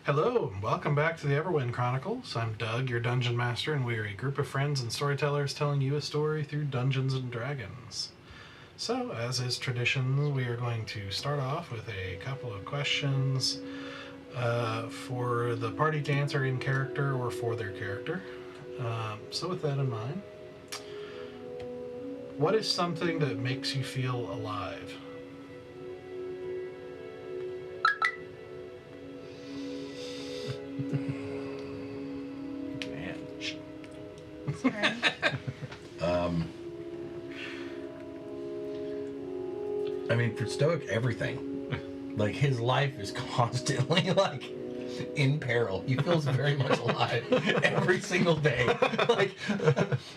Hello, and welcome back to the Everwind Chronicles. I'm Doug, your dungeon master, and we are a group of friends and storytellers telling you a story through Dungeons and Dragons. So, as is tradition, we are going to start off with a couple of questions for the party to answer in character or for their character. So with that in mind, what is something that makes you feel alive? Man. Sorry. I mean, for Stoic, everything. Like, his life is constantly, like, in peril. He feels very much alive every single day. Like,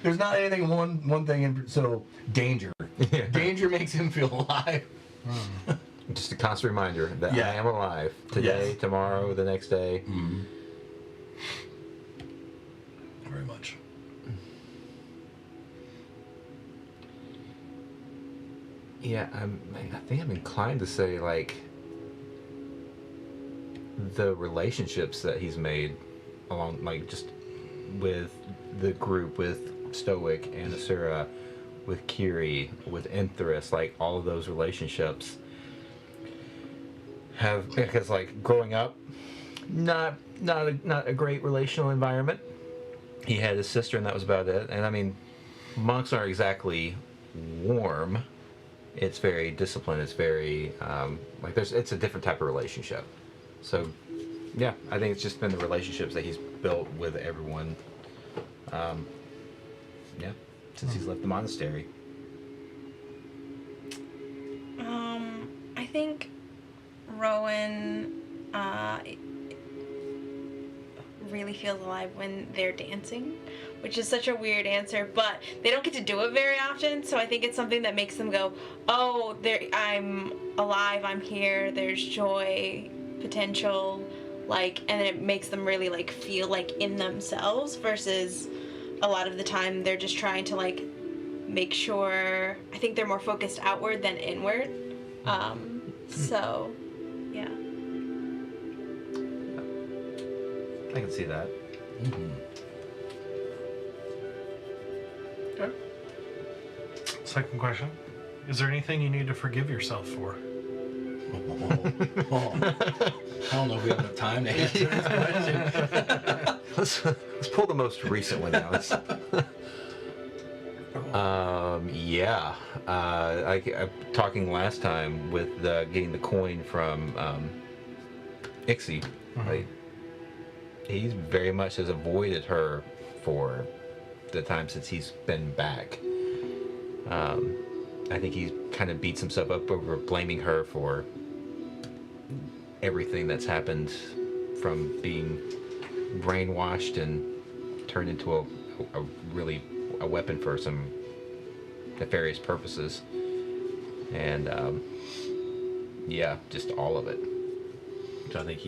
there's not anything, one thing, so danger. Yeah. Danger makes him feel alive. Just a constant reminder that Yeah. I am alive today, Yes. tomorrow, the next day. Mm-hmm. Very much. Yeah, I think I'm inclined to say, like, the relationships that he's made along, like, just with the group, with Stoic and Asura, with Kiri, with Enthris, like, all of those relationships have, because, like, growing up, not a great relational environment. He had his sister, and that was about it. And I mean, monks aren't exactly warm. It's very disciplined. It's very it's a different type of relationship. So, yeah, I think it's just been the relationships that he's built with everyone. Since he's left the monastery. I think Rowan really feels alive when they're dancing, which is such a weird answer, but they don't get to do it very often, so I think it's something that makes them go, oh, I'm alive, I'm here, there's joy, potential, like, and then it makes them really, like, feel like in themselves, versus a lot of the time they're just trying to, like, make sure, I think they're more focused outward than inward. So, yeah. I can see that. Mm-hmm. Okay. Second question. Is there anything you need to forgive yourself for? I don't know if we have enough time to answer this question. Let's pull the most recent one now. I'm talking last time with getting the coin from Ixie. Mhm. Like, he's very much has avoided her for the time since he's been back. I think he kind of beats himself up over blaming her for everything that's happened, from being brainwashed and turned into a weapon for some nefarious purposes. And just all of it. So I think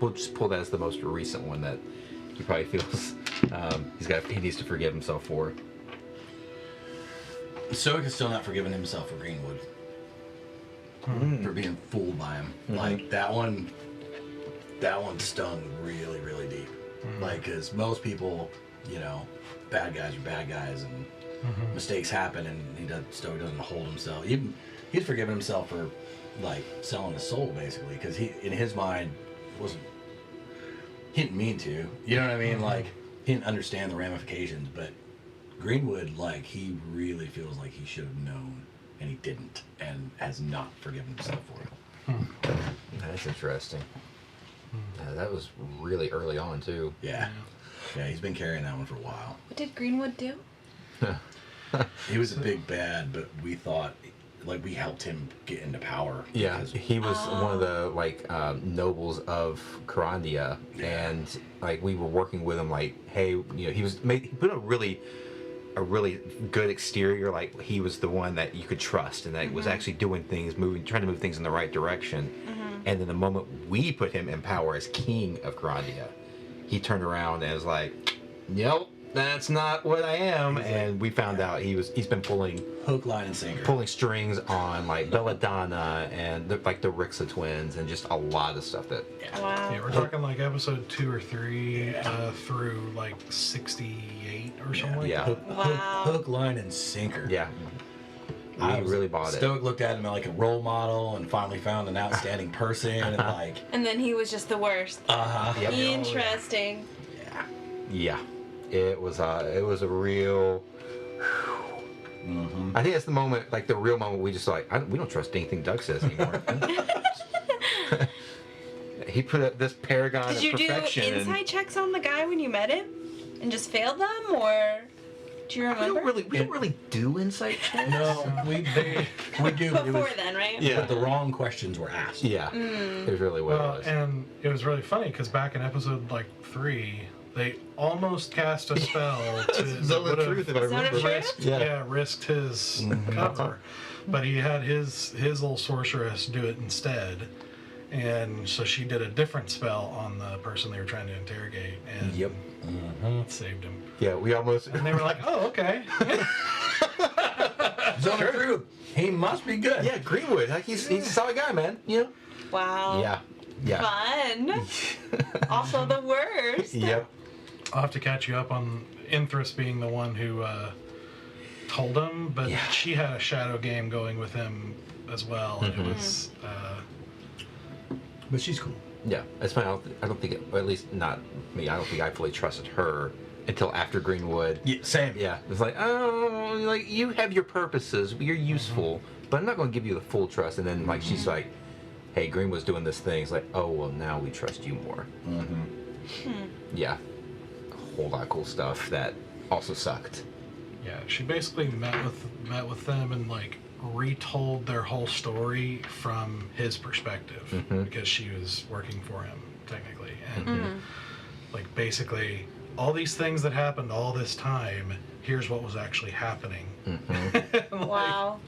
we'll just pull that as the most recent one that he probably feels he needs to forgive himself for. Stoic has still not forgiven himself for Greenwood. For being fooled by him. Mm-hmm. Like, that one stung really, really deep. Like, because most people, bad guys are bad guys, and mistakes happen, and Stoic doesn't hold himself. He's forgiven himself for, like, selling his soul, basically, because he, in his mind, he didn't mean to. You know what I mean? Like, he didn't understand the ramifications, but Greenwood, like, he really feels like he should have known, and he didn't, and has not forgiven himself for it. That's interesting. That was really early on, too. Yeah. Yeah, he's been carrying that one for a while. What did Greenwood do? He was a big bad, but we thought, like, we helped him get into power. Yeah, because- he was one of the nobles of Karandia, Yeah. and like we were working with him. Like, hey, he put a really good exterior. Like, he was the one that you could trust, and that was actually doing things, trying to move things in the right direction. And then the moment we put him in power as king of Karandia, he turned around and was like, "Nope, that's not what I am. And we found out he's been pulling Hook, line, and sinker. strings on like Belladonna and the Rixa twins and just a lot of stuff that. Wow. Yeah, we're talking like episode 2 or 3 through like 68 or something like Yeah. that. Wow. Hook, line, and sinker. Yeah. I We really bought it. Stoic looked at him like a role model and finally found an outstanding person and like. And then he was just the worst. Yep. Interesting. Yeah, it was a real. Mm-hmm. I think that's the moment, like the real moment we just like we don't trust anything Doug says anymore. He put up this paragon Did of you do perfection. inside checks on the guy when you met him, and just failed them, or do you We remember? don't really do insight checks. No, we do. But it Before was, then, right? Yeah. but the wrong questions were asked. Yeah, it really Well, was. and it was really funny because back in episode like 3, they almost cast a spell to Zone of would've Truth, if I Zone of remember. Truth? risked, Yeah. risked his cover, but he had his little sorceress do it instead, and so she did a different spell on the person they were trying to interrogate, and Yep. it saved him. Yeah, we almost. And they were like, "Oh, okay." Zone of Truth. He must be good. Yeah, Greenwood. Like he's a solid guy, man. You know. Wow. Yeah. Fun. Also the worst. Yep. I'll have to catch you up on Inthrus being the one who told him, but Yeah. she had a shadow game going with him as well, and it was. But she's cool. Yeah, it's fine. I don't think, or at least not me. I don't think I fully trusted her until after Greenwood. Yeah, same. Yeah, it's like, oh, like you have your purposes, you're useful, but I'm not going to give you the full trust. And then like she's like, hey, Greenwood's doing this thing. It's like, oh well, now we trust you more. Yeah, a whole lot of cool stuff that also sucked. Yeah, she basically met with them and like retold their whole story from his perspective because she was working for him technically, and like basically all these things that happened all this time. Here's what was actually happening. Like, Wow.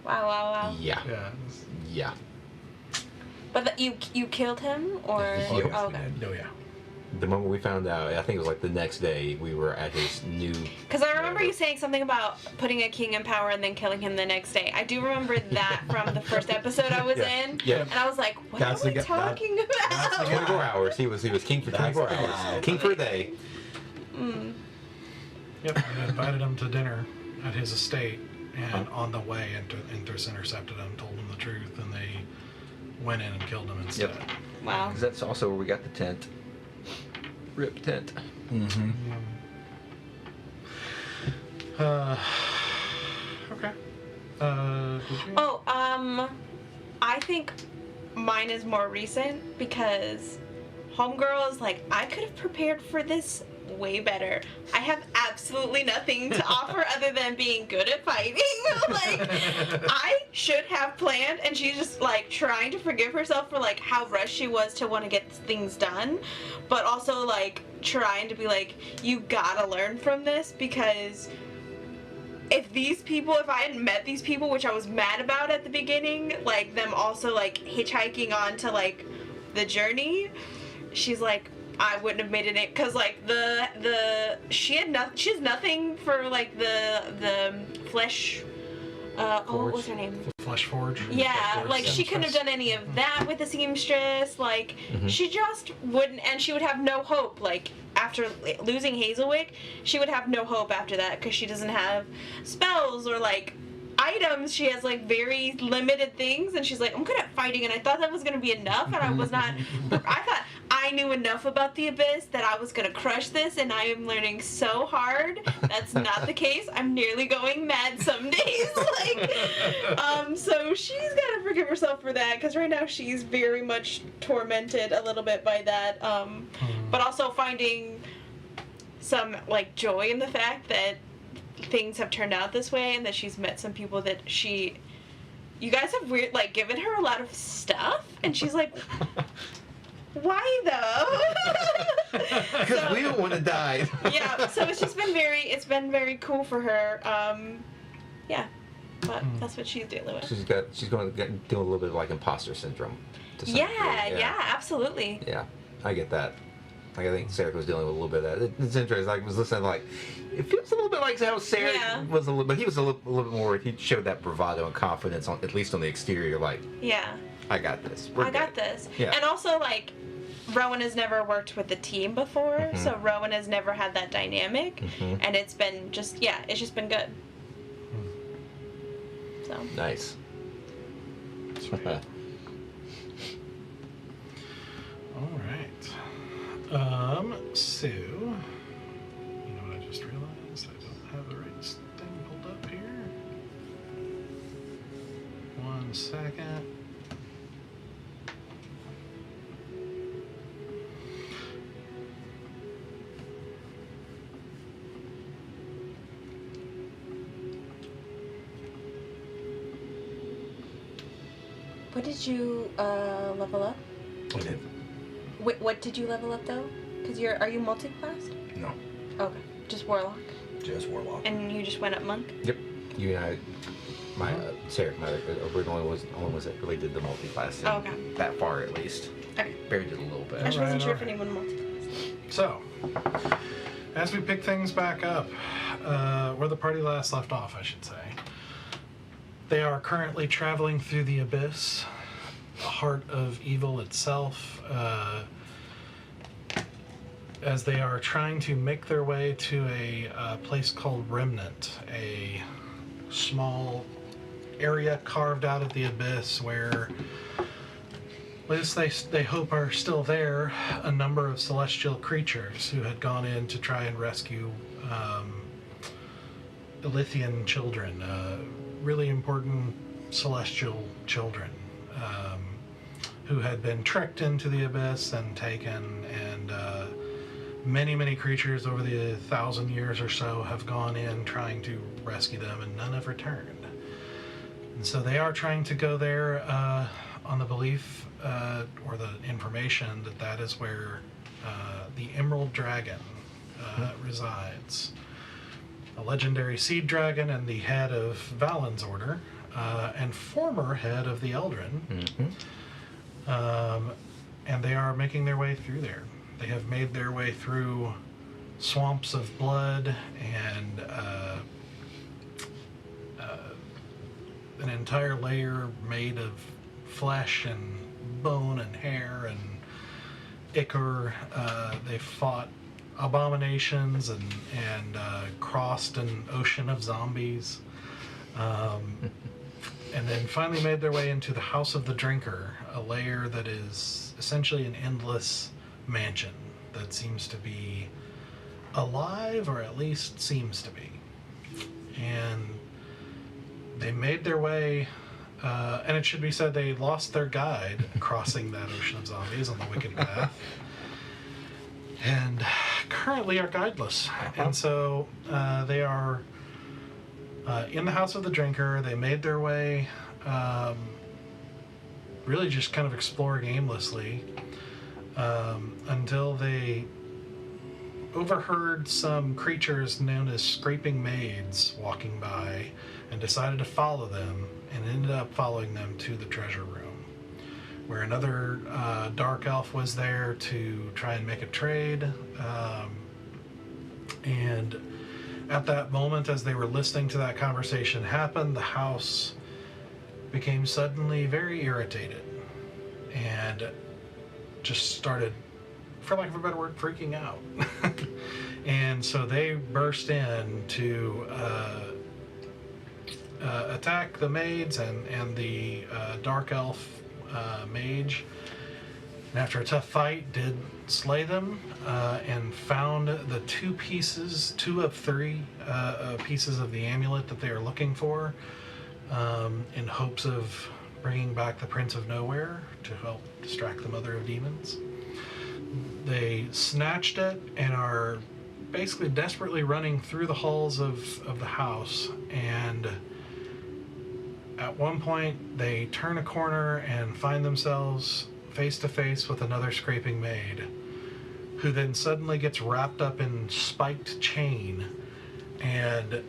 Wow. Yeah, Yeah. yeah. But you killed him, or Yes, oh, we okay? Oh yeah. The moment we found out, I think it was like the next day, we were at his new. Because I remember you saying something about putting a king in power and then killing him the next day. I do remember that from the first episode I was in. Yeah. And I was like, what That's are we the guy- talking that's the about? guy. 24 hours. He was king for That's 24 the hours. guy. King for a day. Yep. I invited him to dinner at his estate, and on the way, Inthrus intercepted him, told him the truth, and they went in and killed him instead. Yep. Wow. Because that's also where we got the tent. Rip tent. Mm-hmm. Okay. Did you? Oh, I think mine is more recent because Homegirl is like, I could have prepared for this way better. I have absolutely nothing to offer other than being good at fighting. Like, I should have planned, and she's just like trying to forgive herself for like how rushed she was to want to get things done, but also like trying to be like, you gotta learn from this, because if I hadn't met these people, which I was mad about at the beginning, like them also like hitchhiking on to like the journey, she's like, I wouldn't have made it in, because like she has nothing for like the flesh. What was her name? Flesh Forge. Yeah, like she couldn't have done any of that with the seamstress. Like she just wouldn't, and she would have no hope. Like after losing Hazelwick, she would have no hope after that because she doesn't have spells or like items. She has like very limited things, and she's like, I'm good at fighting, and I thought that was gonna be enough, and I was not. I thought I knew enough about the Abyss that I was gonna crush this, and I am learning so hard. That's not the case. I'm nearly going mad some days. So she's gotta forgive herself for that, because right now she's very much tormented a little bit by that. But also finding some like joy in the fact that things have turned out this way, and that she's met some people that you guys have given her a lot of stuff, and she's like, why though? Because we don't want to die. Yeah, so it's been very cool for her. Yeah, but that's what she's dealing with. She's going to deal a little bit of like imposter syndrome. To some degree. Yeah, absolutely. Yeah, I get that. Like I think Sarah was dealing with a little bit of that. It's interesting. Like I was listening, like it feels a little bit like how Sarah was a little, but he was a little bit more. He showed that bravado and confidence on at least on the exterior. Like, yeah, I got this. I got this. Yeah. And also like, Rowan has never worked with the team before, so Rowan has never had that dynamic, and it's been just it's just been good. So nice. All right. So, you know what I just realized? I don't have the right thing pulled up here. 1 second. what did you level up? I did. What did you level up though? Because are you multi-classed? No, Okay, just warlock. just warlock. And you just went up monk? Yep. You and I, my Sarah, my original was the only ones that really did the multi-class thing. Oh, okay. That far at least. Okay. Barry did a little bit. I just Alright, wasn't sure if alright. anyone multi-classed. So, as we pick things back up, where the party last left off, I should say, they are currently traveling through the abyss, the heart of evil itself, as they are trying to make their way to a place called Remnant, a small area carved out of the abyss where, at least they hope are still there, a number of celestial creatures who had gone in to try and rescue Elythian children, really important celestial children, who had been trekked into the abyss and taken, and many creatures over the 1,000 years or so have gone in trying to rescue them, and none have returned. And so they are trying to go there on the belief or the information that is where the Emerald Dragon resides. A legendary seed dragon and the head of Valen's order, and former head of the Eldrin. And they are making their way through there. They have made their way through swamps of blood and an entire layer made of flesh and bone and hair and ichor. They fought abominations and crossed an ocean of zombies. And then finally made their way into the House of the Drinker, a lair that is essentially an endless mansion that seems to be alive, or at least seems to be. And they made their way, and it should be said they lost their guide crossing that ocean of zombies on the Wicked Path, and currently are guideless. And so they are in the House of the Drinker. They made their way, really just kind of exploring aimlessly, until they overheard some creatures known as scraping maids walking by, and decided to follow them, and ended up following them to the treasure room, where another dark elf was there to try and make a trade. And at that moment, as they were listening to that conversation happen, the house became suddenly very irritated and just started, for lack of a better word, freaking out. And so they burst in to attack the maids and the dark elf mage. And after a tough fight, did slay them, and found the two of three pieces of the amulet that they are looking for, in hopes of bringing back the Prince of Nowhere to help distract the Mother of Demons. They snatched it and are basically desperately running through the halls of the house, and at one point they turn a corner and find themselves face to face with another scraping maid, who then suddenly gets wrapped up in spiked chain, and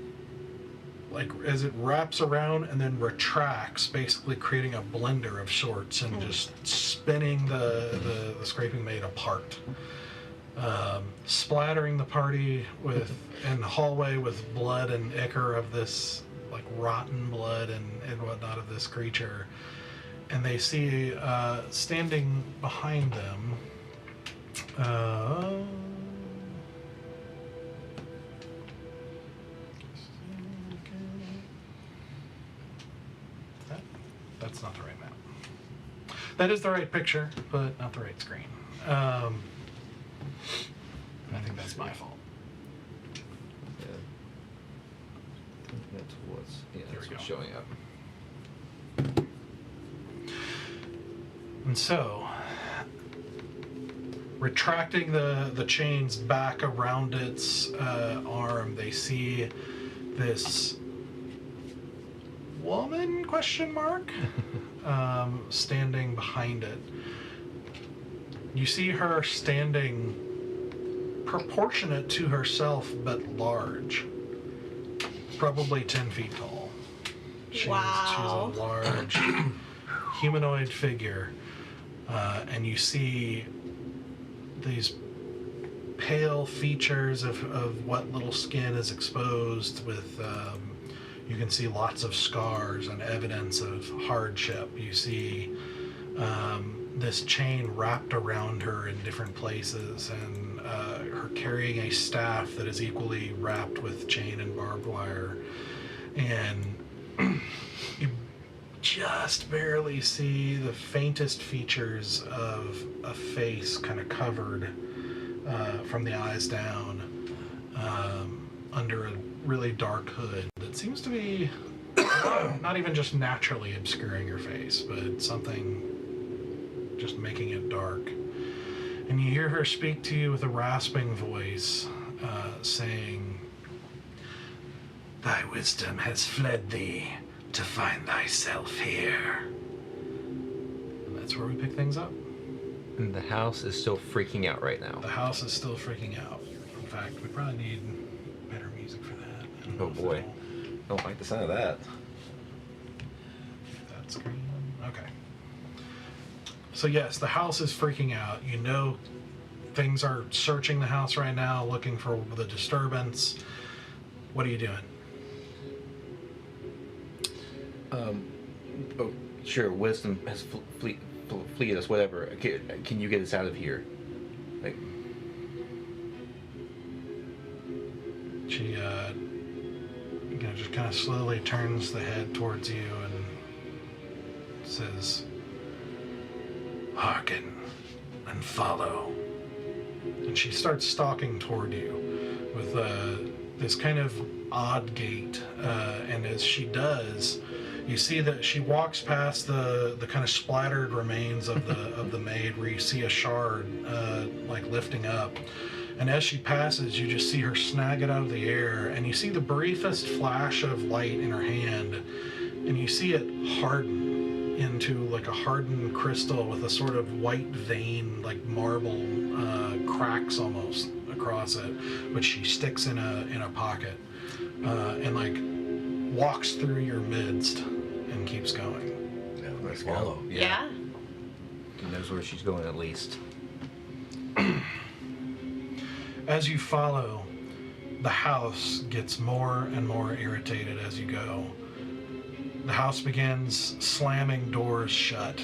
like as it wraps around and then retracts, basically creating a blender of sorts and just spinning the scraping maid apart. splattering the party in the hallway with blood and ichor of this, like, rotten blood and whatnot of this creature. And they see standing behind them. That's not the right map. That is the right picture, but not the right screen. I think that's my fault. Yeah. I think that's There we what's go. showing up. And so, retracting the chains back around its arm, they see this woman, question mark, standing behind it. You see her standing proportionate to herself, but large. Probably 10 feet tall. Wow. She's a large humanoid figure. And you see these pale features of what little skin is exposed with, you can see lots of scars and evidence of hardship. You see this chain wrapped around her in different places, and her carrying a staff that is equally wrapped with chain and barbed wire. And you just barely see the faintest features of a face kind of covered from the eyes down under a really dark hood that seems to be not even just naturally obscuring your face, but something just making it dark. And you hear her speak to you with a rasping voice, saying, "Thy wisdom has fled thee to find thyself here." And that's where we pick things up. And the house is still freaking out right now. The house is still freaking out. In fact, we probably need better music for that. I don't know Oh if boy. that'll- Don't like the sound of that. That screen. Okay. So yes, the house is freaking out. You know, things are searching the house right now, looking for the disturbance. What are you doing? Oh, sure. Wisdom has fleed us. Whatever. Can you get us out of here? Like, She, just kind of slowly turns the head towards you and says, "Hearken and follow." And she starts stalking toward you with this kind of odd gait. And as she does, you see that she walks past the kind of splattered remains of the maid, where you see a shard like lifting up. And as she passes, you just see her snag it out of the air, and you see the briefest flash of light in her hand, and you see it harden into like a hardened crystal with a sort of white vein, like marble cracks almost across it, which she sticks in a pocket, and like walks through your midst and keeps going. Yeah, Let's follow. go. Yeah. He knows where she's going at least. As you follow, the house gets more and more irritated as you go. The house begins slamming doors shut.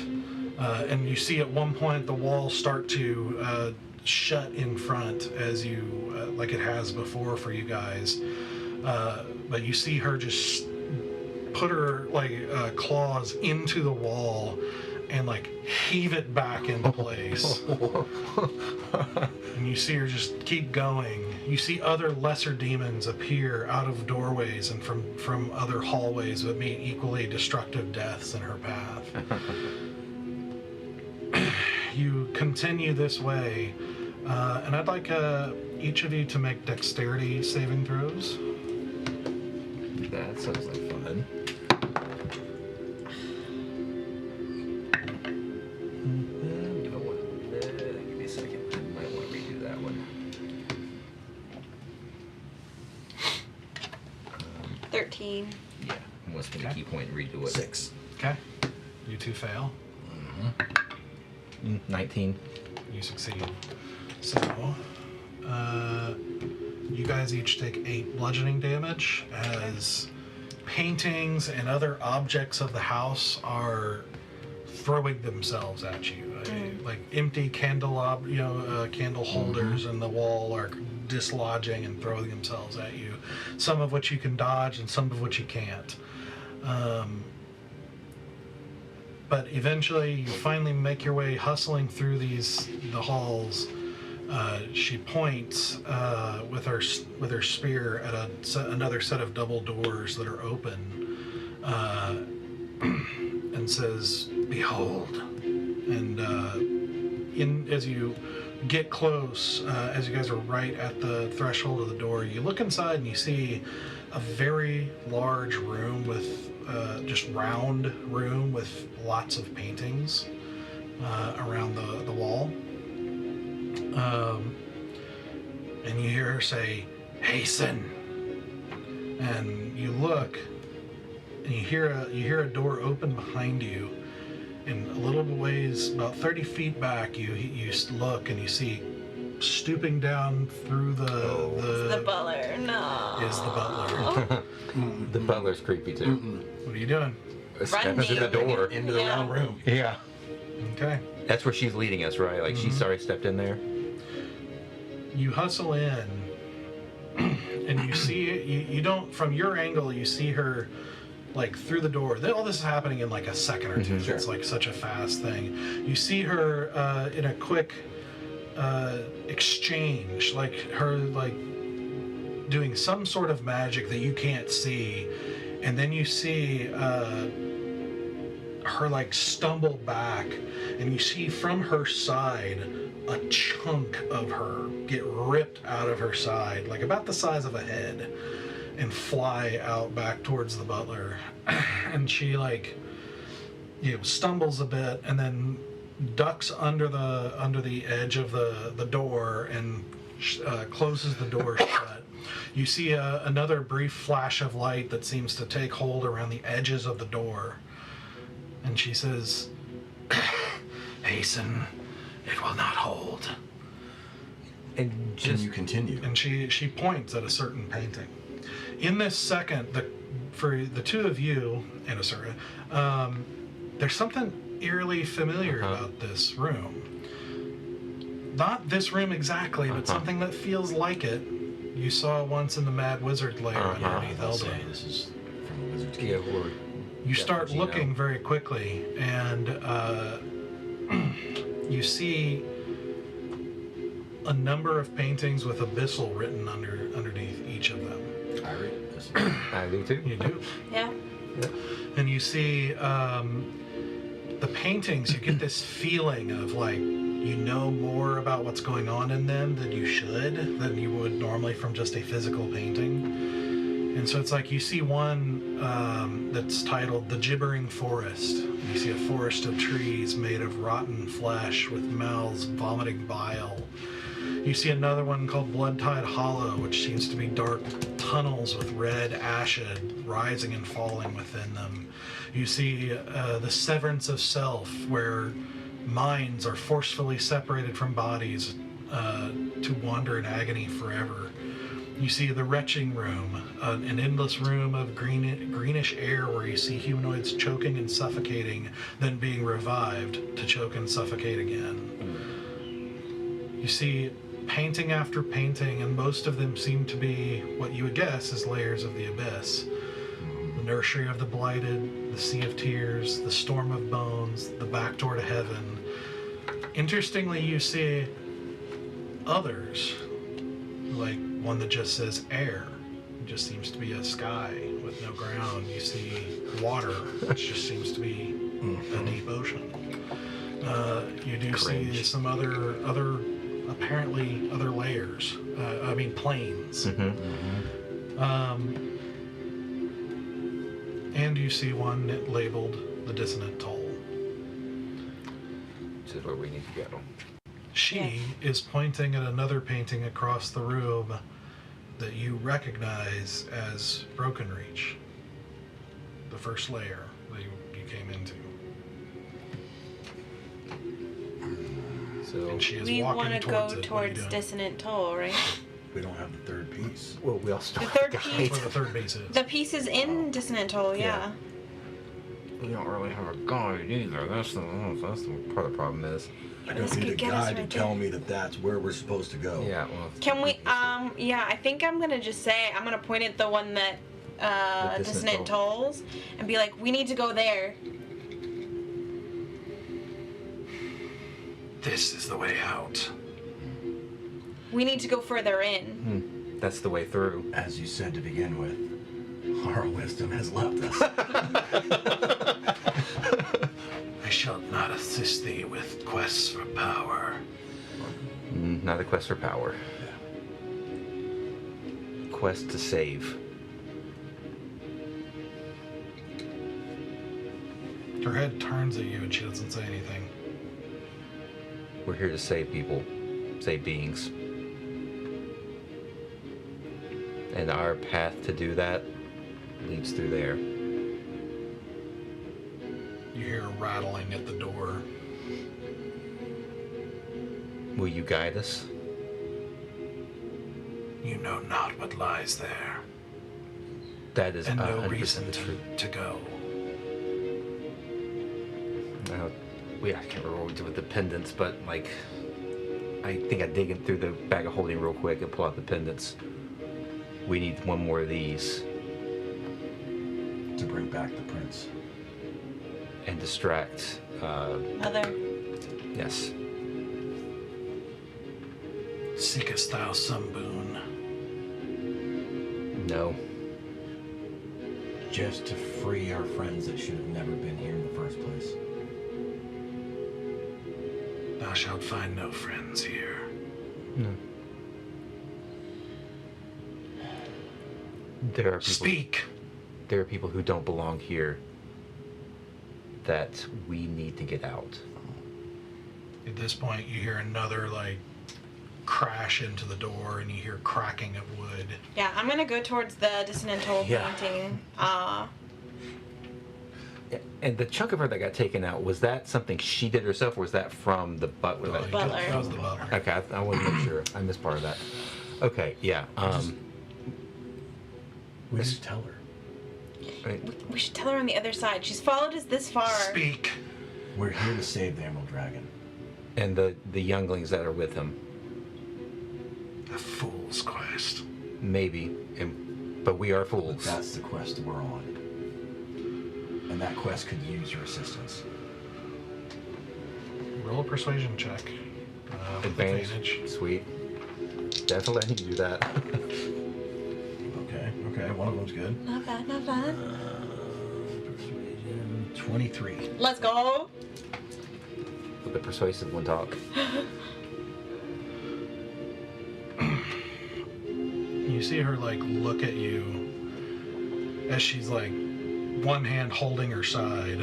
And you see at one point the walls start to shut in front as you, like it has before for you guys. But you see her just put her claws into the wall and like heave it back into place. And you see her just keep going. You see other lesser demons appear out of doorways and from other hallways that meet equally destructive deaths in her path. You continue this way, and I'd like each of you to make dexterity saving throws. That sounds like fun. Give me a second. I might want to redo that one. 13. Yeah, I want to spend a key point and redo it. 6. Okay. You two fail. 19. You succeed. So, you guys each take 8 bludgeoning damage as paintings and other objects of the house are throwing themselves at you. Like empty candle holders in the wall are dislodging and throwing themselves at you. Some of which you can dodge and some of which you can't. But eventually you finally make your way hustling through the halls. She points with her spear at another set of double doors that are open, and says, "Behold." And as you get close, as you guys are right at the threshold of the door, you look inside and you see a very large room with just round room with lots of paintings around the wall. And you hear her say, "Hasten." And you look, and you hear a door open behind you, and a little ways, about 30 feet back, you look and you see, stooping down through the butler. No. Is the butler. The butler's creepy too. What are you doing? Stepping through the door. Into the round room. Yeah. Okay. That's where she's leading us, right? Like she's already stepped in there. You hustle in, and you see, you don't, from your angle, you see her, like, through the door. All this is happening in, like, a second or two. Sure. It's, like, such a fast thing. You see her in a quick exchange, like, her, like, doing some sort of magic that you can't see, and then you see her, like, stumble back, and you see from her side a chunk of her get ripped out of her side, like about the size of a head, and fly out back towards the butler. And she, like, stumbles a bit and then ducks under the edge of the door and closes the door shut. You see another brief flash of light that seems to take hold around the edges of the door, and she says, "Hasten, it will not hold." And Can you continue? And she points at a certain painting. In this second, for the two of you, and Asura, there's something eerily familiar about this room. Not this room exactly, but something that feels like it. You saw once in the Mad Wizard lair underneath I'll say Elden. this is from the Wizard's Cave. yeah, we're You start Gino. looking very quickly, and you see a number of paintings with abyssal written underneath each of them. I read this. I do too. You do. Yeah. And you see the paintings, you get this feeling of, like, you know more about what's going on in them than you would normally from just a physical painting. And so it's like you see one that's titled "The Gibbering Forest." You see a forest of trees made of rotten flesh with mouths vomiting bile. You see another one called "Blood-Tide Hollow," which seems to be dark tunnels with red acid rising and falling within them. You see the Severance of Self, where minds are forcefully separated from bodies to wander in agony forever. You see the Retching Room, an endless room of greenish air where you see humanoids choking and suffocating, then being revived to choke and suffocate again. You see painting after painting, and most of them seem to be what you would guess is layers of the abyss. The Nursery of the Blighted, the Sea of Tears, the Storm of Bones, the Back Door to Heaven. Interestingly, you see others, like one that just says air. It just seems to be a sky with no ground. You see water, which just seems to be a deep ocean. You do see some other apparently other layers. Planes. And you see one labeled "The Dissonant Toll." This is where we need to go. She is pointing at another painting across the room that you recognize as Broken Reach, the first layer that you came into. So and she is We walking want to towards go it. What are you towards doing? Dissonant Toll, right? We don't have the third piece. Well, we also The don't third have piece- That's guides. where the third base is. The piece is in Dissonant Toll, yeah. We don't really have a guide either. That's the part of the problem is. I This don't need a could get us guide to right tell there. me that that's where we're supposed to go. Yeah, well. Can we, yeah, I think I'm gonna just say, I'm gonna point at the one that, The Dissonant Dissonant Tolls, and be like, we need to go there. This is the way out. We need to go further in. That's the way through. As you said to begin with, our wisdom has left us. I shall not assist thee with quests for power. Not a quest for power. Quest to save. Her head turns at you and she doesn't say anything. We're here to save people, save beings. And our path to do that leads through there. You hear a rattling at the door. Will you guide us? You know not what lies there, That is and no 100% reason true. to go. I can't remember what we did with the pendants, but like, I think I dig in through the bag of holding real quick and pull out the pendants. We need one more of these To bring back the prince. and distract. Mother. Yes. Seekest thou some boon? No. Just to free our friends that should have never been here in the first place. Thou shalt find no friends here. No. There are people. Speak! There are people who don't belong here that we need to get out. At this point, you hear another, like, crash into the door, and you hear cracking of wood. Yeah, I'm gonna go towards the Dissonant Toll Yeah. painting. And the chunk of her that got taken out, was that something she did herself, or was that from the butler? Oh, That Butler. That was the butler. Okay, I want to make sure. I missed part of that. Okay, yeah. We just tell her. We should tell her on the other side. She's followed us this far. Speak! We're here to save the Emerald Dragon. And the younglings that are with him, A fool's quest. maybe. But we are But fools. that's the quest we're on. And that quest could use your assistance. Roll a persuasion check. With Advantage. Sweet. Definitely letting you do that. Okay, one of them's good. Not bad, not bad. Persuasion 23. Let's go. Let the persuasive one talk. You see her, like, look at you as she's, like, one hand holding her side.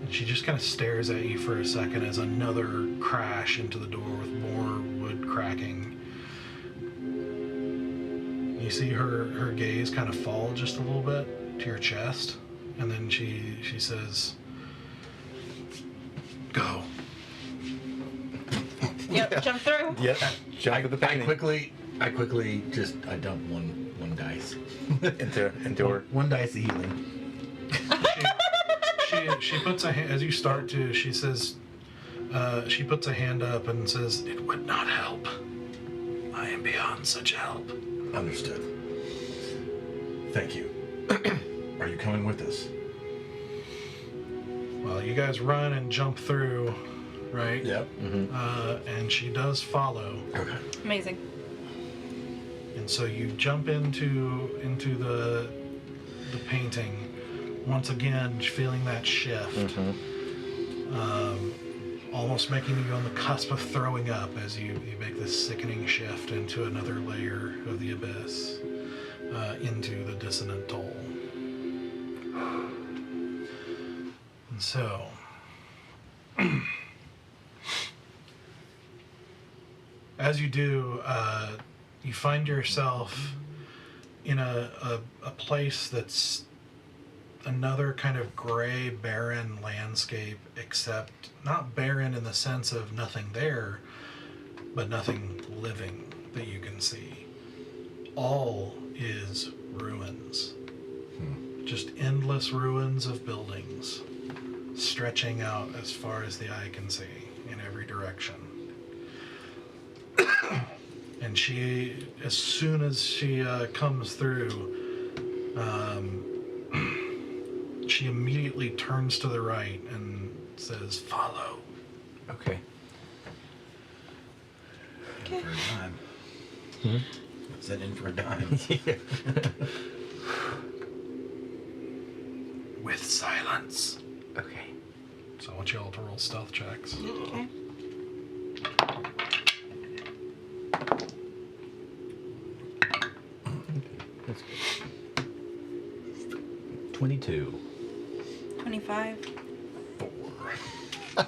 And she just kind of stares at you for a second as another crash into the door with more wood cracking. You see her gaze kind of fall just a little bit to your chest, and then she says, "Go." Yep, jump through. Yep. Jump to the I painting. quickly I dump one dice. into her. One dice of healing. She puts a hand, as you start to, she says, she puts a hand up and says, "It would not help. I am beyond such help." Understood. Thank you. Are you coming with us? Well, you guys run and jump through, right? Yep. And she does follow. Okay. Amazing. And so you jump into the painting. Once again, feeling that shift. Almost making you on the cusp of throwing up as you make this sickening shift into another layer of the abyss, into the dissonant toll. And so, as you do, you find yourself in a place that's another kind of gray, barren landscape, except not barren in the sense of nothing there, but nothing living that you can see. All is ruins. Just endless ruins of buildings stretching out as far as the eye can see in every direction. And she, as soon as she comes through, she immediately turns to the right and says, "Follow." Okay. In for a dime. Is that in for a dime? With silence. Okay. So I want you all to roll stealth checks. Okay. That's good. 22. 25. 4.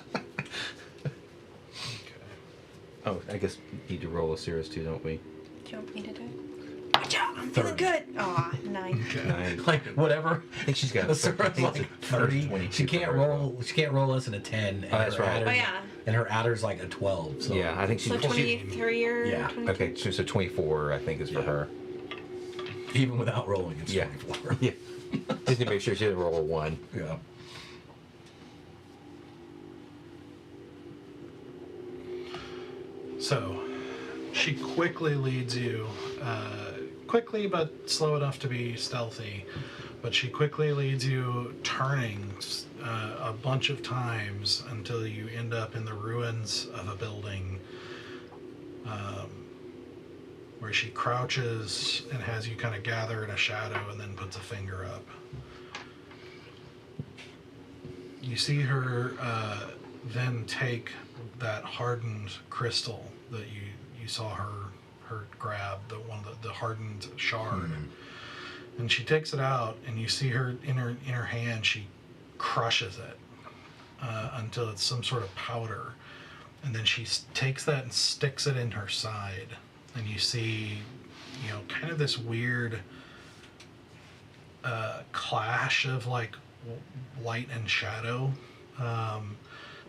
Oh, I guess we need to roll a Cirrus too, don't we? Do you want me to do it? Good job. I'm feeling good. Aw, 9. Okay. 9. Like whatever. I think she's got The Sarah's like 30. 22 She can't for her. roll. She can't roll less than a 10. And that's her right. adder's- Oh, yeah. And her adder's like a 12. So Yeah, I think she's So 23 or Yeah. 22? Okay, so 24 I think is for Yeah. her. even without rolling, it's Yeah. 24. Yeah. Just to make sure she didn't roll a 1. Yeah. So, she quickly leads you, quickly but slow enough to be stealthy, but she quickly leads you turning a bunch of times until you end up in the ruins of a building where she crouches and has you kind of gather in a shadow and then puts a finger up. You see her then take that hardened crystal that you saw her grab, the hardened shard, and she takes it out, and you see her in her hand. She crushes it until it's some sort of powder, and then she takes that and sticks it in her side, and you see, kind of this weird clash of like light and shadow.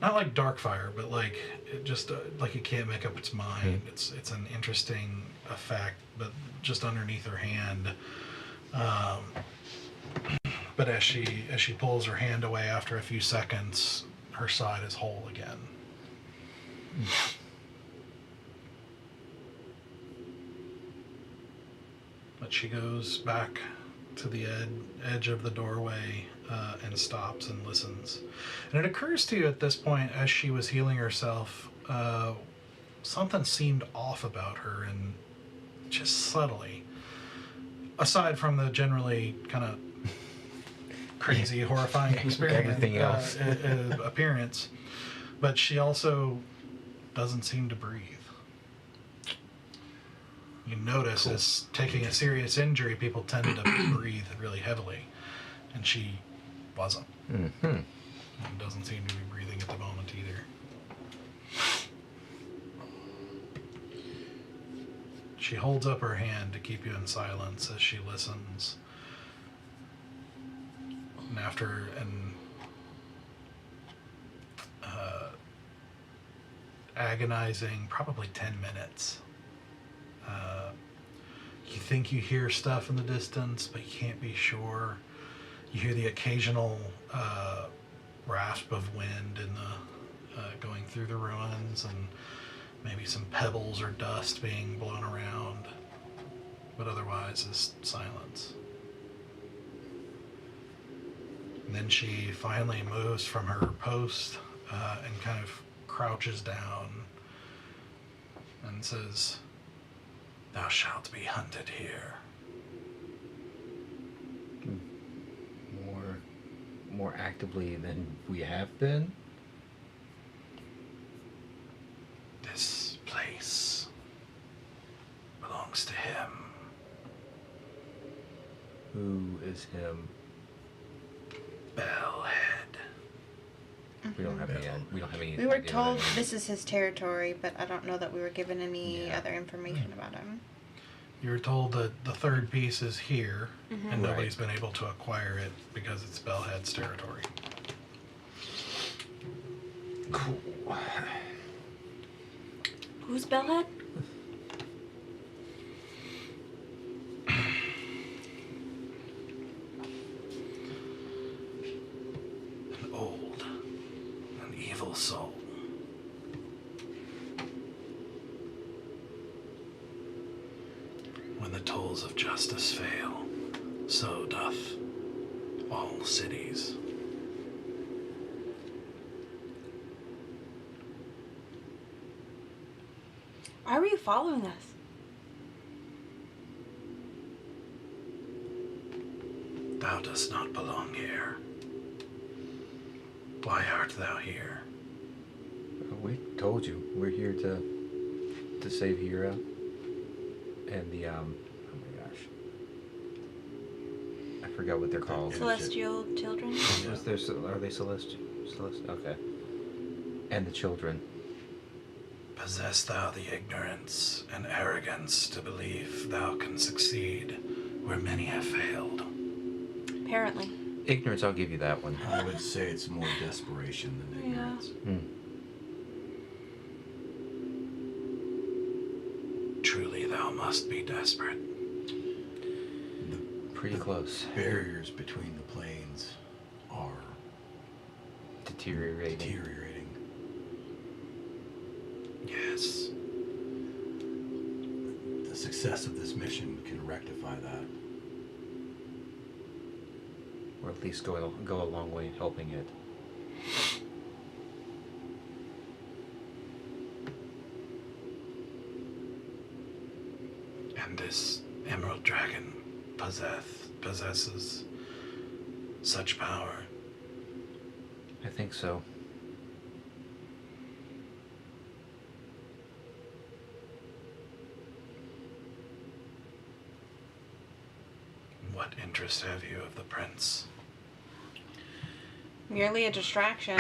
Not like Darkfire, but like it just like it can't make up its mind. It's an interesting effect, but just underneath her hand. But as she pulls her hand away after a few seconds, her side is whole again. But she goes back to the edge of the doorway and stops and listens. And it occurs to you at this point, as she was healing herself, something seemed off about her, and just subtly. Aside from the generally kind of crazy, horrifying experience, Everything else. appearance, but she also doesn't seem to breathe. You notice as taking a serious injury, people tended to breathe really heavily, and she wasn't. Mm-hmm. And doesn't seem to be breathing at the moment either. She holds up her hand to keep you in silence as she listens. And after an agonizing, probably 10 minutes, you think you hear stuff in the distance, but you can't be sure. You hear the occasional rasp of wind in the going through the ruins, and maybe some pebbles or dust being blown around, but otherwise is silence. And then she finally moves from her post and kind of crouches down and says, "Thou shalt be hunted here." More actively than we have been. This place belongs to him. Who is him? Bellhead. We don't have any. We don't have any. We were idea told what that this is his territory, but I don't know that we were given any Yeah. other information about him. You're told that the third piece is here, and Right. nobody's been able to acquire it because it's Bellhead's territory. Cool. Who's Bellhead? An old, an evil soul. When the tolls of justice fail, so doth all cities. Why were you following us? Thou dost not belong here. Why art thou here? We told you we're here to save Hera and the oh my gosh, I forgot what they're called. Celestial children? Are they celestial? Okay. And the children. Possess thou the ignorance and arrogance to believe thou can succeed where many have failed. Apparently. Ignorance, I'll give you that one. I would say it's more desperation than ignorance. Truly thou must be desperate. Pretty close. Barriers between the planes are Deteriorating. Yes. The success of this mission can rectify that. Or at least go a long way in helping it. And this emerald dragon possesses such power. I think so. What interest have you of the prince? Merely a distraction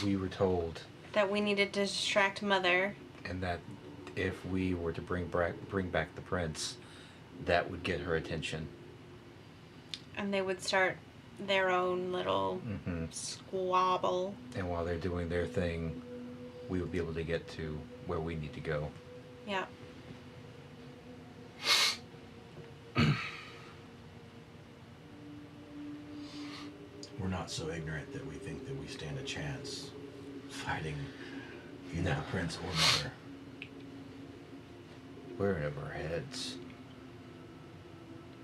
We were told, that we needed to distract Mother. and that if we were to bring back the prince, that would get her attention. And they would start their own little squabble. And while they're doing their thing, we would be able to get to where we need to go. Yeah. We're not so ignorant that we think that we stand a chance fighting either the prince or Mother. We're in over our heads.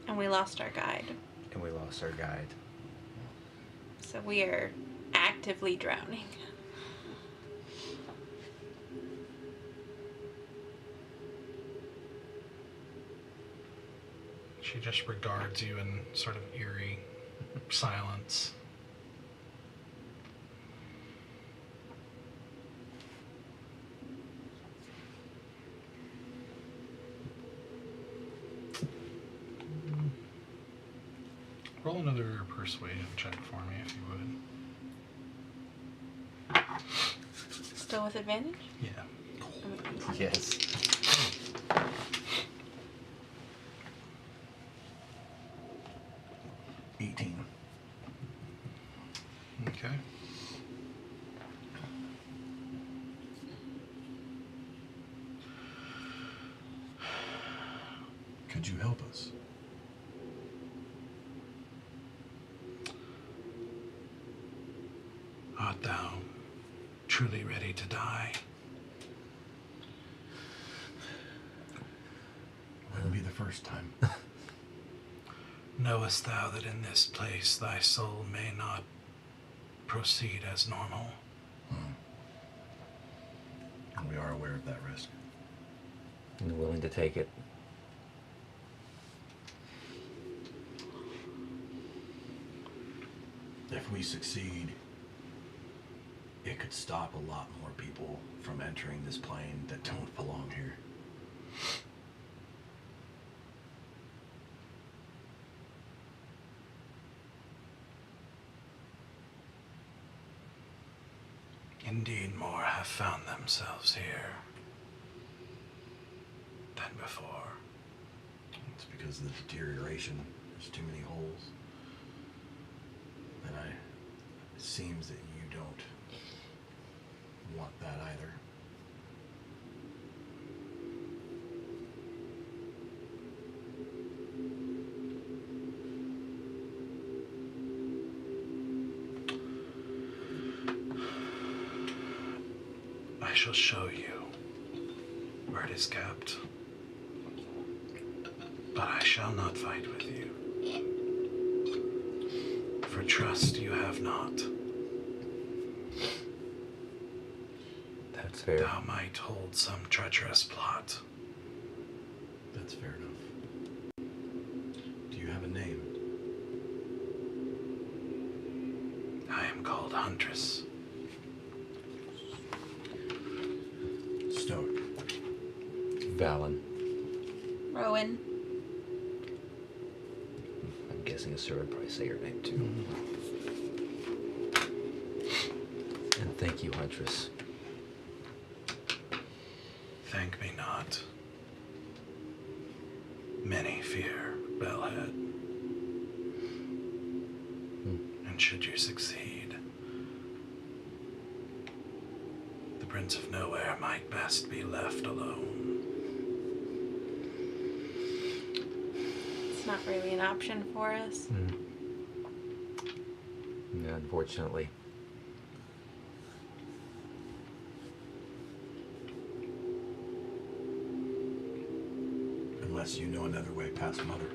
And we lost our guide. And we lost our guide. So we are actively drowning. She just regards you in sort of eerie silence. Roll another persuasion check for me, if you would. Still with advantage? Yeah. Yes. Okay. Could you help us? Art thou truly ready to die? Wouldn't be the first time. Knowest thou that in this place thy soul may not proceed as normal? And we are aware of that risk. And willing to take it. If we succeed, it could stop a lot more people from entering this plane that don't belong here. Indeed, more have found themselves here than before. it's because of the deterioration. There's too many holes. And it seems that you don't want that either. I shall show you where it is kept, but I shall not fight with you. For trust you have not. That's fair. Thou might hold some treacherous plot. That's fair enough. Do you have a name? I am called Huntress. Stoic. Valen. Rowan. I'm guessing a sir would probably say your name too. And thank you, Huntress. Thank me not. Many fear Bellhead. And should you succeed, the Prince of Nowhere might best be left alone. It's not really an option for us. Yeah, unfortunately. Unless you know another way past Mother.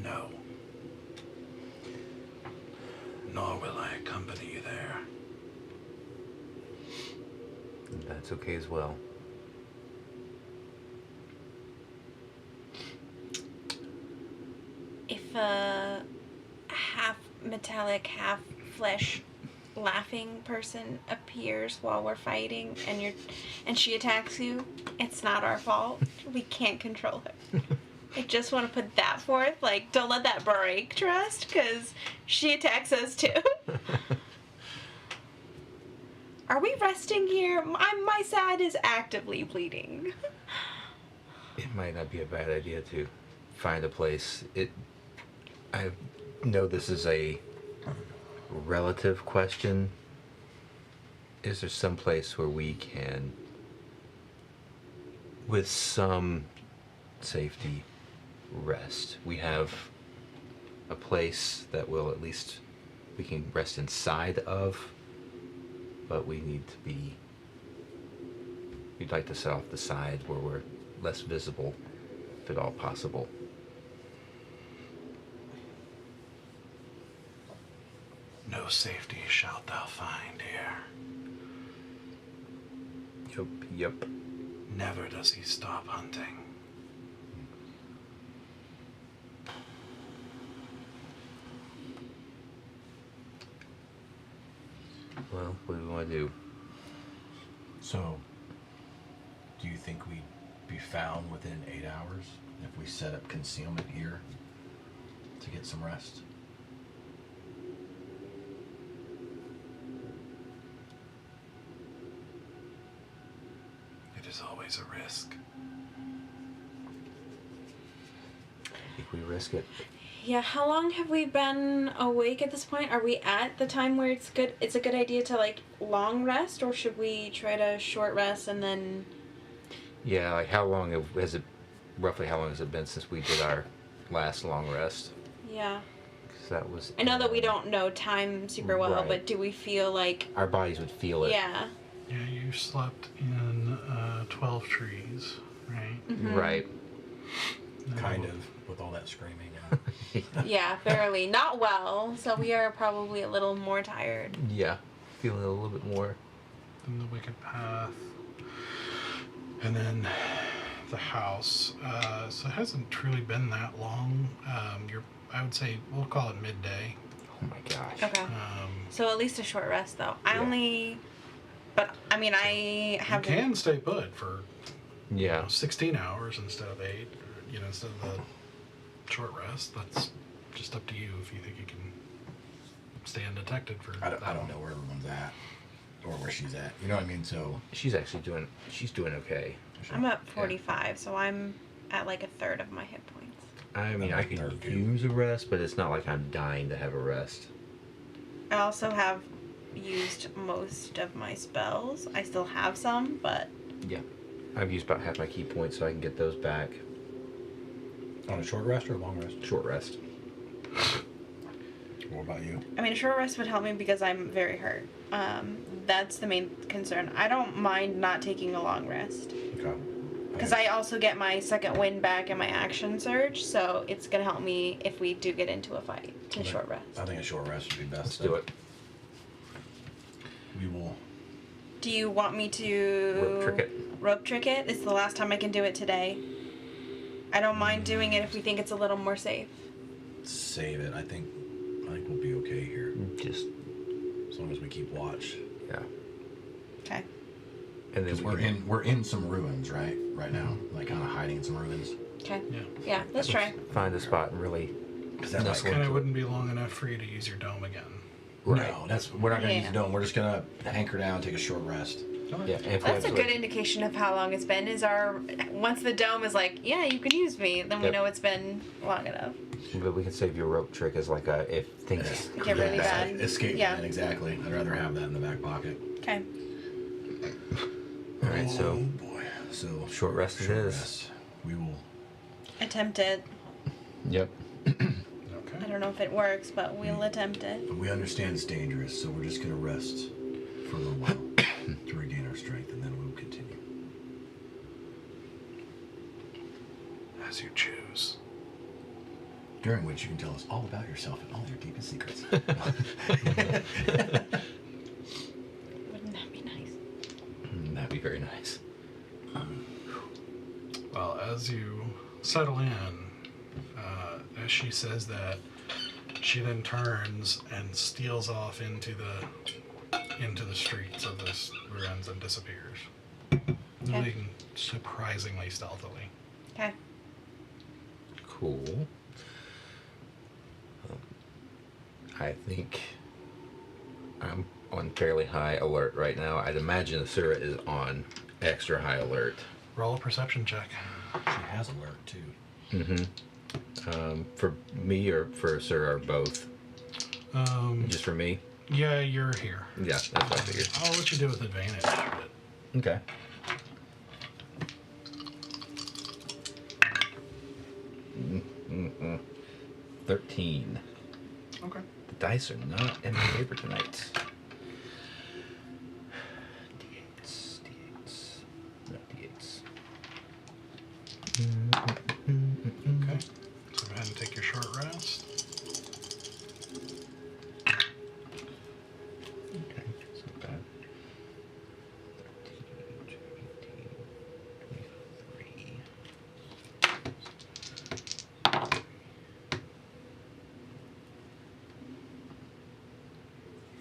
No. Nor will I accompany you there. That's okay as well. If a half metallic, half flesh laughing person appears while we're fighting and she attacks you, it's not our fault. We can't control her. I just want to put that forth. Like, don't let that break trust, because she attacks us too. Are we resting here? My side is actively bleeding. It might not be a bad idea to find a place. I know this is a relative question. Is there some place where we can, with some safety, rest? We have a place that will at least we can rest inside of, but we'd like to set off the side where we're less visible, if at all possible. No safety shalt thou find here. Yep. Never does he stop hunting. Well, what do we want to do? So, do you think we'd be found within 8 hours if we set up concealment here to get some rest? It is always a risk. I think we risk it. Yeah, how long have we been awake at this point? Are we at the time where it's a good idea to like long rest, or should we try to short rest and then Yeah, like roughly how long has it been since we did our last long rest? Yeah. 'Cause that was I know that we don't know time super well, Right. but do we feel like our bodies would feel it. yeah. Yeah, you slept in 12 trees, right? Mhm. Right. Kind of, with all that screaming. Yeah, barely. Not well, so we are probably a little more tired. Yeah. Feeling a little bit more. Then the Wicked Path. And then the house. So it hasn't truly been that long. I would say, we'll call it midday. Oh my gosh. Okay. So at least a short rest though. But I mean, I You have can stay put for Yeah. 16 hours instead of 8, instead of the short rest. That's just up to you if you think you can stay undetected for I that don't long. know where everyone's at. or where she's at. You know what I mean? So She's doing okay. I'm at 45, so I'm at like a third of my hit points. I mean, I could 32. use a rest, but it's not like I'm dying to have a rest. I also have used most of my spells. I still have some, but Yeah. I've used about half my key points, so I can get those back. on a short rest or a long rest? Short rest. What about you? I mean, a short rest would help me because I'm very hurt. That's the main concern. I don't mind not taking a long rest. Okay. Because I also get my second wind back and my action surge, so it's going to help me if we do get into a fight to short rest. I think a short rest would be best. Let's do it. We will. Do you want me to... Rope trick it. Rope trick it? It's the last time I can do it today. I don't mind doing it if we think it's a little more safe. Save it. I think we'll be okay here. Just, As long as we keep watch. yeah. Okay. And then Because we're in some ruins, right? Right now. Like kind of hiding in some ruins. Okay. Yeah. Yeah, let's try. find a spot and really... Because that Nestle might And into it wouldn't be long enough for you to use your dome again. Right. No, we're not gonna use Yeah. the dome. We're just gonna anchor down, take a short rest. Yeah, and if That's a we good indication of how long it's been. Once the dome is like, yeah, you can use me, then we Yep. know it's been long enough. But we can save your rope trick as like a if things Get really bad. Escape Yeah. plan, exactly. I'd rather have that in the back pocket. Okay. All right, Oh so boy. So short rest it is. rest. We will. Attempt it. Yep. I Okay. don't know if it works, but we'll attempt it. We understand it's dangerous, so we're just gonna rest for a little while to regain our strength, and then we'll continue. As you choose. During which you can tell us all about yourself and all your deepest secrets. Wouldn't that be nice? That'd be very nice. Well, as you settle in, as she says that, she then turns and steals off into the streets of this ruins and disappears, moving surprisingly stealthily. Okay. Cool. I think I'm on fairly high alert right now. I'd imagine Asura is on extra high alert. Roll a perception check. She has alert too. Mm-hmm. For me or for Asura or both? Just for me? Yeah, you're here. Yeah, that's what I figured. I'll let you do with advantage. But Okay. Mm-mm. 13. okay. The dice are not in my favor tonight. D8s, D8s, not D8s. Okay. So go ahead and take your short rest. Okay, it's not bad. 13, 18, 23.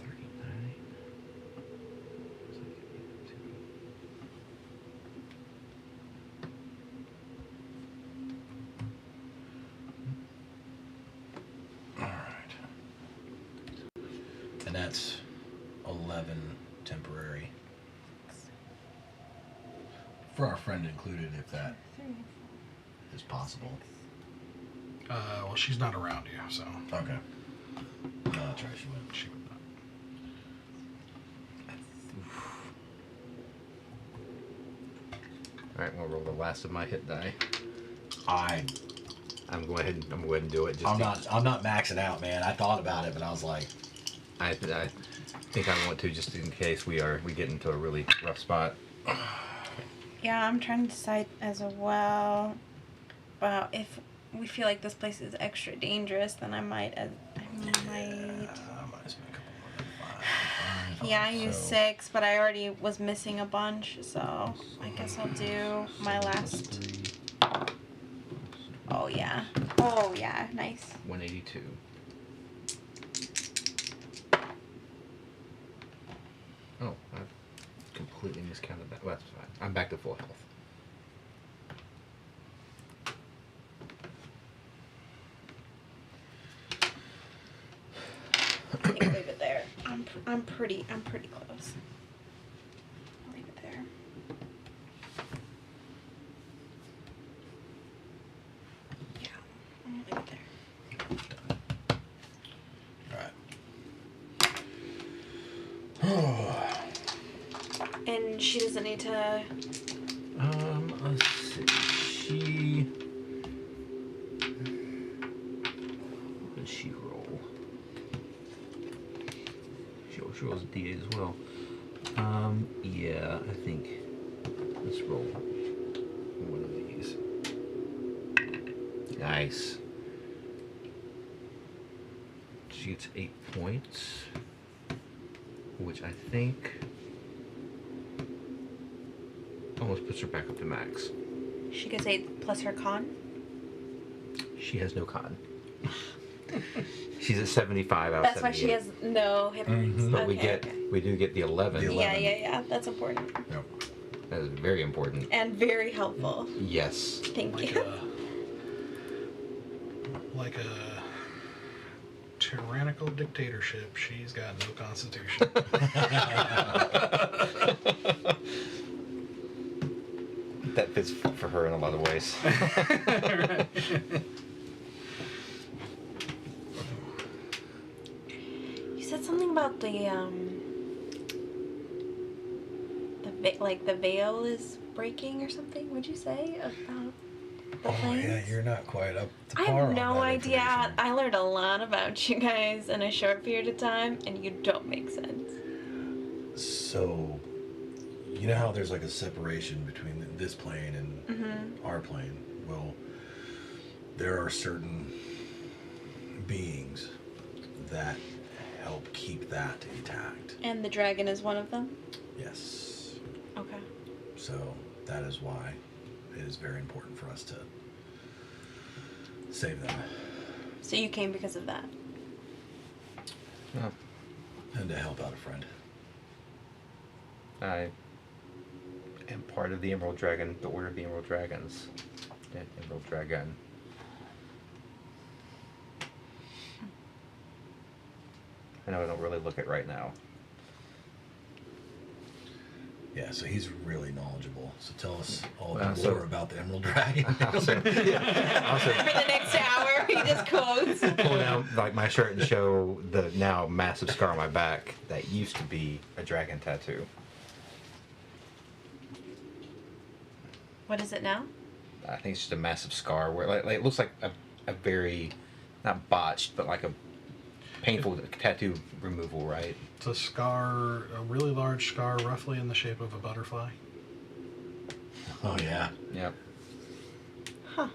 39. All right. And that's 11 temporary. For our friend included, if that is possible. Well, she's not around you, so Okay. No, that's right. She went. she would not. All right, we'll roll the last of my hit die. I'm I'm going ahead and do it. Just not maxing out, man. I thought about it, but I was like, I think I want to just in case we get into a really rough spot. Yeah, I'm trying to decide as well. Wow, if we feel like this place is extra dangerous, then I might. I might have spent a couple more than five. Yeah, I used 6, but I already was missing a bunch, so I guess I'll do my last. Oh yeah. Oh yeah, nice. 182. Oh, I've completely miscounted that. Well, that's fine. I'm back to full health. I think leave it there. I'm pretty close. And she doesn't need to... Let's see. What did she roll? She rolls a D8 as well. Yeah, I think. Let's roll one of these. Nice. She gets 8 points, which I think almost puts her back up to max. She gets 8 plus her con? She has no con. She's at 75 out of That's 78. why she has no hit points. But Okay, we do get the 11. The Yeah, 11. yeah. That's important. Yep. That is very important. And very helpful. Yes. Thank Like you. like a tyrannical dictatorship. She's got no constitution. That fits for her in a lot of ways. You said something about the the veil is breaking or something. What'd you say about the planes? Yeah, you're not quite up to I par have on no that idea. information. I learned a lot about you guys in a short period of time, and you don't make sense. So, you know how there's like a separation between this plane and our plane? Well, there are certain beings that help keep that intact. And the dragon is one of them? Yes. Okay. So, that is why it is very important for us to save them So you came because of that? Oh, and to help out a friend. I am part of the Emerald Dragon, the Order of the Emerald Dragons. The Emerald Dragon. I know I don't really look it right now. Yeah, so he's really knowledgeable. So tell us all Well, the so- lore about the Emerald Dragon. Also, For the next hour, he just quotes. pull down like my shirt and show the now massive scar on my back that used to be a dragon tattoo. What is it now? I think it's just a massive scar where like it looks like a very not botched but like a painful tattoo removal, right? It's a scar, a really large scar, roughly in the shape of a butterfly. Oh, yeah. Yep. Huh.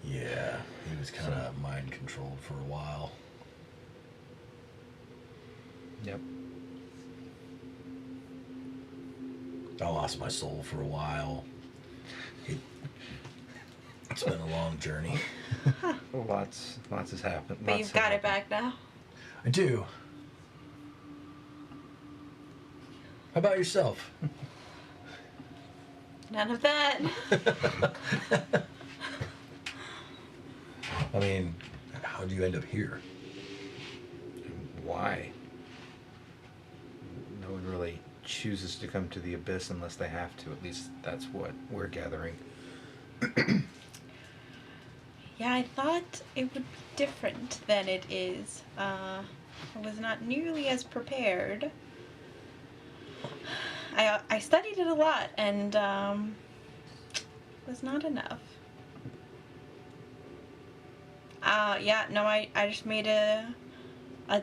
Yeah, he was kind of mind controlled for a while. Yep. I lost my soul for a while. It's been a long journey. Lots has happened. But you've got it back now. I do. How about yourself? None of that. I mean, how'd you end up here? Why? No one really chooses to come to the abyss unless they have to. At least that's what we're gathering. Yeah, I thought it would be different than it is. I was not nearly as prepared. I studied it a lot, and was not enough. Yeah, no, I just made a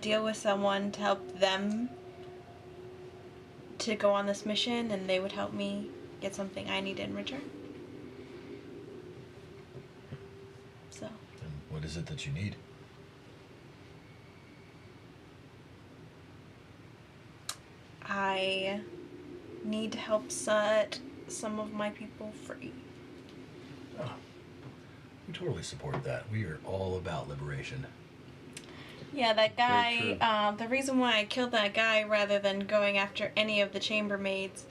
deal with someone to help them to go on this mission, and they would help me get something I needed in return. So. And what is it that you need? I need to help set some of my people free. Oh, we totally support that. We are all about liberation. Yeah, that Very guy, the reason why I killed that guy rather than going after any of the chambermaids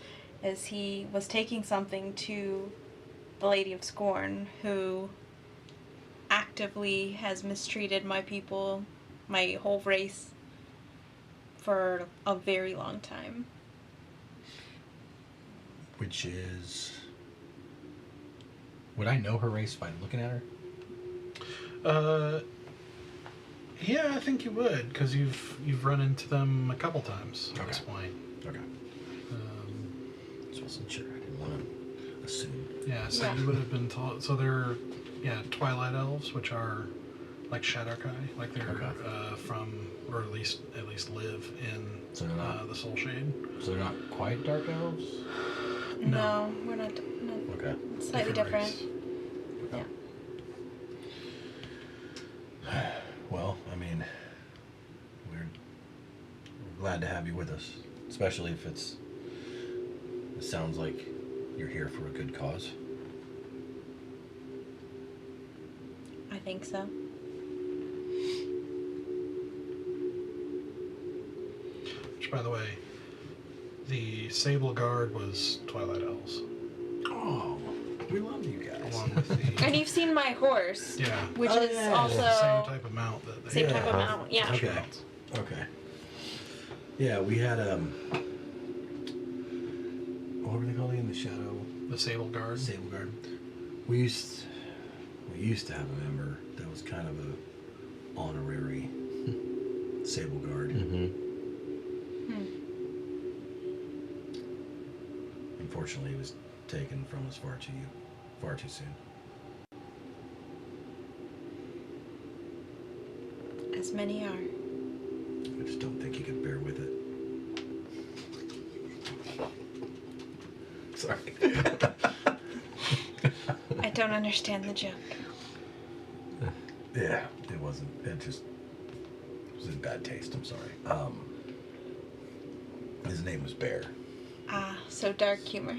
is he was taking something to the Lady of Scorn, who actively has mistreated my people, my whole race, for a very long time. Which is... Would I know her race by looking at her? Yeah, I think you would, because you've run into them a couple times at this point. Okay. Just wasn't sure. I didn't want to assume. Yeah, so Yeah. you would have been taught. So they're, Twilight Elves, which are like Shadowkai, like they're Okay. from, or at least live in So they're not- the Soul Shade. So they're not quite dark elves? No, we're not. No, Okay. it's slightly different. race. Yeah. Well, I mean, we're glad to have you with us, especially if it sounds like you're here for a good cause. I think so. Which, by the way, the Sable Guard was Twilight Elves, Oh, we love you guys. along with the And you've seen my horse, yeah, which Oh, is yeah. also same type of mount that they same type of Yeah. mount. Yeah. Okay. Okay. Yeah, we had what were they called in the shadow? The Sable Guard. Sable Guard. We used to have a member that was kind of a honorary Sable Guard. Mm-hmm. Hmm. Unfortunately, he was taken from us far too soon. As many are. I just don't think he could bear with it. Sorry. I don't understand the joke. Yeah, it wasn't. It was in bad taste. I'm sorry. His name was Bear. Ah, so dark humor.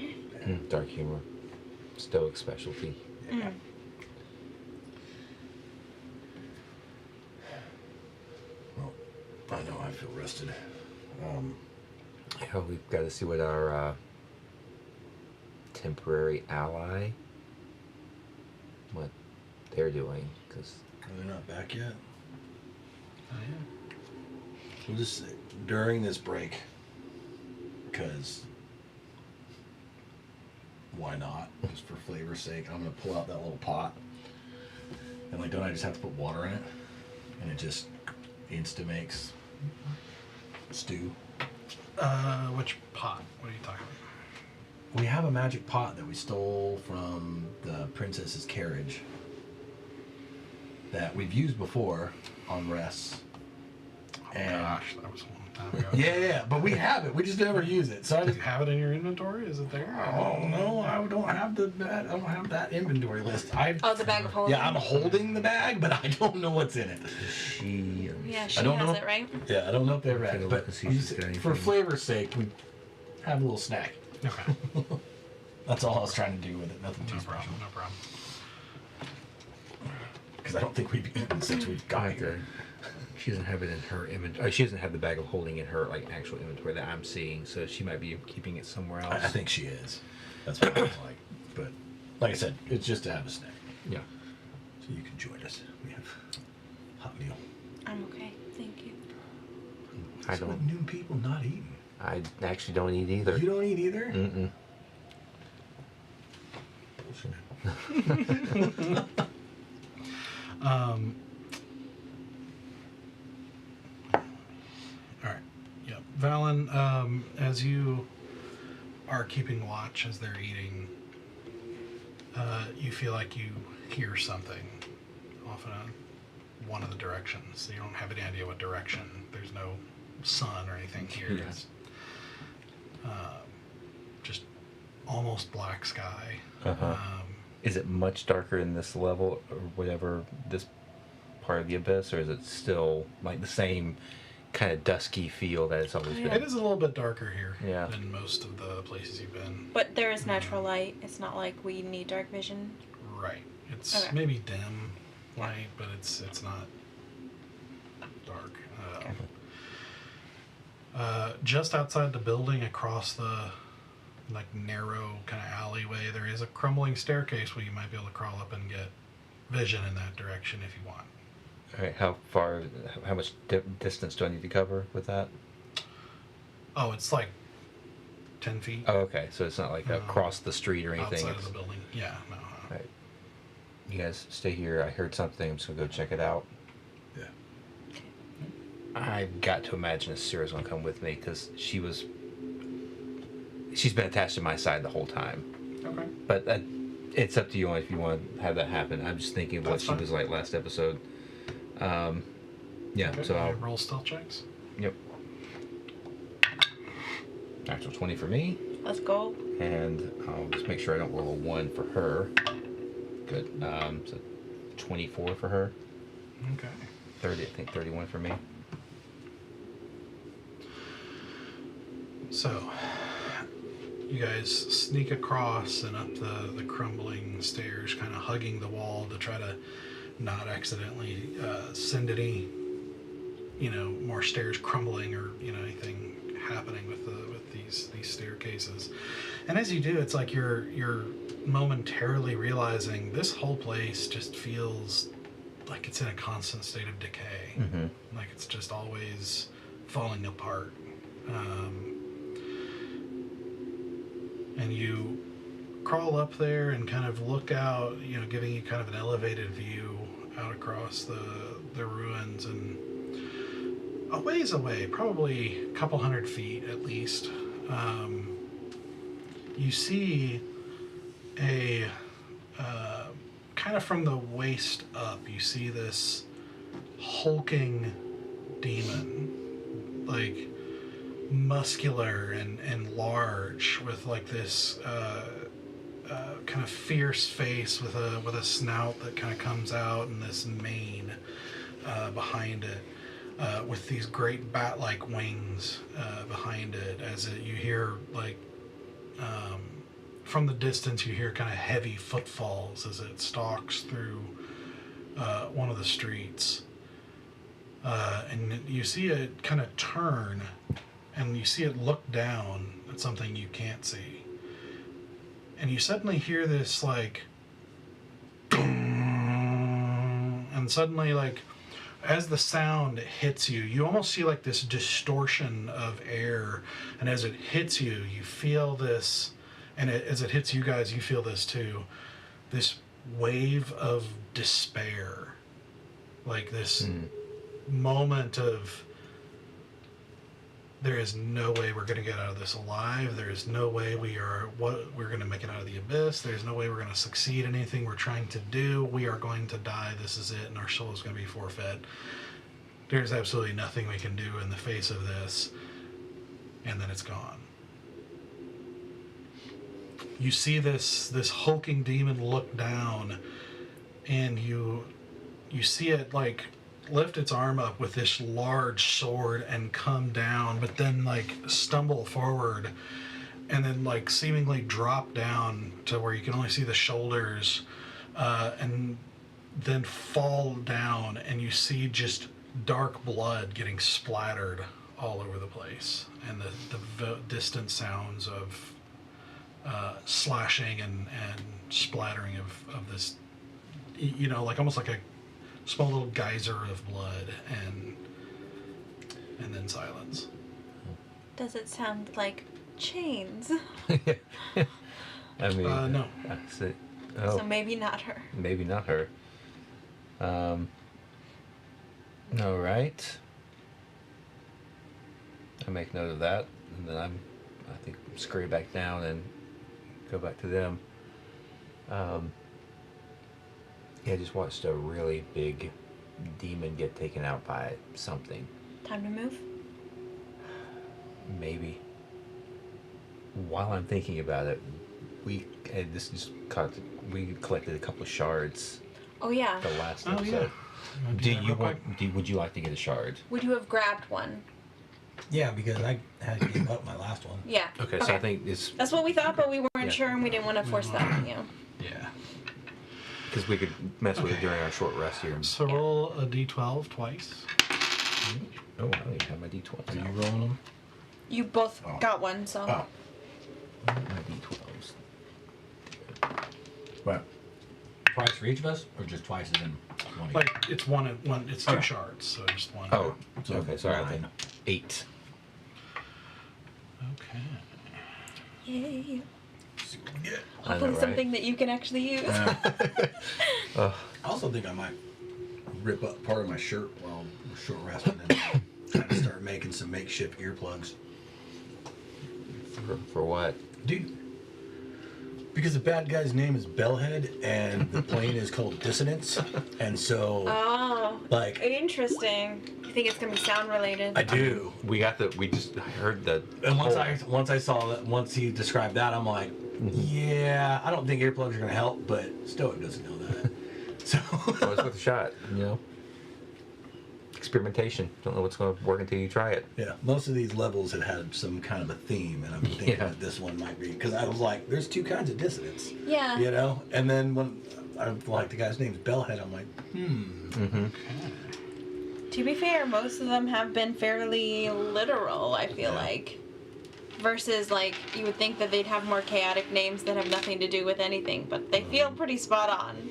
Dark humor. Stoic specialty. Mm. Well, I know I feel rested. Yeah, we've got to see what our temporary ally, what they're doing, because Are they not back yet? Oh, yeah. We'll just say, during this break, because why not? Just for flavor's sake, I'm gonna pull out that little pot, and like, don't I just have to put water in it, and it just insta makes stew. Which pot? What are you talking about? We have a magic pot that we stole from the princess's carriage that we've used before on rests. Oh gosh, that was a long time ago. Yeah, but we have it. We just never use it. So I Do just you have it in your inventory? Is it there? Oh no, I don't have that inventory list. Oh, the bag of holding. Yeah, I'm holding the bag, but I don't know what's in it. she. Yeah, she I don't has know. it, right? Yeah, I don't know if they're Take a ready, look but and see if she's got for anything. flavor's sake, we have a little snack. Okay. That's all I was trying to do with it. Nothing too No special. problem. No problem. Because I don't think we've eaten since we've got here. She doesn't have it in her inventory. She doesn't have the bag of holding in her like actual inventory that I'm seeing, so she might be keeping it somewhere else. I think she is. That's what it looks like. But like I said, it's just to have a snack. Yeah. So you can join us. We have hot meal. I'm okay. Thank you. I So what don't. new people not eating? I actually don't eat either. You don't eat either? Mm-mm. All right. Yep. Valen, as you are keeping watch as they're eating, you feel like you hear something off in one of the directions. You don't have any idea what direction. There's no sun or anything here. Yeah. It's just almost black sky. Uh-huh. Is it much darker in this level or whatever, this part of the abyss, or is it still like the same kind of dusky feel that it's always Yeah. It been? is a little bit darker here Yeah. than most of the places you've been. But there is natural light. It's not like we need dark vision. Right. It's Okay. maybe dim light, but it's not dark. Okay. Just outside the building, across the like narrow kind of alleyway, there is a crumbling staircase where you might be able to crawl up and get vision in that direction if you want. All right, how much distance do I need to cover with that? Oh, it's like 10 feet Oh, okay, so it's not like across the street or anything. outside of It's- the building. Yeah, no. Right. You guys stay here. I heard something. I'm just gonna go check it out. Yeah. I've got to imagine Sarah's going to come with me because she's been attached to my side the whole time. Okay. But it's up to you if you want to have that happen. I'm just thinking of what That's she fine. was like last episode. Yeah, Okay, so I'll roll stealth checks. Yep. Actual 20 for me, Let's go. and I'll just make sure I don't roll a 1 for her. Good. So 24 for her. Okay. 30, I think 31 for me. So, you guys sneak across and up the crumbling stairs, kind of hugging the wall to try to not accidentally send any, more stairs crumbling or anything happening with these staircases. And as you do, it's like you're momentarily realizing this whole place just feels like it's in a constant state of decay. Mm-hmm. Like it's just always falling apart. And you crawl up there and kind of look out, giving you kind of an elevated view out across the ruins, and a ways away, probably a couple hundred feet at least, you see a kind of from the waist up, you see this hulking demon, like muscular and large, with like this kind of fierce face with a snout that kind of comes out, and this mane behind it, with these great bat-like wings behind it. You hear like from the distance, you hear kind of heavy footfalls as it stalks through one of the streets, and you see it kind of turn, and you see it look down at something you can't see. And you suddenly hear this, like, and suddenly, like, as the sound hits you, you almost see, like, this distortion of air. And as it hits you, you feel this, and as it hits you guys, you feel this too, this wave of despair. Like this moment of, there is no way we're going to get out of this alive. There is no way we're going to make it out of the abyss. There's no way we're going to succeed in anything we're trying to do. We are going to die. This is it, and our soul is going to be forfeit. There's absolutely nothing we can do in the face of this. And then it's gone. You see this hulking demon look down, and you see it like lift its arm up with this large sword and come down, but then like stumble forward and then like seemingly drop down to where you can only see the shoulders, and then fall down, and you see just dark blood getting splattered all over the place, and the distant sounds of slashing and splattering of this, like almost like a small little geyser of blood, and then silence. Does it sound like chains? I mean, no. So maybe not her. Maybe not her. All right. I make note of that, and then I think scurry back down and go back to them. Yeah, I just watched a really big demon get taken out by something. Time to move? Maybe. While I'm thinking about it, we collected a couple of shards Oh yeah. the last Oh, episode. yeah. Would you like to get a shard? Would you have grabbed one? Yeah, because I had to give up my last one. Yeah. Okay, so I think it's That's what we thought, but we weren't Yeah. sure, and we didn't want to force that on you. Yeah. because we could mess with it during our short rest here. So roll a d12 twice. Oh, I don't even have my d12s Are now. you rolling them? You both Oh. got one, so. Oh. My d12s. What? Twice for each of us, or just twice as in one? Like it's one. It's two Okay. shards, so just one. Oh, So okay, sorry. I 9. think 8. Okay. Yay. See what we get. I know, Hopefully right? something that you can actually use. I also think I might rip up part of my shirt while we're short resting and had to start making some makeshift earplugs. For what? Dude, because the bad guy's name is Bellhead and the plane is called Dissonance, and so Oh, like interesting. You think it's gonna be sound related? I do. We just heard that. And once I saw that, once he described that, I'm like, yeah, I don't think earplugs are gonna help, but Stoic doesn't know that. So Well, it's worth a shot, you know. Experimentation. Don't know what's going to work until you try it. yeah, most of these levels had some kind of a theme, and I'm thinking Yeah. that this one might be, because I was like, there's two kinds of dissonance, Yeah. you know. And then when I like the guy's name's Bellhead, I'm like, Mm-hmm. To be fair, most of them have been fairly literal, I feel Yeah. like. Versus, like, you would think that they'd have more chaotic names that have nothing to do with anything, but they feel pretty spot on.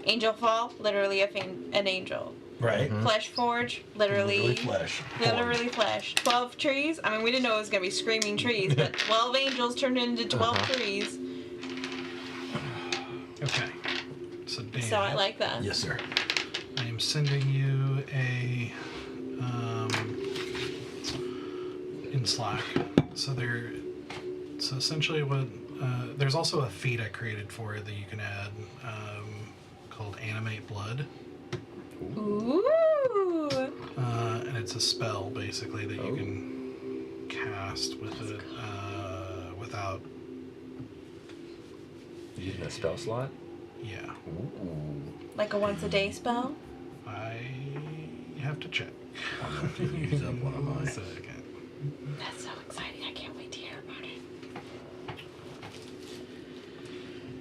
Angel Fall, literally an angel. right, Flesh Forge, literally flesh, literally flesh. 12 trees. I mean, we didn't know it was going to be screaming trees, but 12 angels turned into 12 trees. Okay. So, Dan, So I like that. Yes, sir. I am sending you a in Slack. So essentially what there's also a feat I created for it that you can add called Animate Blood, Ooh. and it's a spell basically that you can cast with it without. Using a spell slot? Yeah, Ooh. Like a once a day spell? I have to check. I'm going to use up one of One mine. second. That's so exciting. I can't wait to hear about it.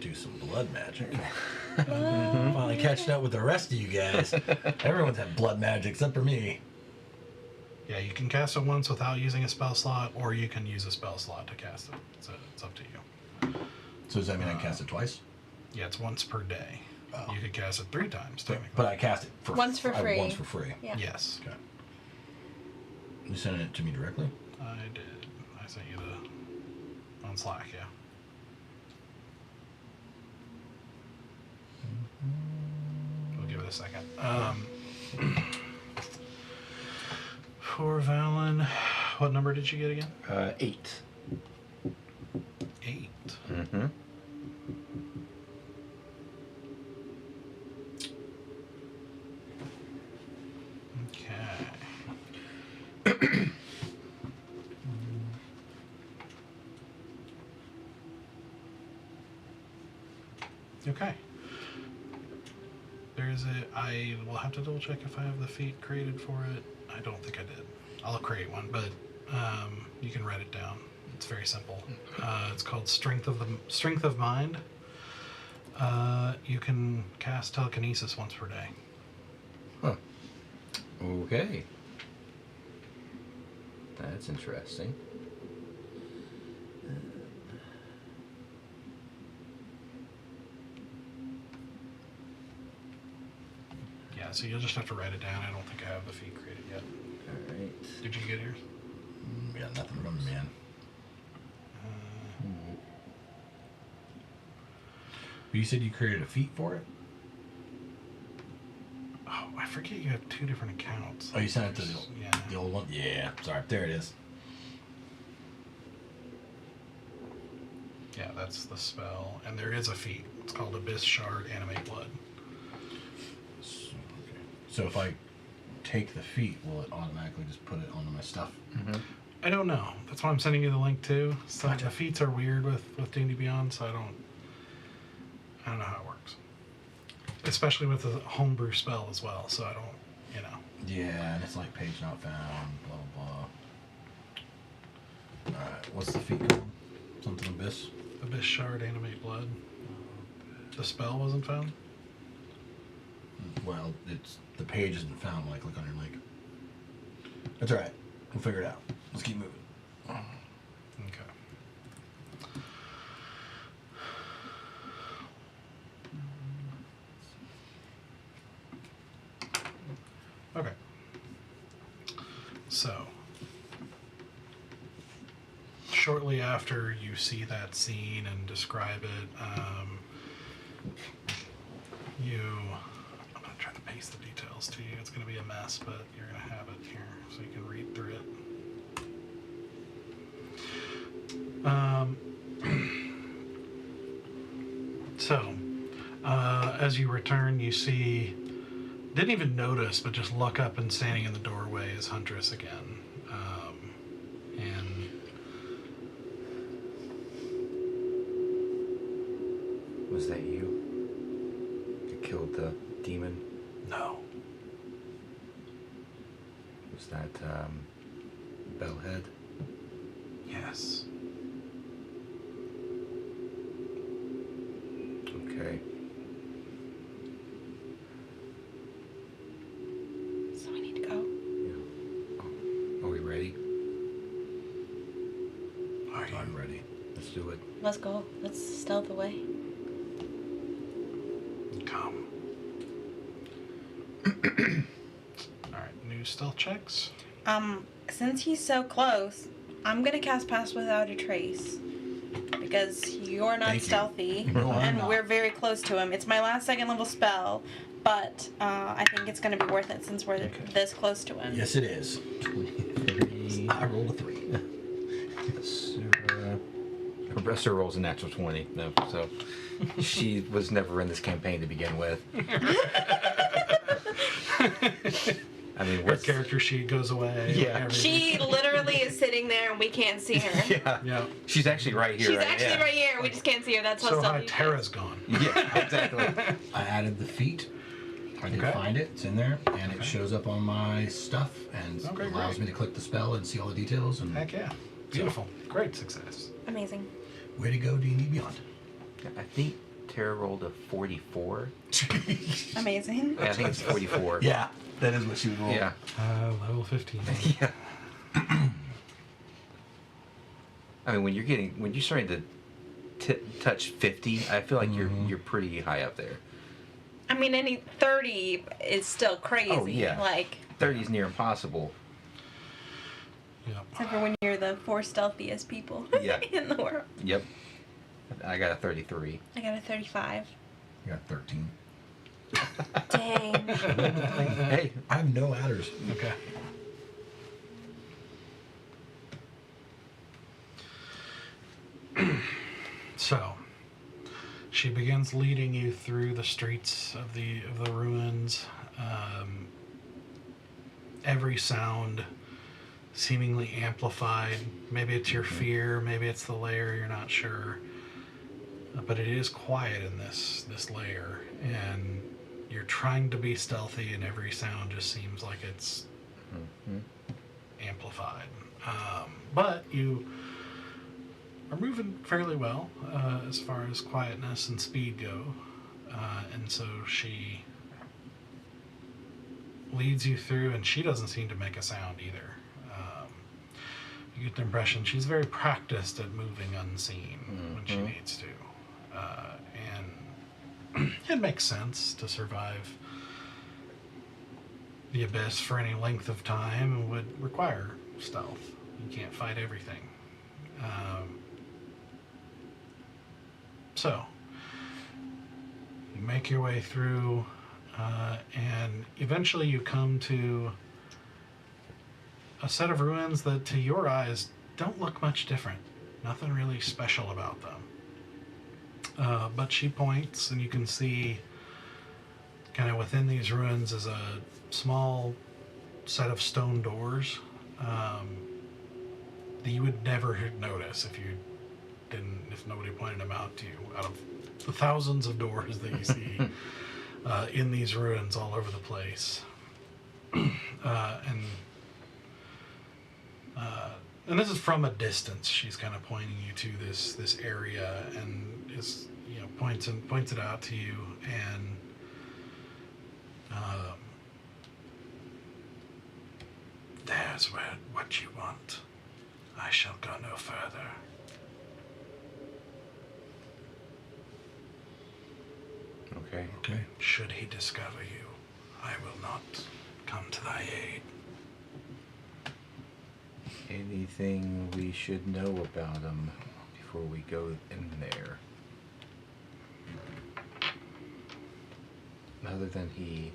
Do some blood magic. Finally catching up with the rest of you guys. Everyone's had blood magic except for me. Yeah, you can cast it once without using a spell slot, or you can use a spell slot to cast it. So it's up to you. So does that mean I cast it twice? Yeah, it's once per day. Oh. You could cast it 3 times, technically. But I cast it for Once for free. Once for free. Yeah. Yes, Okay. You sending it to me directly? I did. I sent you the on Slack, yeah. We'll give it a second. For Valen, what number did you get again? 8. 8. Mm-hmm. Okay. Okay. There's I will have to double check if I have the feat created for it. I don't think I did. I'll create one, but you can write it down. It's very simple. It's called Strength of Mind. You can cast telekinesis once per day. Huh. Okay. That's interesting. Yeah, so you'll just have to write it down. I don't think I have the feat created yet. All right. Did you get yours? Yeah, nothing from me, man. But you said you created a feat for it? Oh, I forget you have 2 different accounts. Oh, you sent it to Yeah. the old one? Yeah, sorry. There it is. Yeah, that's the spell. And there is a feat. It's called Abyss Shard Animate Blood. So if I take the feat, will it automatically just put it onto my stuff? Mm-hmm. I don't know. That's why I'm sending you the link too. So the feats are weird with D&D Beyond, so I don't know how it works. Especially with the homebrew spell as well, so I don't, you know. Yeah, and it's like page not found, blah, blah, blah. Alright, what's the feat called? Something Abyss? Abyss Shard Animate Blood. The spell wasn't found? Well, the page isn't found when I click on your link. That's alright. We'll figure it out. Let's keep moving. Okay. Okay. So, shortly after you see that scene and describe it, I'm going to try the page piece the details to you. It's going to be a mess, but you're going to have it here so you can read through it. So, as you return, you see, didn't even notice, but just look up and standing in the doorway is Huntress again. And Was that you? You killed the demon? no, Was that, Bellhead? yes. Okay. So we need to go. Yeah. Oh, are we ready? Are you? I'm ready. Let's do it. Let's go. Let's stealth away. Come. Alright, new stealth checks. Since he's so close, I'm gonna cast Pass Without a Trace. Because you're not Thank you. stealthy, No, I'm and not. we're very close to him. It's my last 2nd level spell, but I think it's gonna be worth it since we're this close to him. Yes, it is. 23. I rolled a 3. Progressor rolls a natural 20. No, so she was never in this campaign to begin with. I mean, Her what's character sheet goes away. Yeah. everything. She literally is sitting there and we can't see her. Yeah. Yeah. She's actually right here. She's right? actually Yeah. right here. We just can't see her. That's how So hi, stealthy she is. Tara's gone. Yeah, exactly. I added the feat. I did Okay. find it. It's in there, and it shows up on my stuff, and Okay, allows great. me to click the spell and see all the details. And Heck yeah. Beautiful. Great success. Amazing. way to go, D&D Beyond. I think Tara rolled a 44. Amazing. Yeah, I think it's 44. Yeah, that is what she would roll. Yeah. Level 15. Yeah. I mean, when you're starting to touch 50, I feel like you're pretty high up there. I mean, any 30 is still crazy. Oh, yeah. Like, 30 is near impossible. Yep. except for when you're the 4 stealthiest people Yeah. in the world. Yep. I got a 33. I got a 35. I got 13. Dang. Hey, I have no adders. Okay. So, she begins leading you through the streets of the ruins. Every sound seemingly amplified. Maybe it's your fear, maybe it's the lair. You're not sure. But it is quiet in this lair, and you're trying to be stealthy, and every sound just seems like it's amplified. But you are moving fairly well as far as quietness and speed go, and so she leads you through, and she doesn't seem to make a sound either. You get the impression she's very practiced at moving unseen when she needs to. And it makes sense to survive the abyss for any length of time and would require stealth. You can't fight everything. So, you make your way through, and eventually you come to a set of ruins that to your eyes don't look much different. Nothing really special about them. But she points, and you can see kind of within these ruins is a small set of stone doors that you would never notice if nobody pointed them out to you. Out of the thousands of doors that you see in these ruins all over the place, and this is from a distance. She's kind of pointing you to this area, and is points it out to you, and there's what you want. I shall go no further. okay. Okay. Should he discover you, I will not come to thy aid. Anything we should know about him before we go in there? Other than he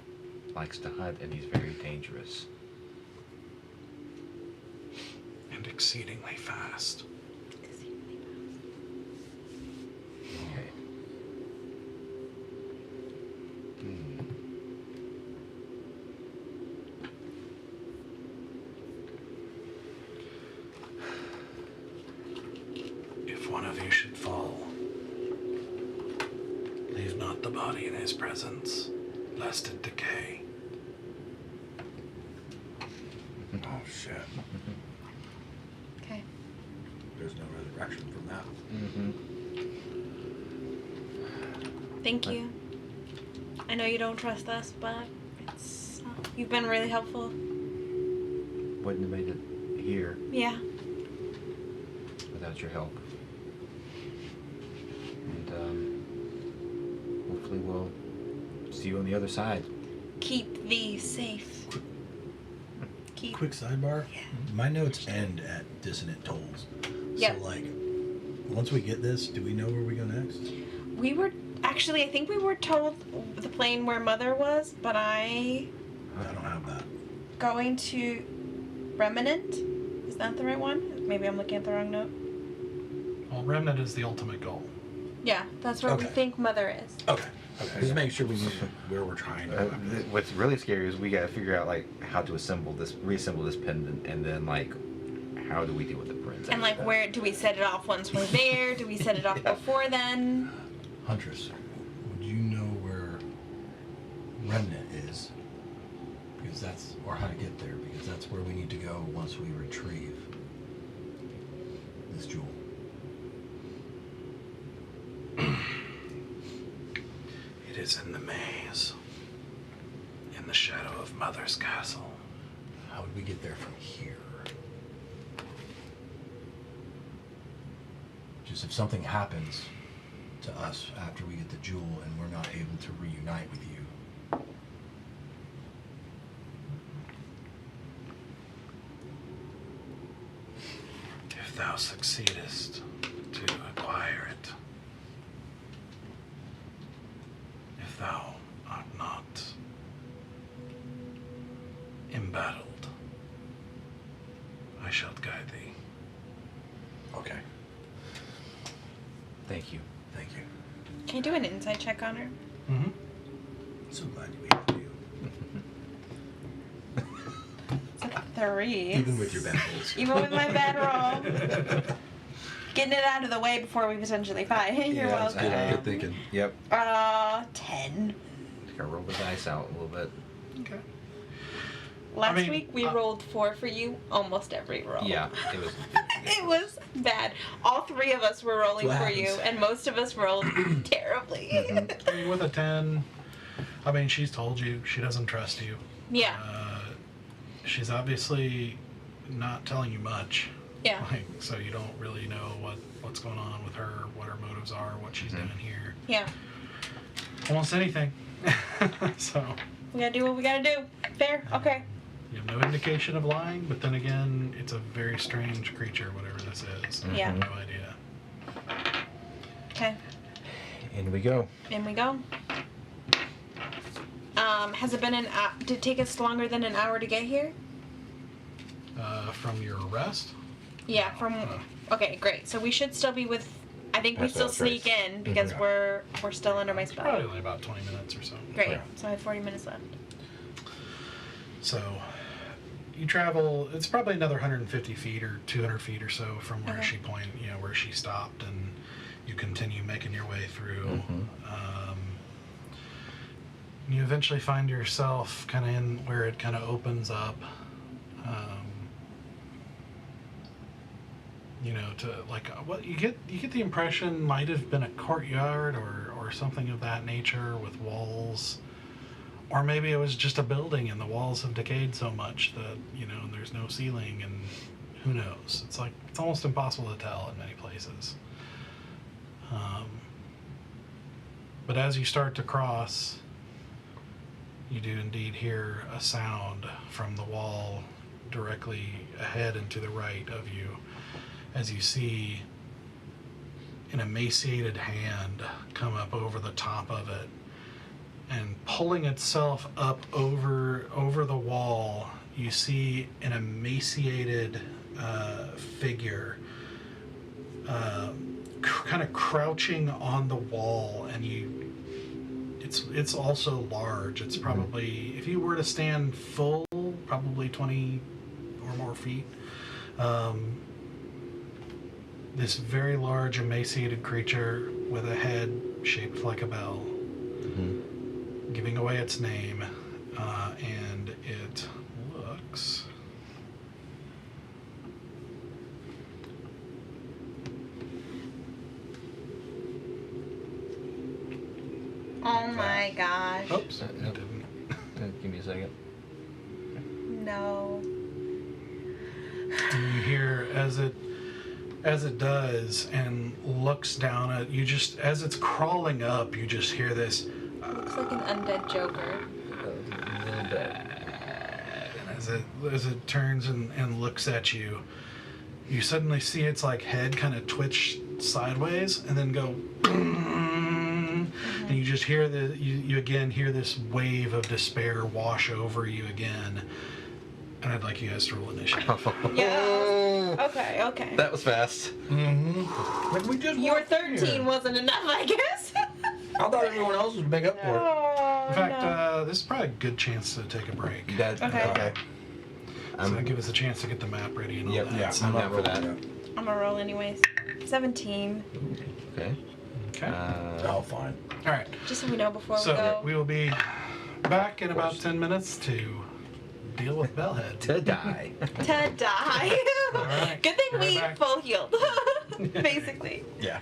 likes to hunt, and he's very dangerous. And exceedingly fast. Okay. If one of you should fall, leave not the body in his presence, lest it decay. Oh shit. Okay. There's no resurrection from that. Thank you. I know you don't trust us, but it's you've been really helpful. Wouldn't have made it here Yeah. without your help. And hopefully we'll see you on the other side. Keep thee safe. Keep. Quick sidebar. Yeah. My notes end at dissonant tolls. Yep. So like, once we get this, do we know where we go next? We were actually, I think we were told the plane where Mother was, but I don't have that. going to Remnant. Is that the right one? Maybe I'm looking at the wrong note. Well, Remnant is the ultimate goal. Yeah, that's where we Okay. think Mother is. Okay. Okay. Just make sure we know where we're trying to go. What's really scary is we gotta figure out like how to reassemble this pendant, and then like how do we deal with the prince? And like, where do we set it off once we're there? Do we set it off before then? Huntress, would you know where Remnant is? Because that's, or how to get there, because that's where we need to go once we retrieve this jewel. It is in the maze, in the shadow of Mother's castle. How would we get there from here? Just if something happens to us after we get the jewel and we're not able to reunite with you. If thou succeedest to acquire it, if thou art not embattled, I shall guide thee. Okay. Thank you. Thank you. Can you do an insight check on her? Mm-hmm. So glad we have you. It's a 3. Even with your bad rolls. Even with my bad roll. Getting it out of the way before we potentially fight. You're that's welcome. good thinking. Yep. 10. Gotta roll the dice out a little bit. Okay. Last mean, week we rolled 4 for you almost every roll. Yeah, it was. It was bad. All 3 of us were rolling What for you, happens? and most of us rolled terribly. I mean, with a 10, I mean, she's told you she doesn't trust you. Yeah. She's obviously not telling you much. Yeah. Like, so you don't really know what's going on with her, what her motives are, what she's doing here. Yeah. Almost anything. So We gotta do what we gotta do. Fair? Okay. you have no indication of lying, but then again, it's a very strange creature, whatever this is. I Yeah. have no idea. Okay. In we go. In we go. Has it been did it take us longer than an hour to get here? From your arrest? Yeah, okay, great. So we should still be with I think we That's still what sneak in because we're still under my It's spell. probably only about 20 minutes or so. Great. Yeah. So I have 40 minutes left. So you travel, it's probably another 150 feet or 200 feet or so from where Okay. where she stopped, and you continue making your way through. You eventually find yourself kind of in where it kind of opens up, to like what you get the impression might have been a courtyard or something of that nature with walls. Or maybe it was just a building and the walls have decayed so much that, there's no ceiling, and who knows? It's almost impossible to tell in many places. But as you start to cross, you do indeed hear a sound from the wall directly ahead and to the right of you, as you see an emaciated hand come up over the top of it and pulling itself up over the wall, you see an emaciated figure kind of crouching on the wall, and it's also large. It's probably, if you were to stand full, probably 20 or more feet. This very large emaciated creature with a head shaped like a bell, giving away its name, and it looks... Oh my gosh. Oops, it Yep. didn't. Give me a second. No. And you hear as it does and looks down at you, just as it's crawling up, you just hear this. Looks like an undead Joker. A little bit. And as it turns and looks at you, you suddenly see its like head kind of twitch sideways and then go. And you just hear you again hear this wave of despair wash over you again. And I'd like you guys to roll initiative. Yeah. Okay. That was fast. Like we just Your walked in 13 here. wasn't enough, I guess. I thought everyone else would make up for it. Oh, In fact, no. this is probably a good chance to take a break. Okay. So give us a chance to get the map ready and all Yep, that. yeah. So- I'm down for that. I'm gonna roll anyways. 17. Okay. Okay. Oh, fine. All right. Just so we know before we So go. we will be back in about 10 minutes to deal with Bellhead. To die. To die. All right. Good thing Right we back. full healed. Basically. Yeah.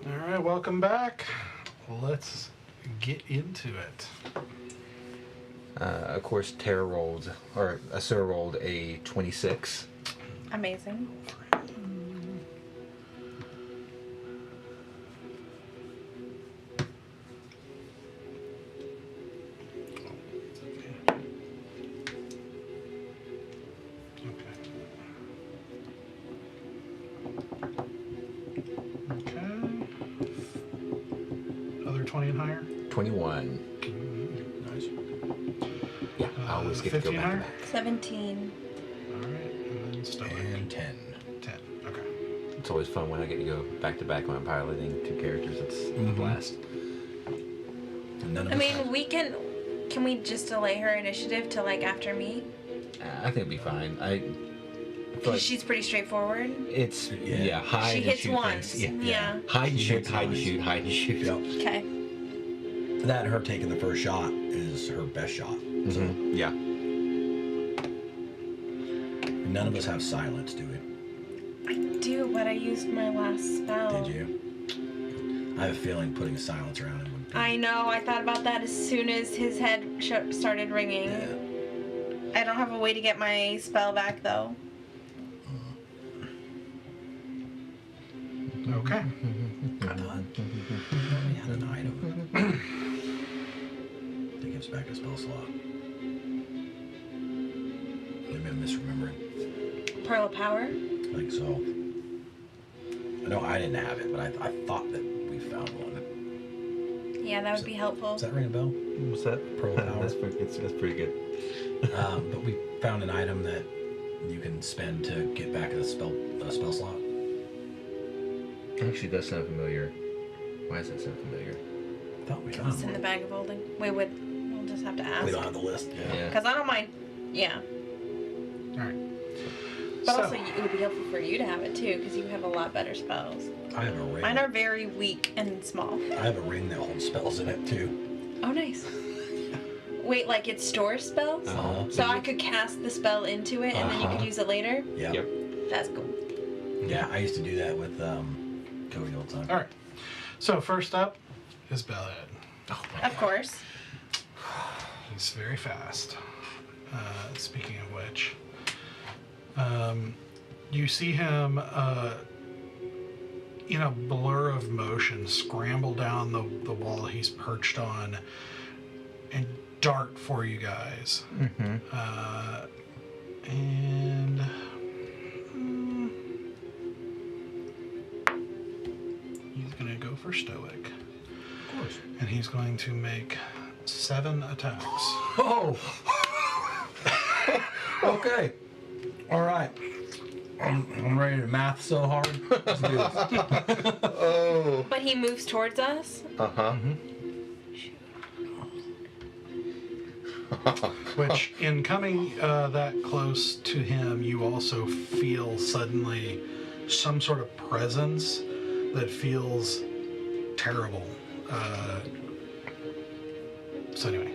All right, welcome back. Let's get into it. Of course, Tara rolled, or Asura rolled a 26. Amazing. Okay. Other 20 and higher? 21. Nice. Yeah, I always get to go 15 back to higher? back. 17. All right, and then Stoic. And 10. 10. Okay. It's always fun when I get to go back to back when I'm piloting two characters. It's a blast. And none of I us mean, have- we can we just delay her initiative to like after me? I think it'll be fine. I feel Because like she's pretty straightforward. it's Yeah. hide She and hits shoot once. things. Yeah. Hide and She shoot, hits hide and once. shoot, hide and shoot. Yep. Okay. That and her taking the first shot is her best shot. So Mhm. Yeah. none of us have silence, do we? I do, but I used my last spell. Did you? I have a feeling putting silence around him would be. I know. I thought about that as soon as his head started ringing. Yeah. I don't have a way to get my spell back though. Okay. I thought we had an item that gives back a spell slot. Maybe I'm misremembering. Pearl of Power. I think so. I know I didn't have it, but I thought that we found one. Yeah, that would be helpful. Does that ring a bell? What's that? Pearl power. That's pretty good. But we found an item that you can spend to get back a spell slot. Actually, does sound familiar. Why does that sound familiar? I thought we It's found in the one. bag of holding. We'll just have to ask. We don't have the list. Yeah. Because I don't mind. Yeah. All right. But So- also, it would be helpful for you to have it too, because you have a lot better spells. I have a ring. Mine are very weak and small. I have a ring that holds spells in it too. Oh, nice. Wait, like it stores spells? Uh-huh. So I could cast the spell into it and then you could use it later? Yeah. Yep. That's cool. Yeah, I used to do that with Cody all the time. All right. So first up is Bellhead. Of course. He's very fast. Speaking of which, you see him in a blur of motion scramble down the wall he's perched on and dart for you guys. Mm-hmm. And he's gonna go for Stoic, Of course. and he's going to make 7 attacks. Oh. Okay. All right. I'm ready to math so hard. Let's do this. Oh. But he moves towards us? Uh-huh. Which, in coming that close to him, you also feel suddenly some sort of presence that feels terrible. So anyway,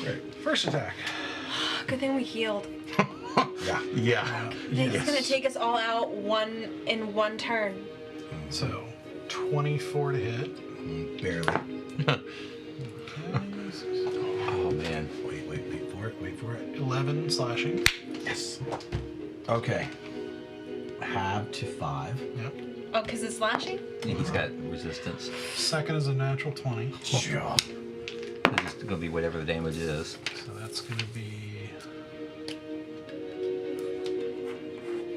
Great. first attack. Good thing we healed. Yeah. Yeah. It's gonna take us all out in one turn. So 24 to hit. Barely. Okay. Oh, man. Wait for it. 11 slashing. Yes. Okay. Halve to 5. Yep. Oh, because it's slashing? Yeah, he's got resistance. Second is a natural 20. Sure. It's just going to be whatever the damage is. So that's going to be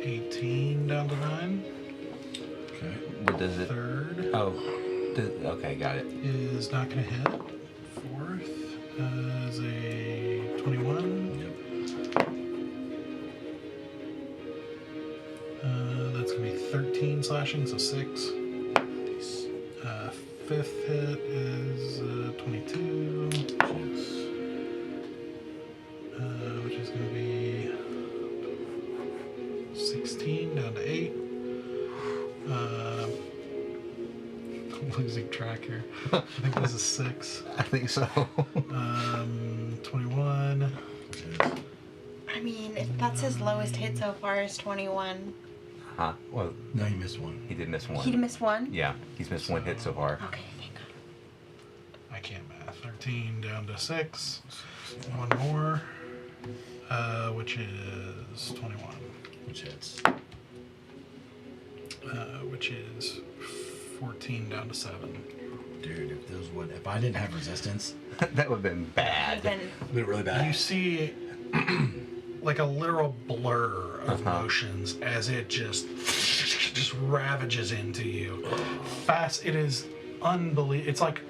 18 down to 9. Okay. What does it? Third Oh. Okay, got it. is not going to hit. Fourth is a 21. Yep. That's going to be 13 slashing, so 6. Nice. Fifth hit is 22, which is going to be 16 down to 8. I'm losing track here. I think this is 6. I think so. 21. I mean, that's his lowest hit so far is 21. Huh? Well, No, you missed one. he did miss one. He missed one? Yeah, he's missed one hit so far. Okay, thank God. I can't math. 13 down to 6. One more, which is 21. Which hits. Which is 14 down to 7. Dude, if I didn't have resistance, That would have been bad. Then it would have been really bad. You see like a literal blur of Uh-huh. motions as it just ravages into you. Fast. It is unbelievable. It's like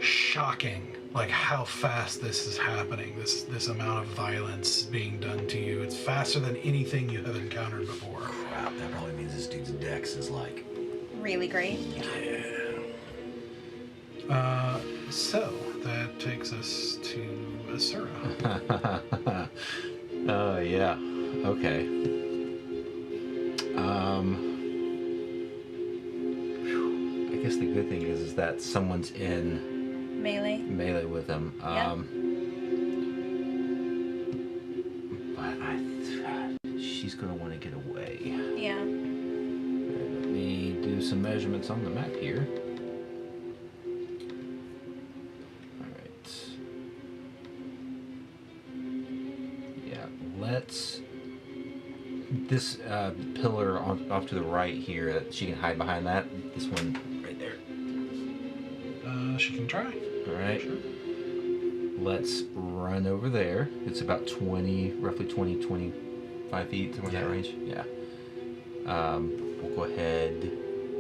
shocking, like how fast this is happening. This amount of violence being done to you. It's faster than anything you have encountered before. Crap, that probably means this dude's dex is like, really great. yeah. So that takes us to Asura. Oh, yeah. Okay. I guess the good thing is that someone's in Melee. melee with him. Yeah. But she's gonna want to get away. Yeah. Let me do some measurements on the map here. Alright. Yeah, let's... This pillar off to the right here, she can hide behind that. This one right there. She can try. Alright. Sure. Let's run over there. It's about 20, roughly 20, 25 feet, somewhere in that range. Yeah. We'll go ahead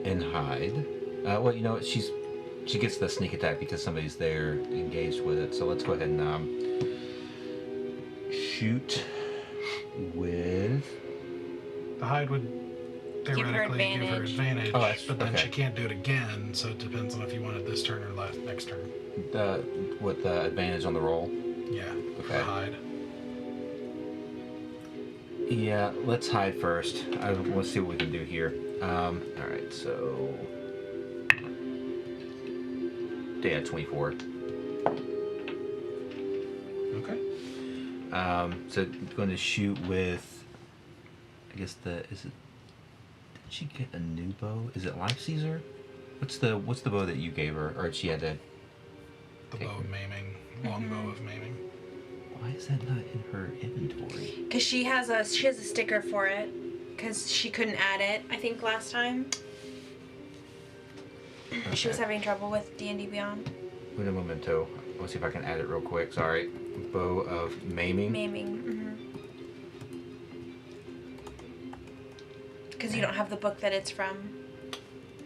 and hide. Well, you know what? She gets the sneak attack because somebody's there engaged with it. So let's go ahead and shoot with... The hide would theoretically give her advantage. advantage, Oh, that's- but then okay. she can't do it again, so it depends on if you want it this turn or next turn. with the advantage on the roll. Yeah, Okay. the hide. Yeah, let's hide first. I want to see what we can do here. Alright, so... Yeah, 24. Okay. So going to shoot with... I guess is it... Did she get a new bow? Is it Life Caesar? What's the bow that you gave her? Or she had to... The bow of maiming, longbow of maiming. Why is that not in her inventory? Because she has a sticker for it. Because she couldn't add it, I think, last time. She was Okay. having trouble with D&D Beyond. Wait a momento. Let's see if I can add it real quick. Sorry. Bow of maiming. Maiming. Because you don't have the book that it's from.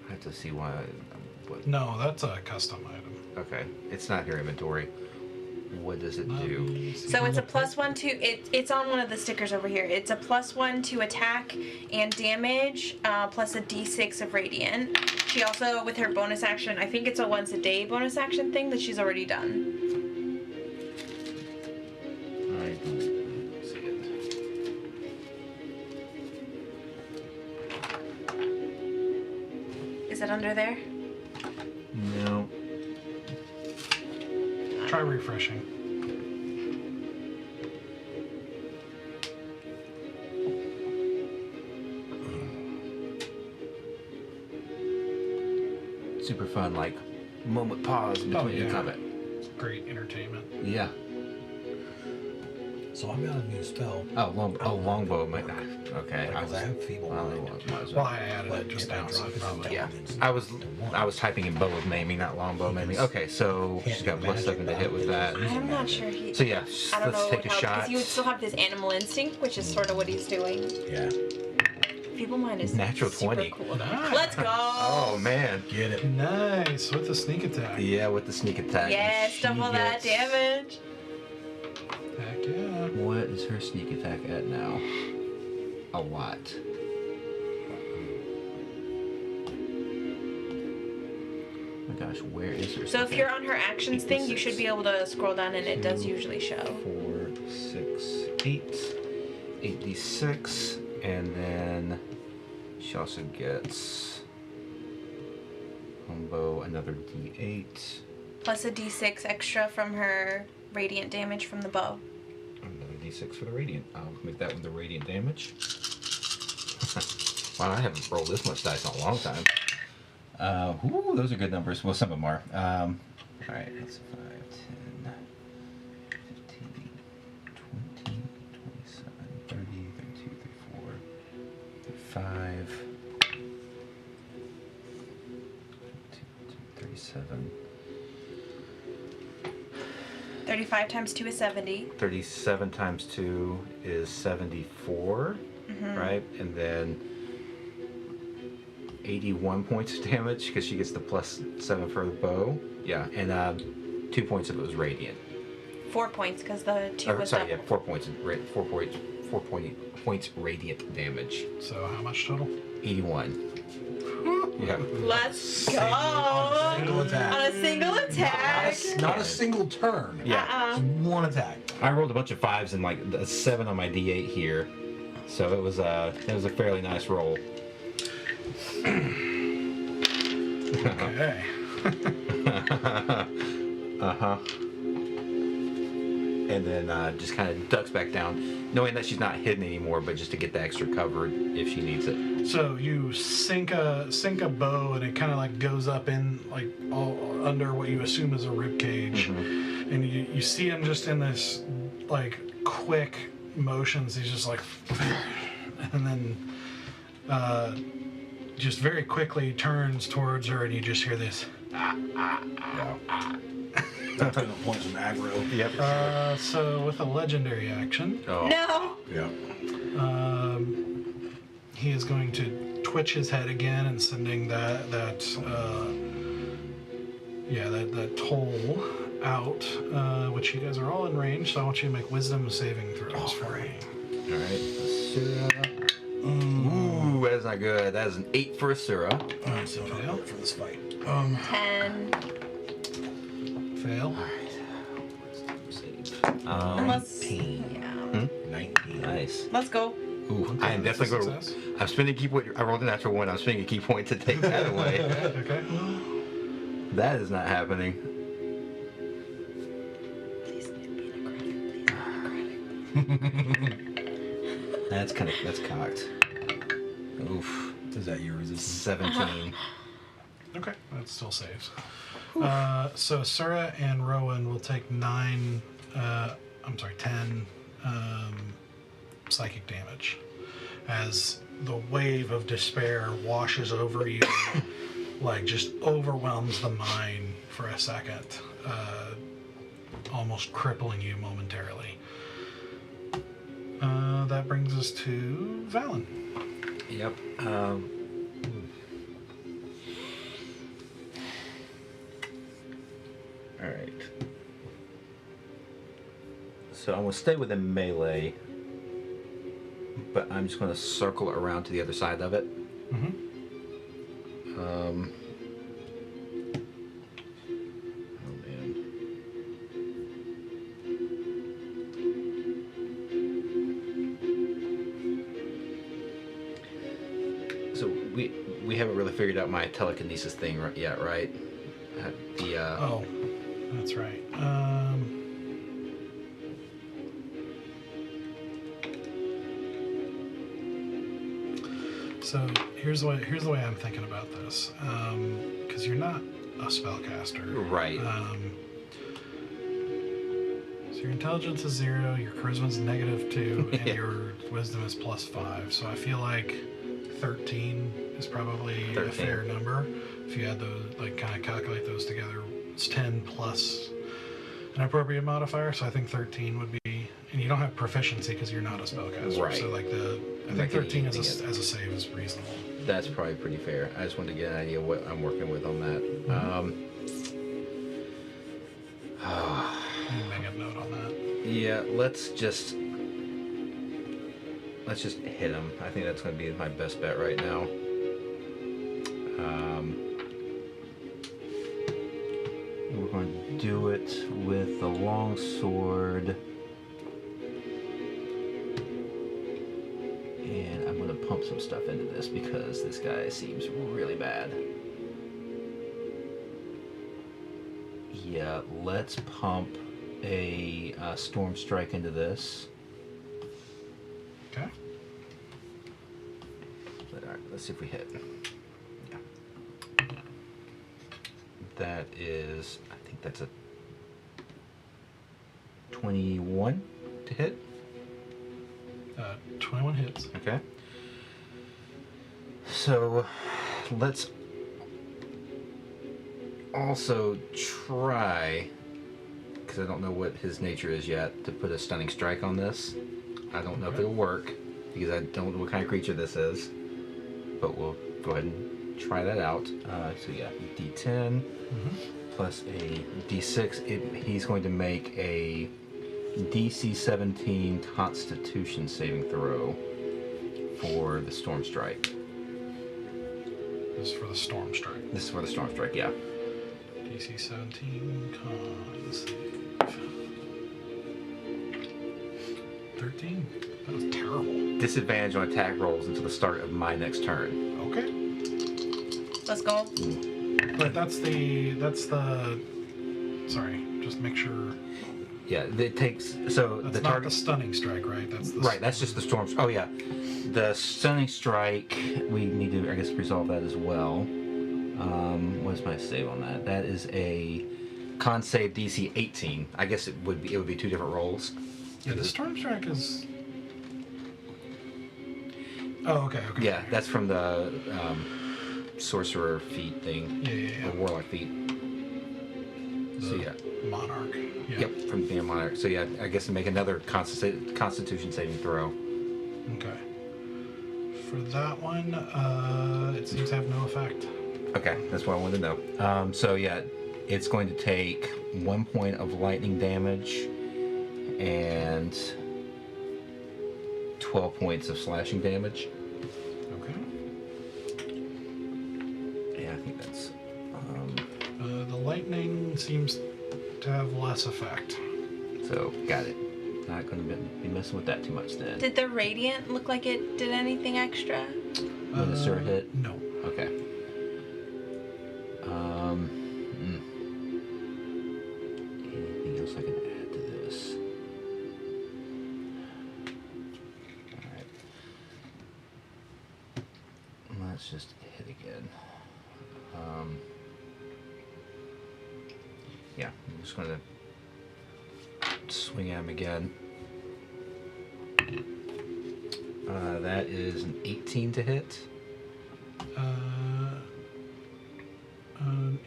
I have to see why... What, No, that's a custom item. okay. It's not her inventory. What does it do? So it's a +1 to it's on one of the stickers over here. It's a +1 to attack and damage, plus a D6 of radiant. She also, with her bonus action, I think it's a once a day bonus action thing that she's already done. I don't see it. Is it under there? No. Try refreshing. Super fun, like moment pause between yeah. combat. It's great entertainment. Yeah. So I've got a new spell. Longbow might not. Okay. Because I have feeble mind. might as Well, well. I added But it just if I now, so drop it probably. Yeah. intelligence I was typing in bow of maiming, not longbow maiming. Okay, so she's got +7 to hit with that. I'm not sure he. So yeah, I don't let's know take a how, shot. because you would still have this animal instinct, which is sort of what he's doing. Yeah. Feeble mind is Natural super 20. cool. Nice. Let's go. Oh man. Get it. Nice with the sneak attack. Yeah, with the sneak attack. Yes, She double that gets- damage. Heck yeah. What is her sneak attack at now? A lot. Oh my gosh, where is her? So if sneak you're attack? on her actions thing, you 86. should be able to scroll down and it does 2, usually show. 4, 6, 8. 8d6, and then she also gets combo another d8. Plus a d6 extra from her radiant damage from the bow. Another d6 for the radiant. I'll make that one the radiant damage. Wow, I haven't rolled this much dice in a long time. Ooh, those are good numbers. Well, some of them are. All right, that's 5, 10, 15, 20, 27, 30, 32, 34, 35, 37. 35 times 2 is 70. 37 times 2 is 74, right? And then 81 points of damage because she gets the +7 for the bow. Yeah, and 2 points of it was radiant. 4 points because the 2 was Sorry, double. yeah, 4 points. 4 points radiant damage. So how much total? 81. Yeah. Let's go! Single attack. On a single attack. Not a single turn. Yeah. Just one attack. I rolled a bunch of 5s and like a 7 on my D8 here, so it was a fairly nice roll. Okay. And then just kind of ducks back down, knowing that she's not hidden anymore, but just to get the extra cover if she needs it. So you sink a bow, and it kind of like goes up in like all under what you assume is a rib cage, and you see him just in this like quick motions. He's just like, and then just very quickly turns towards her, and you just hear this. That's gonna point some aggro. Yep. So with a legendary action, No! Yeah. he is going to twitch his head again and sending that toll out, which you guys are all in range. So I want you to make wisdom saving throws for me. All right. Asura. Ooh, that's not good. That is an 8 for Asura. Alright, so Fail. for this fight. 10. Fail. Unless. 19. Yeah. 19. Nice. Let's go. Ooh, I am definitely going Success. to. I'm spending a key point. I rolled a natural 1. I'm spending a key point to take that away. Okay. That is not happening. Please be necrotic. That's cocked. Oof. Is that your resistance? 17. Okay, that still saves. So Sura and Rowan will take 10 psychic damage as the wave of despair washes over you, like just overwhelms the mind for a second, almost crippling you momentarily. That brings us to Valen. Yep. All right. So I'm going to stay within melee, but I'm just going to circle around to the other side of it. Mm-hmm. Oh man. So we haven't really figured out my telekinesis thing yet, right? Oh, that's right. So here's the way I'm thinking about this, because you're not a spellcaster, Right. So your intelligence is 0, your charisma's -2, and Yeah. your wisdom is +5. So I feel like 13 is probably a 13. fair number. If you had those, like, kind of calculate those together, it's 10 plus an appropriate modifier. So I think 13 would be, and you don't have proficiency because you're not a spellcaster. Right. So like I think Like 13 as anything a save is reasonable. That's probably pretty fair. I just wanted to get an idea of what I'm working with on that. You can make a note on that. Yeah, let's just hit him. I think that's going to be my best bet right now. We're going to do it with the long sword. And I'm going to pump some stuff into this because this guy seems really bad. Yeah, let's pump a storm strike into this. Okay. right, let's see if we hit. Yeah. That is, I think that's a 21 to hit. 21 hits. Okay. So let's also try, because I don't know what his nature is yet, to put a stunning strike on this. I don't know if it'll work, because I don't know what kind of creature this is. But we'll go ahead and try that out. So yeah, D10 plus a D6. He's going to make a DC 17 Constitution saving throw for the Storm Strike. This is for the Storm Strike. This is for the Storm Strike, yeah. DC 17, con save. 13? That was terrible. Disadvantage on attack rolls until the start of my next turn. Okay. Let's go. But that's the... Sorry, just make sure... Yeah, it takes... So That's the not target... the stunning strike, right? That's the Right, that's just the Storm... Oh, yeah. The Stunning Strike, we need to, I guess, resolve that as well. What's my save on that? That is a con save DC 18. I guess it would be two different rolls. Yeah, the Storm Strike is... Oh, okay. Yeah, that's from the sorcerer feat thing. Yeah. The warlock feat. So yeah. Monarch. Yeah. Yep, from being a monarch. So yeah, I guess to make another Constitution saving throw. Okay. For that one, it seems to have no effect. Okay, that's what I wanted to know. So yeah, it's going to take 1 point of lightning damage and 12 points of slashing damage. Okay. Yeah, I think that's... The lightning seems to have less effect. So, got it. Not going to be messing with that too much then. Did the radiant look like it did anything extra? Uh, the sword hit? No. Okay. Anything else I can add to this? Alright. Let's just hit again. Yeah, I'm just going to swing at him again. That is an 18 to hit.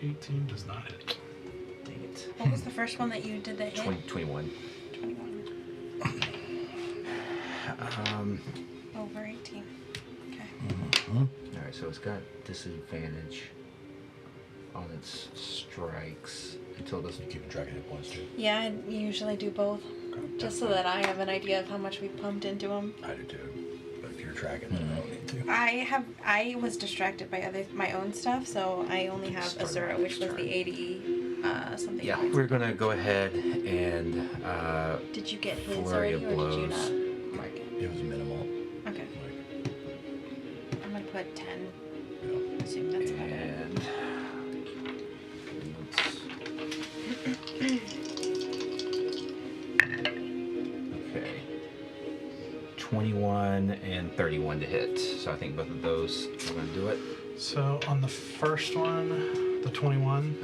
18 does not hit. Dang it. What was the first one that you did that hit? 21. 21. Over 18. Okay. Alright, so it's got disadvantage on its strikes until it doesn't Keeping track of hit points too. Yeah, I usually do both. Just so that I have an idea of how much we pumped into them. I do too. But if you're tracking, then I don't need to. I was distracted by my own stuff, so I only have Start Azura, my which was next the 80 something. Yeah, points. we're gonna go ahead and Did you get his flurry already, of or did you blows. not mark it? It was minimal. Okay. Like, I'm gonna put 10. yeah. Assume that's about it. and okay, 21 and 31 to hit. So I think both of those are gonna do it. So on the first one, the 21,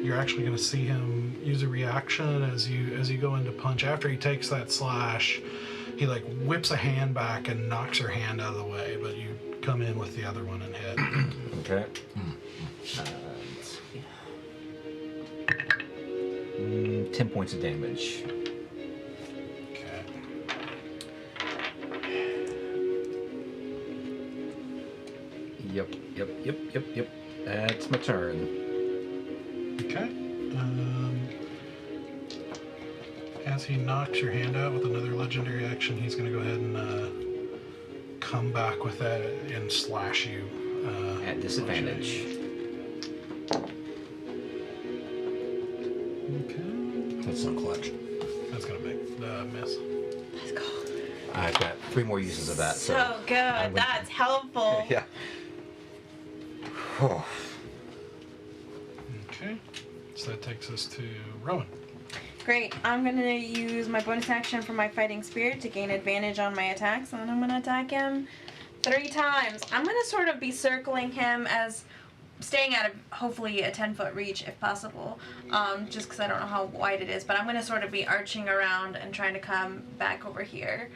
you're actually going to see him use a reaction as you go into punch. After he takes that slash, he like whips a hand back and knocks her hand out of the way, but you come in with the other one and hit. Okay. Let's see. 10 points of damage. Okay. Yep. That's my turn. Okay. As he knocks your hand out with another legendary action, he's going to go ahead and come back with that and slash you. At disadvantage. Okay. That's some clutch. That's going to make the miss. Let's go. I've got 3 more uses of that. So good. I would- That's helpful. Yeah. Oh. Okay. So that takes us to Rowan. Great. I'm going to use my bonus action for my fighting spirit to gain advantage on my attacks, and I'm going to attack him 3 times. I'm gonna sort of be circling him as staying out of hopefully a 10-foot reach if possible, just because I don't know how wide it is. But I'm gonna sort of be arching around and trying to come back over here.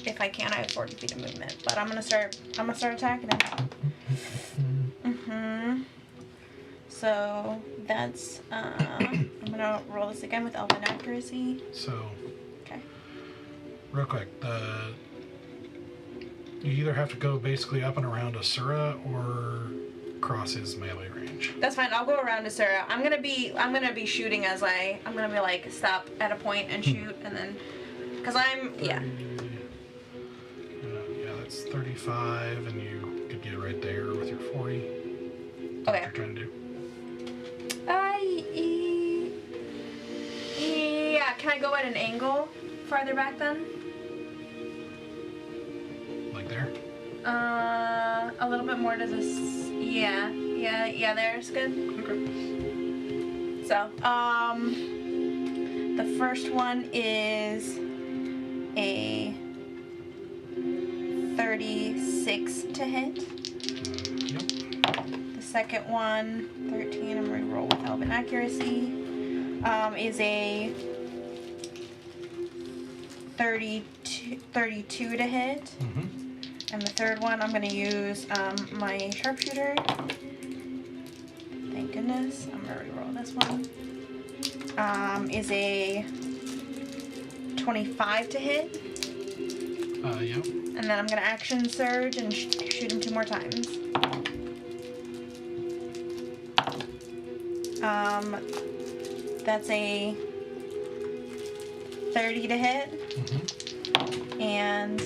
If I can, I have 40 feet of movement. But I'm gonna start attacking him. So that's I'm gonna roll this again with Elven accuracy. So, Okay. real quick, you either have to go basically up and around Asura or cross his melee range. That's fine. I'll go around to Sarah. I'm gonna be shooting as I'm gonna be like stop at a point and shoot and then, cause I'm yeah. Yeah, that's 35, and you could get right there with your 40. That's what Okay. you're trying to do. Yeah. Can I go at an angle farther back then? Like there? A little bit more to this. Yeah. There's good. Okay. So, the first one is a 36 to hit. Yep. The second one, 13. I'm gonna roll with Elven accuracy. Is a 32 to hit. Mm-hmm. And the third one, I'm gonna use my sharpshooter. Thank goodness. I'm gonna reroll this one. Is a 25 to hit. Yep. And then I'm gonna action surge and shoot him 2 more times. That's a 30 to hit. Mm-hmm. And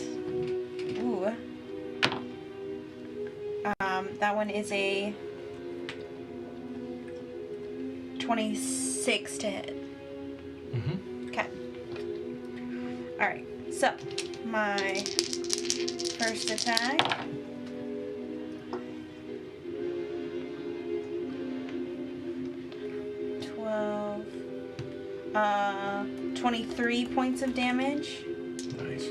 that one is a 26 to hit. Mm-hmm. Okay. Alright, so my first attack. 23 points of damage. Nice.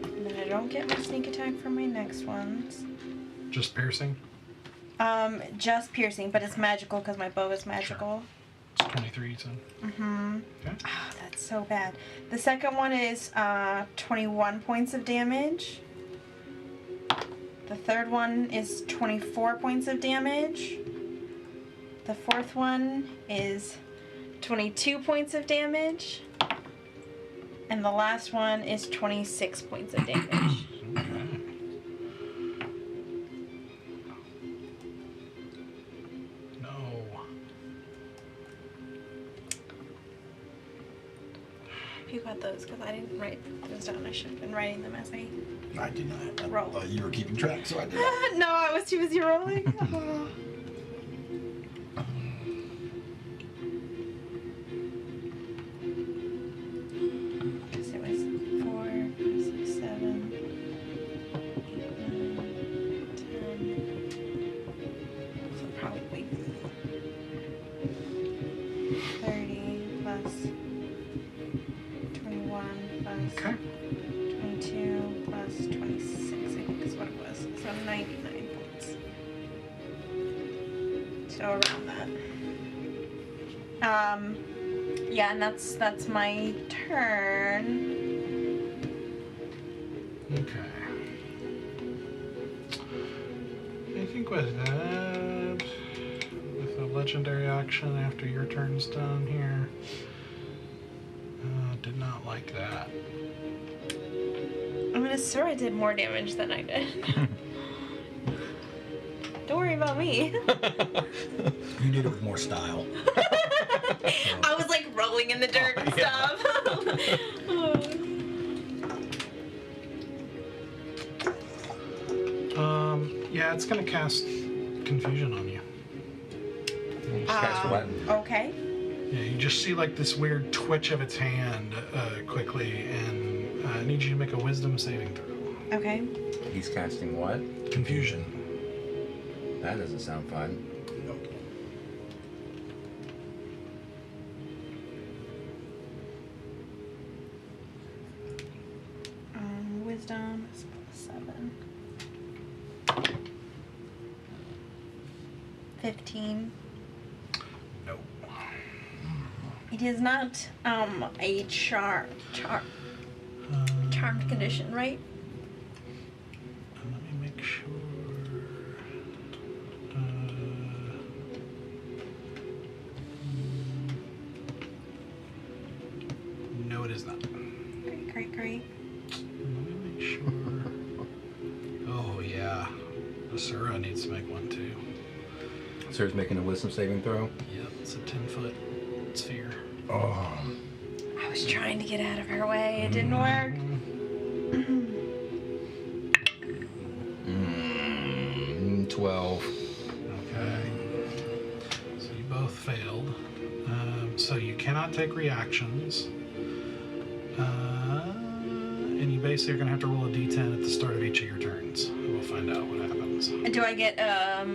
And then I don't get my sneak attack for my next ones. Just piercing? Just piercing, but it's magical because my bow is magical. It's 23, you said? Mm-hmm. Okay. Oh, that's so bad. The second one is 21 points of damage. The third one is 24 points of damage. The fourth one is 22 points of damage. And the last one is 26 points of damage. Okay. No. You got those because I didn't write those down. I should have been writing them as I I did not. roll. I thought you were keeping track, so I did not. No, I was too busy rolling. Oh. So it was 4, 5, 6, 7, 8, 9, 10. So probably 30 plus 21 plus Okay. 22 plus 26, I think is what it was. So 99 points. So around that. Yeah, and that's my turn. Okay. I think with that, with a legendary action after your turn's done here, did not like that. I mean, Asura did more damage than I did. Don't worry about me. You did it with more style. I was like rolling in the dirt and stuff. Yeah, it's gonna cast confusion on you. Cast what? Okay. Yeah, you just see like this weird twitch of its hand quickly, and I need you to make a wisdom saving throw. Okay. He's casting what? Confusion. That doesn't sound fun. Nope. Wisdom is +7. 15. No. It is not a charmed condition, right? Let me make sure. No, it is not. Great. Let me make sure. Oh, yeah. Asura needs to make one, too. Sir's making a wisdom saving throw. Yep, it's a 10-foot sphere. Oh. I was trying to get out of her way. It didn't work. 12. Okay. So you both failed. So you cannot take reactions. And you basically are going to have to roll a d10 at the start of each of your turns. And we'll find out what happens. Do I get a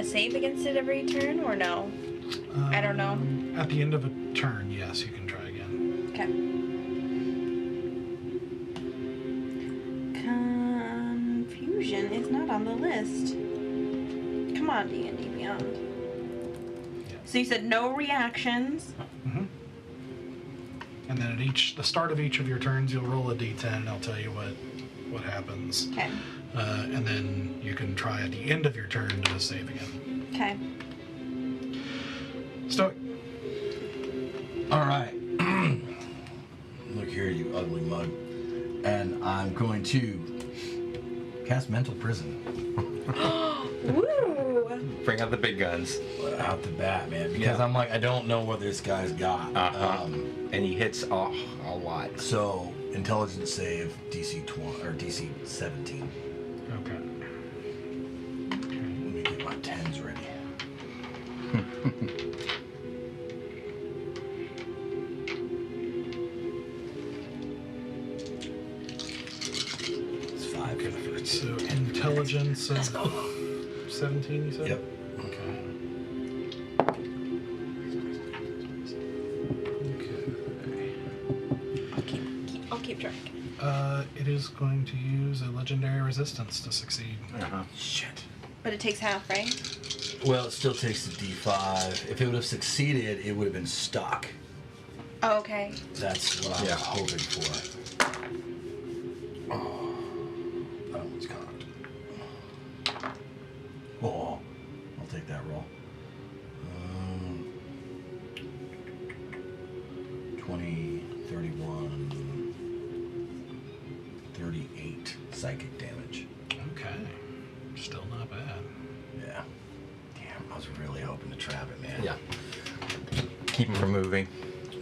save against it every turn or no? I don't know. At the end of a turn, yes, you can try again. Okay. Confusion is not on the list. Come on, D&D Beyond. Yeah. So you said no reactions. Mm-hmm. And then at the start of each of your turns, you'll roll a d10 and I'll tell you what happens. Okay. And then you can try at the end of your turn to save again. Okay. Stoic. All right. Look here, you ugly mug. And I'm going to cast Mental Prison Woo! Bring out the big guns. out the bat, man. Because Yeah. I'm like, I don't know what this guy's got. And he hits a lot. So, intelligence save DC 20 or DC 17. Okay. Let me get my 10s ready. It's 5 for the first. So intelligence of 17, you said? Yep. Okay. I'll keep track. It is going to use a legendary resistance to succeed. Shit. But it takes half, right? Well, it still takes the D5. If it would have succeeded, it would have been stuck. Oh, okay. That's what I was hoping for. Oh, that one's cocked. Oh, I'll take that roll. 20, 31, 38 psychic damage. Okay. Still not bad. Yeah. Damn, I was really hoping to trap it, man. Yeah. Keep him from moving.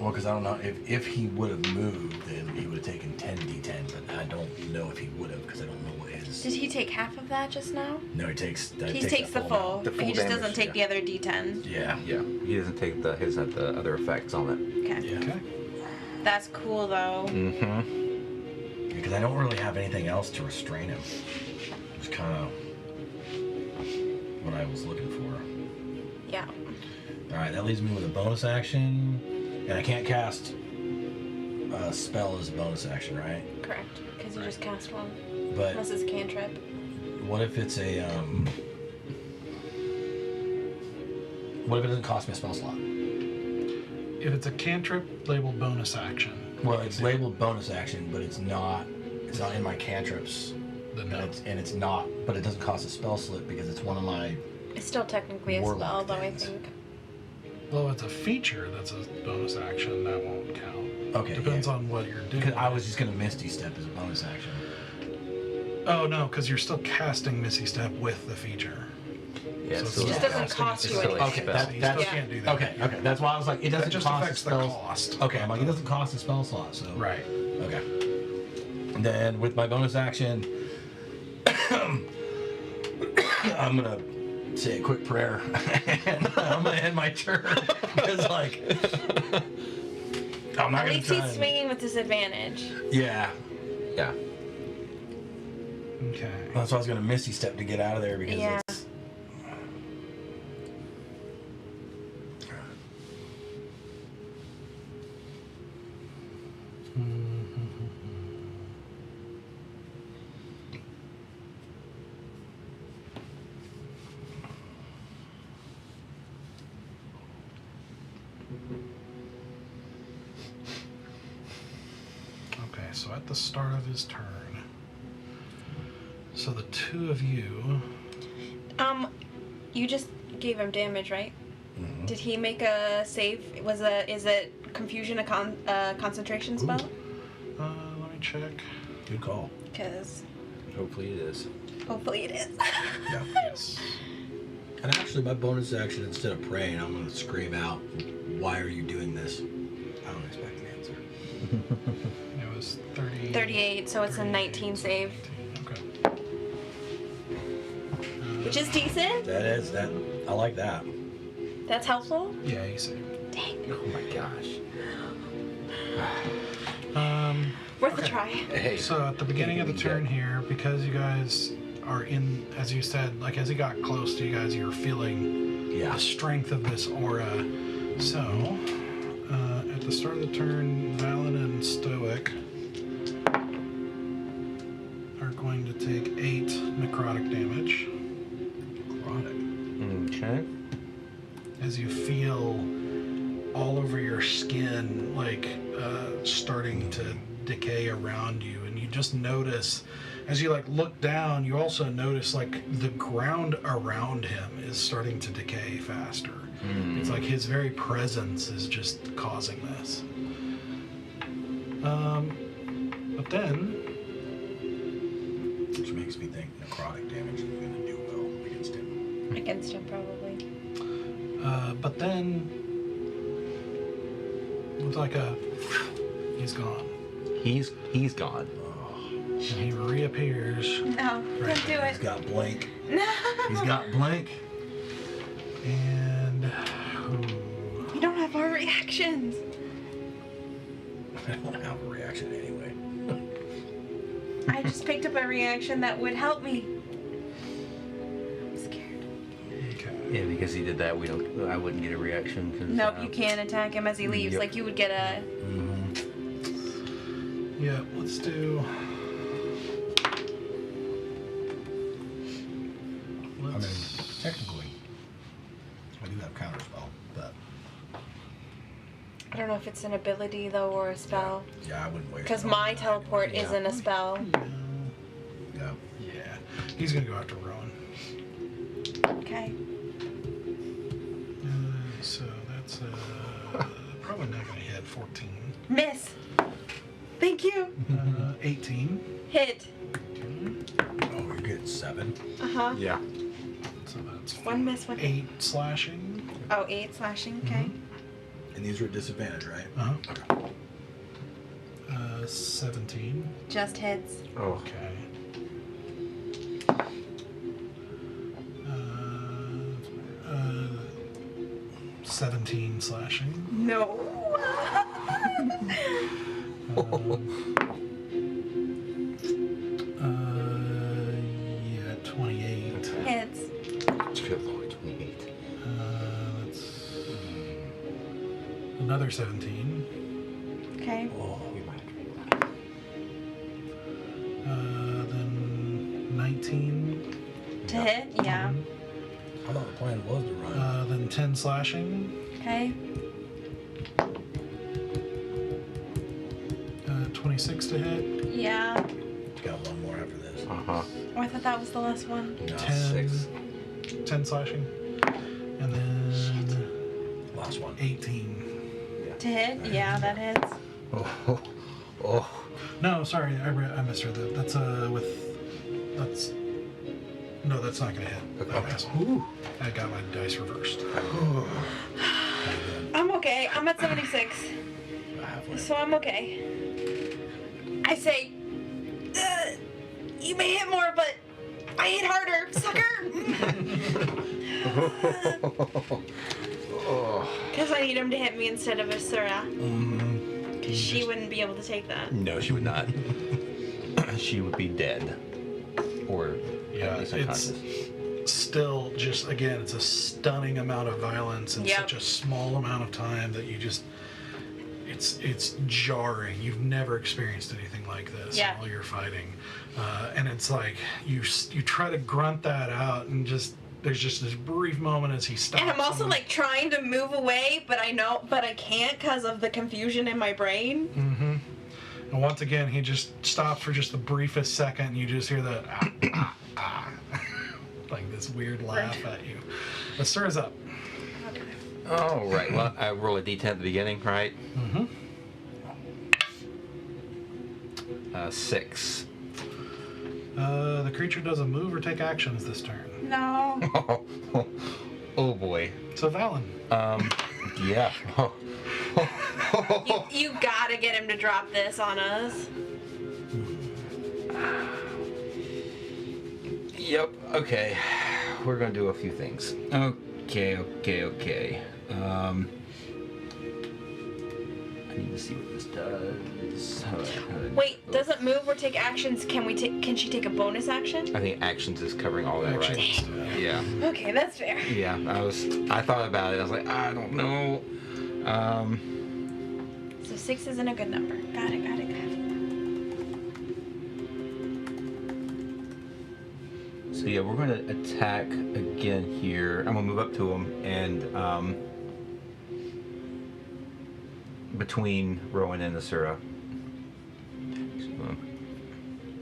Well, because I don't know if he would have moved, then he would have taken 10d10, but I don't know if he would have because I don't know what his. Did he take half of that just now? No, he takes. He takes the full. The full He just damage, doesn't take yeah. the other D10. Yeah. Yeah. He doesn't take the other effects on it. Okay. Yeah. Okay. That's cool though. Mm-hmm. Because I don't really have anything else to restrain him. It's kind of what I was looking for. Yeah. All right, that leaves me with a bonus action, and I can't cast a spell as a bonus action, right? Correct. Because you just cast one. But Unless it's a cantrip. what if it's a what if it doesn't cost me a spell slot? If it's a cantrip labeled bonus action. Well, it's labeled bonus action, but it's not in my cantrips. Then no. And it's not, but it doesn't cost a spell slot because it's one of my. It's still technically a Warlock spell, though, I things. think. Well, if it's a feature that's a bonus action, that won't count. Okay. Depends yeah. on what you're doing. Because I was just gonna Misty Step as a bonus action. Oh, no, because you're still casting Missy Step with the feature. Yeah. So So it's just still doesn't casting cost a you spell. anything. Okay, So that- you that's- still can't do that. Okay, okay. That's why I was like, it That doesn't just cost affects a the spell. cost. Okay, I'm like, it doesn't cost a spell slot, so. Right. Okay. And then with my bonus action, I'm gonna say a quick prayer, and I'm gonna end my turn because, like, I'm not At gonna least try. he's and- swinging with disadvantage. Yeah, yeah. Okay. that's why I was gonna Misty Step to get out of there because Yeah. it's. at the start of his turn. So the two of you. You just gave him damage, right? Mm-hmm. Did he make a save? Is it confusion a concentration spell? Let me check. Good call. Because Hopefully it is. hopefully it is. Yeah. Yes. And actually, my bonus action, instead of praying, I'm going to scream out, "Why are you doing this?" I don't expect an answer. It was 30. 38, so it's a 19 save, 19. Okay. which is decent. That is that. I like that. That's helpful. Yeah, he saved. Dang. Oh my gosh. Worth Okay. a try. Hey. So at the beginning of the turn here, because you guys are in, as you said, like as he got close to you guys, you were feeling Yeah. the strength of this aura. So at the start of the turn, Valen and Stoic are going to take 8 necrotic damage Okay. as you feel all over your skin, like starting to decay around you, and you just notice as you like look down, you also notice like the ground around him is starting to decay faster. It's like his very presence is just causing this. But then Which makes me think necrotic damage is going to do well against him. Against him, probably. but then it's like he's gone. He's gone. And he reappears. No, Right. don't do He's it. got blank. No. He's got blank. And You don't have our reactions. I don't have a reaction anyway. I just picked up a reaction that would help me. I'm scared. okay. Yeah, because he did that, I wouldn't get a reaction. 'Cause, Nope, you can't attack him as he leaves. Yep. Like you would get a. Yeah, let's do. I mean, technically, I do have counterspell, but I don't know if it's an ability though or a spell. yeah, I wouldn't waste. Because it on my that teleport anyway. isn't a spell. Yeah. Yeah, he's gonna go after Rowan. Okay. So that's probably not gonna hit. 14. Miss. Thank you. 18. Hit. Oh, you're getting 7. Uh-huh. Yeah. So that's One miss, one hit. 8 slashing. Oh, 8 slashing. Okay. And these are at disadvantage, right? Uh-huh. Okay. 17. Just hits. Oh. Okay. 17 slashing. No. Yeah, 28. Hits. Good Lord, 28. That's another 17. Okay. Oh, We might have to do that. Then 19. To hit? Yeah. I thought the plan was to run. Then 10 slashing. Okay. 26 to hit. Yeah. Got one more after this. Uh-huh. Oh, I thought that was the last one. No, 10, 6. 10 slashing. And then last one. 18. To hit? Yeah, that hits. Oh. Oh. No, sorry, I misread that. That's that's no, that's not gonna hit. Ooh. I got my dice reversed. I'm okay. I'm at 76. Halfway. So I'm okay. I say, you may hit more, but I hit harder, sucker! Because I need him to hit me instead of Asura. Because she wouldn't be able to take that. No, she would not. She would be dead. Or Yeah, at least it's unconscious. still just again, it's a stunning amount of violence in Yep. such a small amount of time that you just it's jarring. You've never experienced anything like this Yeah. while you're fighting, and it's like you try to grunt that out, and just there's just this brief moment as he stops. And I'm also like trying to move away, but I can't because of the confusion in my brain. Mm-hmm. And once again, he just stops for just the briefest second, and you just hear the like this weird laugh at you. But Sir's up. Okay. All right. Well, I roll a d10 at the beginning, right? Mm-hmm. 6. The creature doesn't move or take actions this turn. No. Oh boy. So Valen. Yeah. You gotta get him to drop this on us. Yep. Okay. We're gonna do a few things. Okay. I need to see what this does. Wait, doesn't move or take actions? Can she take a bonus action? I think actions is covering all that, right? Actions, Yeah. Okay, that's fair. Yeah. I thought about it. I was like, I don't know. So 6 isn't a good number. Got it. So yeah, we're going to attack again here. I'm going to move up to him and between Rowan and Asura.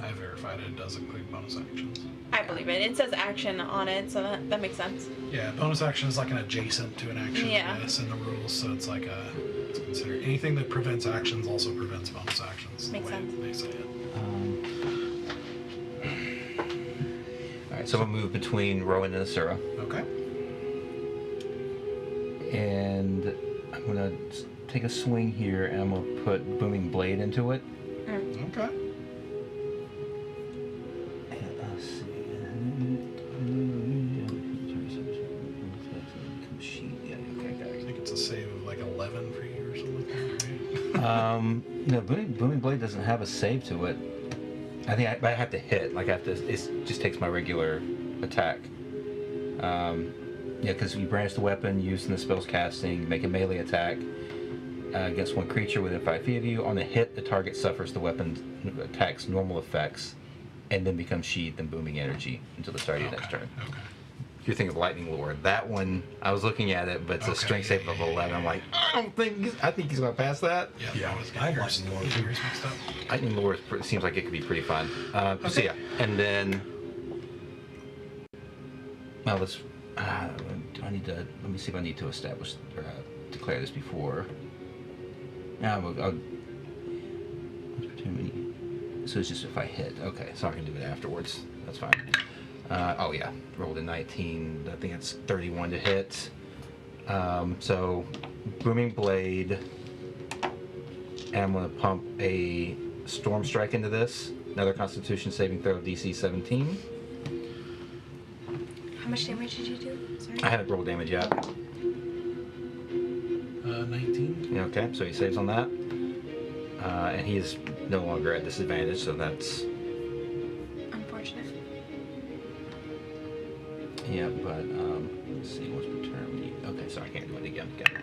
I verified it does include bonus actions. I believe it. It says action on it, so that makes sense. Yeah, bonus action is like an adjacent to an action, Yeah. I guess, in the rules. So it's like it's considered anything that prevents actions also prevents bonus actions. Makes the way sense. They say it. All right, so I'm going to move between Rowan and Asura. Okay. And I'm going to take a swing here and I'm going to put Booming Blade into it. Okay. Let's see. Yeah, okay, got I it. think it's a save of like 11 for you or something like that, right? No, Booming Blade doesn't have a save to it. I think I have to hit. Like I have to. It just takes my regular attack. Yeah, because you brandish the weapon used in the spell's casting, make a melee attack against one creature within 5 feet of you. On a hit, the target suffers the weapon attack's normal effects, and then becomes sheathed in booming energy until the start of your next turn. Okay. You're thinking of Lightning Lord. That one, I was looking at it, but it's a Okay, strength save of 11. I'm like, I think he's gonna pass that. Yeah, I was I getting Lightning Lord. years mixed up. Lightning Lord seems like it could be pretty fun. So Okay. yeah, and then now let's. I need to. Let me see if I need to establish or declare this before. Now so it's just if I hit. Okay, so I can do it afterwards. That's fine. Oh yeah, rolled a 19. I think it's 31 to hit. So Booming Blade. And I'm going to pump a Storm Strike into this. Another Constitution saving throw, DC 17. How much damage did you do? Sorry. I haven't rolled damage yet. 19. Yeah, okay, so he saves on that. And he is no longer at disadvantage, so that's... Unfortunate. Yeah, but, let's see, what's per turn? Okay, so I can't do it again. Okay.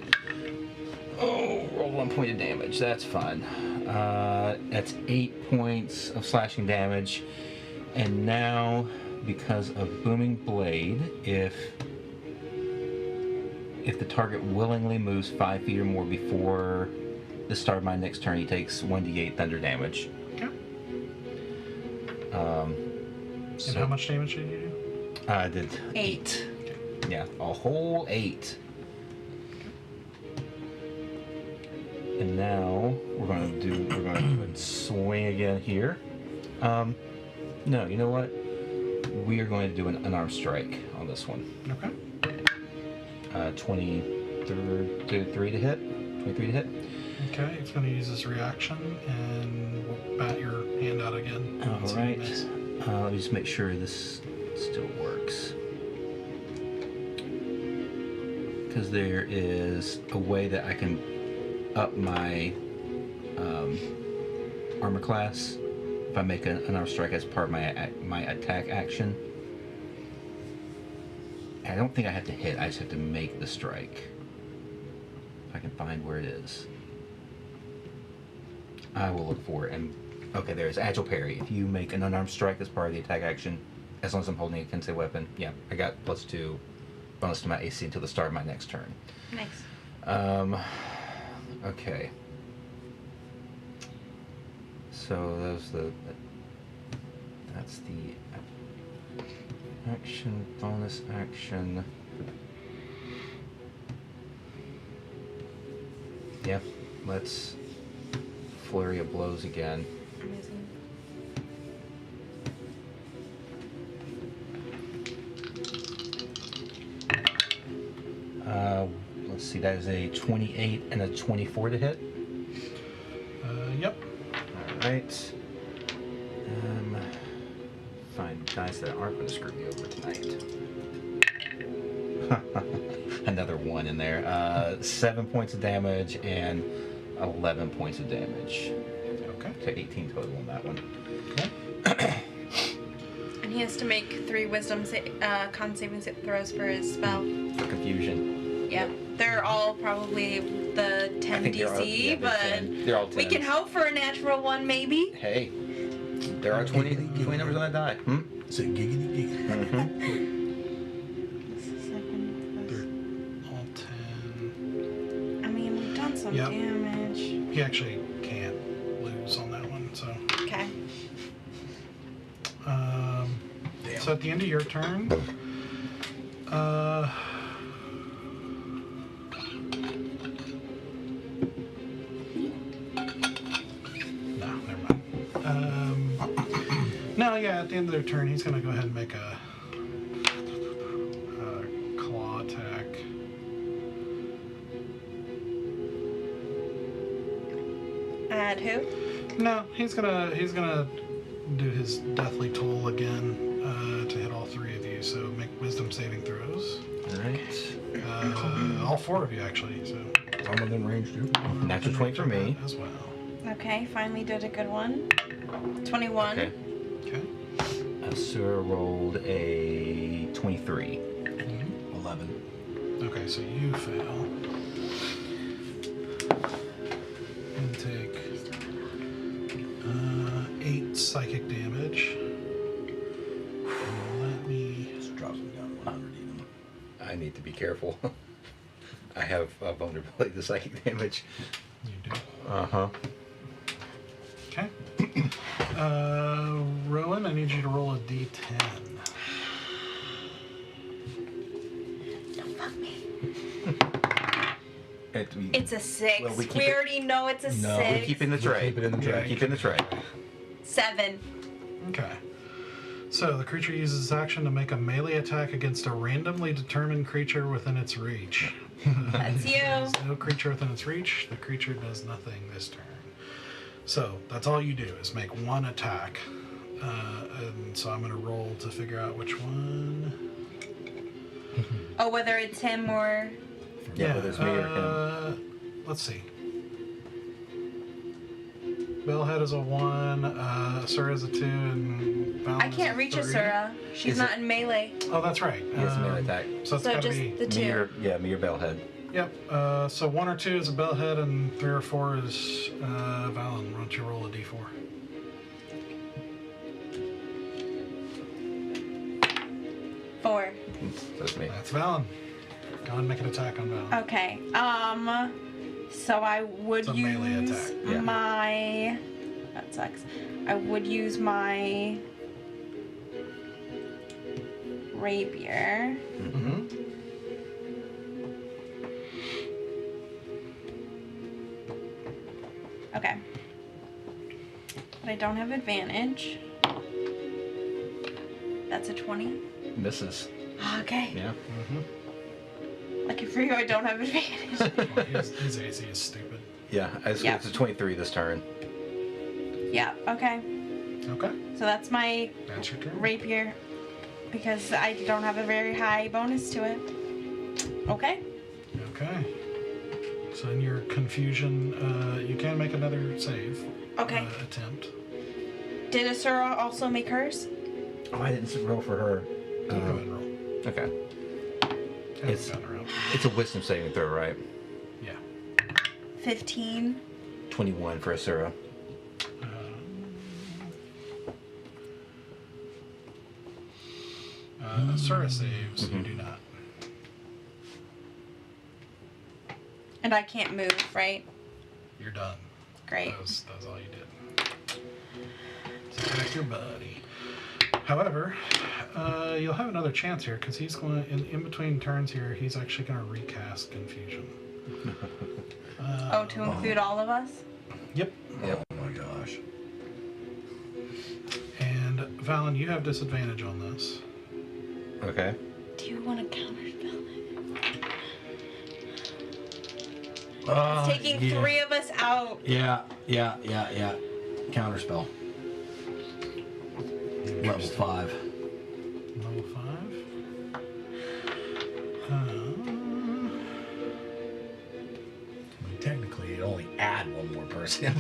Oh, roll 1 point of damage. That's fine. That's 8 points of slashing damage. And now, because of Booming Blade, if the target willingly moves 5 feet or more before the start of my next turn, he takes 1d8 thunder damage. Okay. And And how much damage did you do? I did 8. Yeah, a whole 8. And now we're gonna swing again here. No, you know what? We are going to do an unarmed strike on this one. Okay. 23 to hit. 23 to hit. Okay, it's going to use this reaction and we'll bat your hand out again. All So right. you miss. Let me just make sure this still works. Because there is a way that I can up my armor class if I make an unarmed strike as part of my attack action. I don't think I have to hit. I just have to make the strike. If I can find where it is, I will look for it. And okay, there's agile parry. If you make an unarmed strike as part of the attack action, as long as I'm holding a Kensei weapon, yeah, I got +2 bonus to my AC until the start of my next turn. Nice. Okay. So that's the action, bonus action. Yeah, let's flurry of blows again. Amazing. Let's see, that is a 28 and a 24 to hit. Yep. Alright. Find guys that aren't going to screw me over tonight. Another one in there. 7 points of damage and 11 points of damage. Okay. So 18 total on that one. Cool. And he has to make 3 con saving throws for his spell. For confusion. Yep. They're all probably the 10 I think they're DC, all- yeah, but 10. They're all 10. we can hope for a natural one, maybe. Hey, there are 20 numbers on that die. Hmm? So giggity giggity. They're all 10. I mean, we've done some Yep. damage. He actually can't lose on that one, so. Okay. Damn. So at the end of your turn, no, never mind. No, yeah, at the end of their turn, he's gonna go ahead and make a claw attack. At who? No, he's gonna do his deathly toll again to hit all 3 of you. So make wisdom saving throws. Alright. All 4 of you actually. So I'm within range too. Natural 20 for me. as well. Okay, finally did a good one. 21. Okay. Okay. Asura rolled a 23. 11. Okay, so you fail. And take 8 psychic damage. Let me. Just drops me down to 100 even. I need to be careful. I have vulnerability to psychic damage. You do. Uh-huh. Okay. Rowan, I need you to roll a d10. Don't fuck me. It's It's a 6. Well, we we keep it- already know it's a no, 6. we keep in the tray. keep it in the tray. Keep in the tray. 7. Okay. So the creature uses its action to make a melee attack against a randomly determined creature within its reach. That's you. There's no creature within its reach. The creature does nothing this turn. So that's all you do is make 1 attack. And so I'm going to roll to figure out which one. Oh, whether it's him or... Yeah, whether it's me or him. Let's see. Bellhead is a 1, Asura is a 2, and Valen I is can't a reach 3. Asura. She's Is not it- in melee. Oh, that's right. He has a melee attack. So it's So got to just be. the 2. Me or Bellhead. Yep. So 1 or 2 is a Bellhead, and 3 or 4 is Valen. Why don't you roll a d4? Four. That's me. That's Valen. Go ahead and make an attack on Valen. Okay. So I would It's a use melee attack. Yeah. my... That sucks. I would use my... rapier. Mm-hmm. Okay. But I don't have advantage. That's a 20. Misses. Okay. Yeah. Mm-hmm. Lucky for you, I don't have advantage. Well, his AC is stupid. Yeah. It's a 23 this turn. Yeah, okay. Okay. So that's my That's your turn. rapier. Because I don't have a very high bonus to it. Okay. Okay. So in your confusion, you can make another save. Okay. Attempt. Did Asura also make hers? Oh, I didn't roll for her. Go ahead and roll. Okay. Haven't It's- gotten around. It's a wisdom saving throw, right? Yeah. 15. 21 for Asura. Asura saves. You do not. And I can't move, right? You're done. Great. That was all you did. attack your buddy. However, you'll have another chance here because he's going in between turns here. He's actually going to recast Confusion. To include all of us? Yep. Oh my gosh. And Valen, you have disadvantage on this. Okay. Do you want to counterspell it? It's Taking 3 of us out. Yeah. Counterspell. Level 5. Level 5. Technically, it'd only add one more person.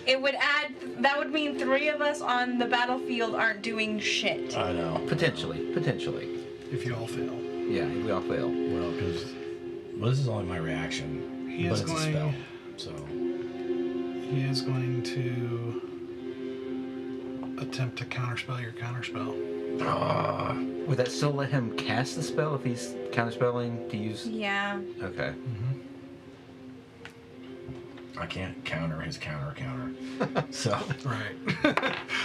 It would add. That would mean 3 of us on the battlefield aren't doing shit. I know. Potentially. If you all fail. Yeah, we all fail. Well, because this is only my reaction. He but is it's going. a spell. So. He is going to attempt to counterspell your counterspell. Would that still let him cast the spell if he's counterspelling to use? Yeah. Okay. I can't counter his counter. So. Right.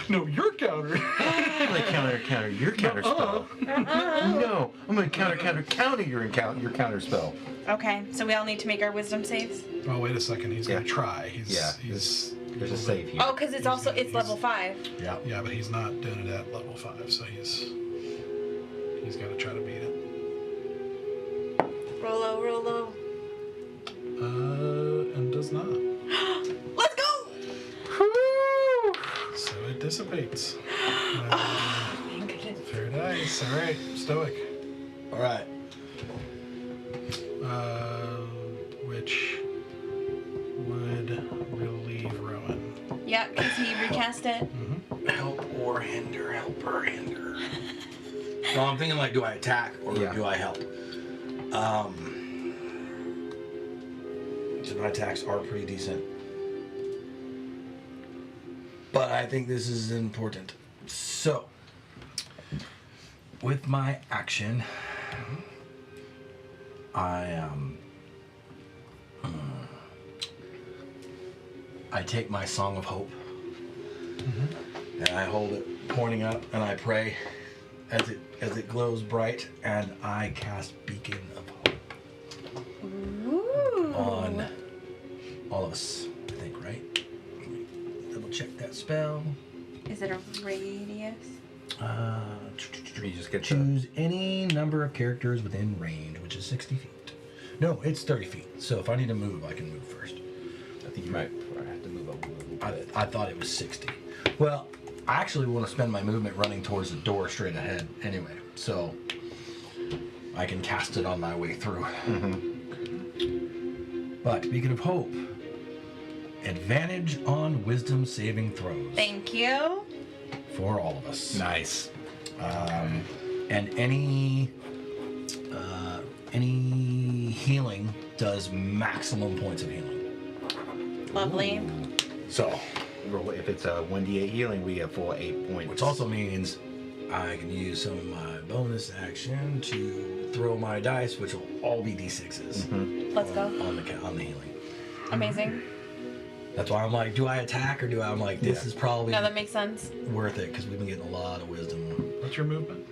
No, your counter. I'm gonna counter your counter spell. No, I'm gonna counter your counter spell. Okay, so we all need to make our wisdom saves. Oh, wait a second. He's going to try. There's a save here. Oh, because it's level 5. Yeah. Yeah, but he's not doing it at level 5, so he's got to try to beat it. Roll low. And does not. Let's go! So it dissipates. Thank goodness. Fair dice. All right, Stoic. All right. Which would relieve Rowan. Yeah, because he recast it. Help or hinder. Well, I'm thinking like, do I attack or do I help? So my attacks are pretty decent. But I think this is important. So, with my action, I take my Song of Hope and I hold it pointing up and I pray as it glows bright, and I cast Beacon of Hope on all of us, I think, right? Let me double check that spell. Is it a radius? You just get Choose any number of characters within range, which is 60 feet. No, it's 30 feet. So if I need to move, I can move first. I think you might have to move a little bit. I thought it was 60. Well, I actually want to spend my movement running towards the door straight ahead anyway, so I can cast it on my way through. But speaking of hope, advantage on wisdom saving throws Thank you. for all of us. Nice. And any healing does maximum points of healing. Lovely. So, If it's a 1d8 healing, we have full 8 points. which also means I can use some of my bonus action to throw my dice, which will all be d6s Let's go. on the healing. Amazing. That's why I'm like, do I attack or do I'm like, this is probably No, that makes sense. worth it because we've been getting a lot of wisdom. What's your movement?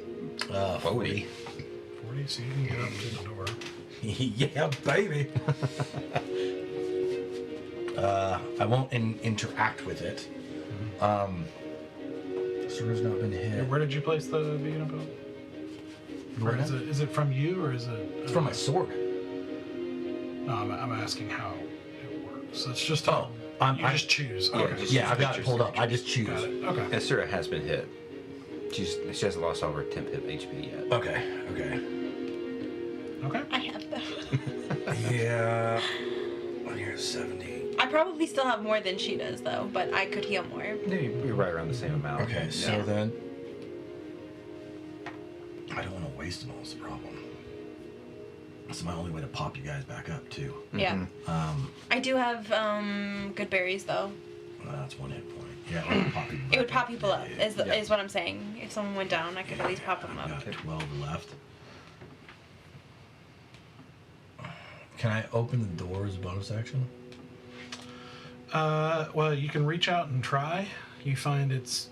40. 40, so you can get up to the door. Yeah, baby. I won't interact with it. Sword's not been hit. Where did you place the beacon of hope? Or is it from you, or is it... It's from my sword. No, I'm asking how it works. It's just... Oh, you just choose. Okay. Yeah, I've got it pulled up. I just choose. Got it. Okay. Asura has been hit. She hasn't lost all of her temp HP yet. Okay. Okay. I have them. Yeah. On here, 70. I probably still have more than she does, though, but I could heal more. Yeah, you're right around the same amount. Okay, so Yeah. then I don't want to waste them all. Is the problem. That's my only way to pop you guys back up too. Yeah. I do have good berries, though. That's 1 hit point. Yeah, it would pop people. It would pop people up, Yeah. is what I'm saying. If someone went down, I could at least pop them I've up. got 12 left. Can I open the door as a bonus action? Well, you can reach out and try. You find it's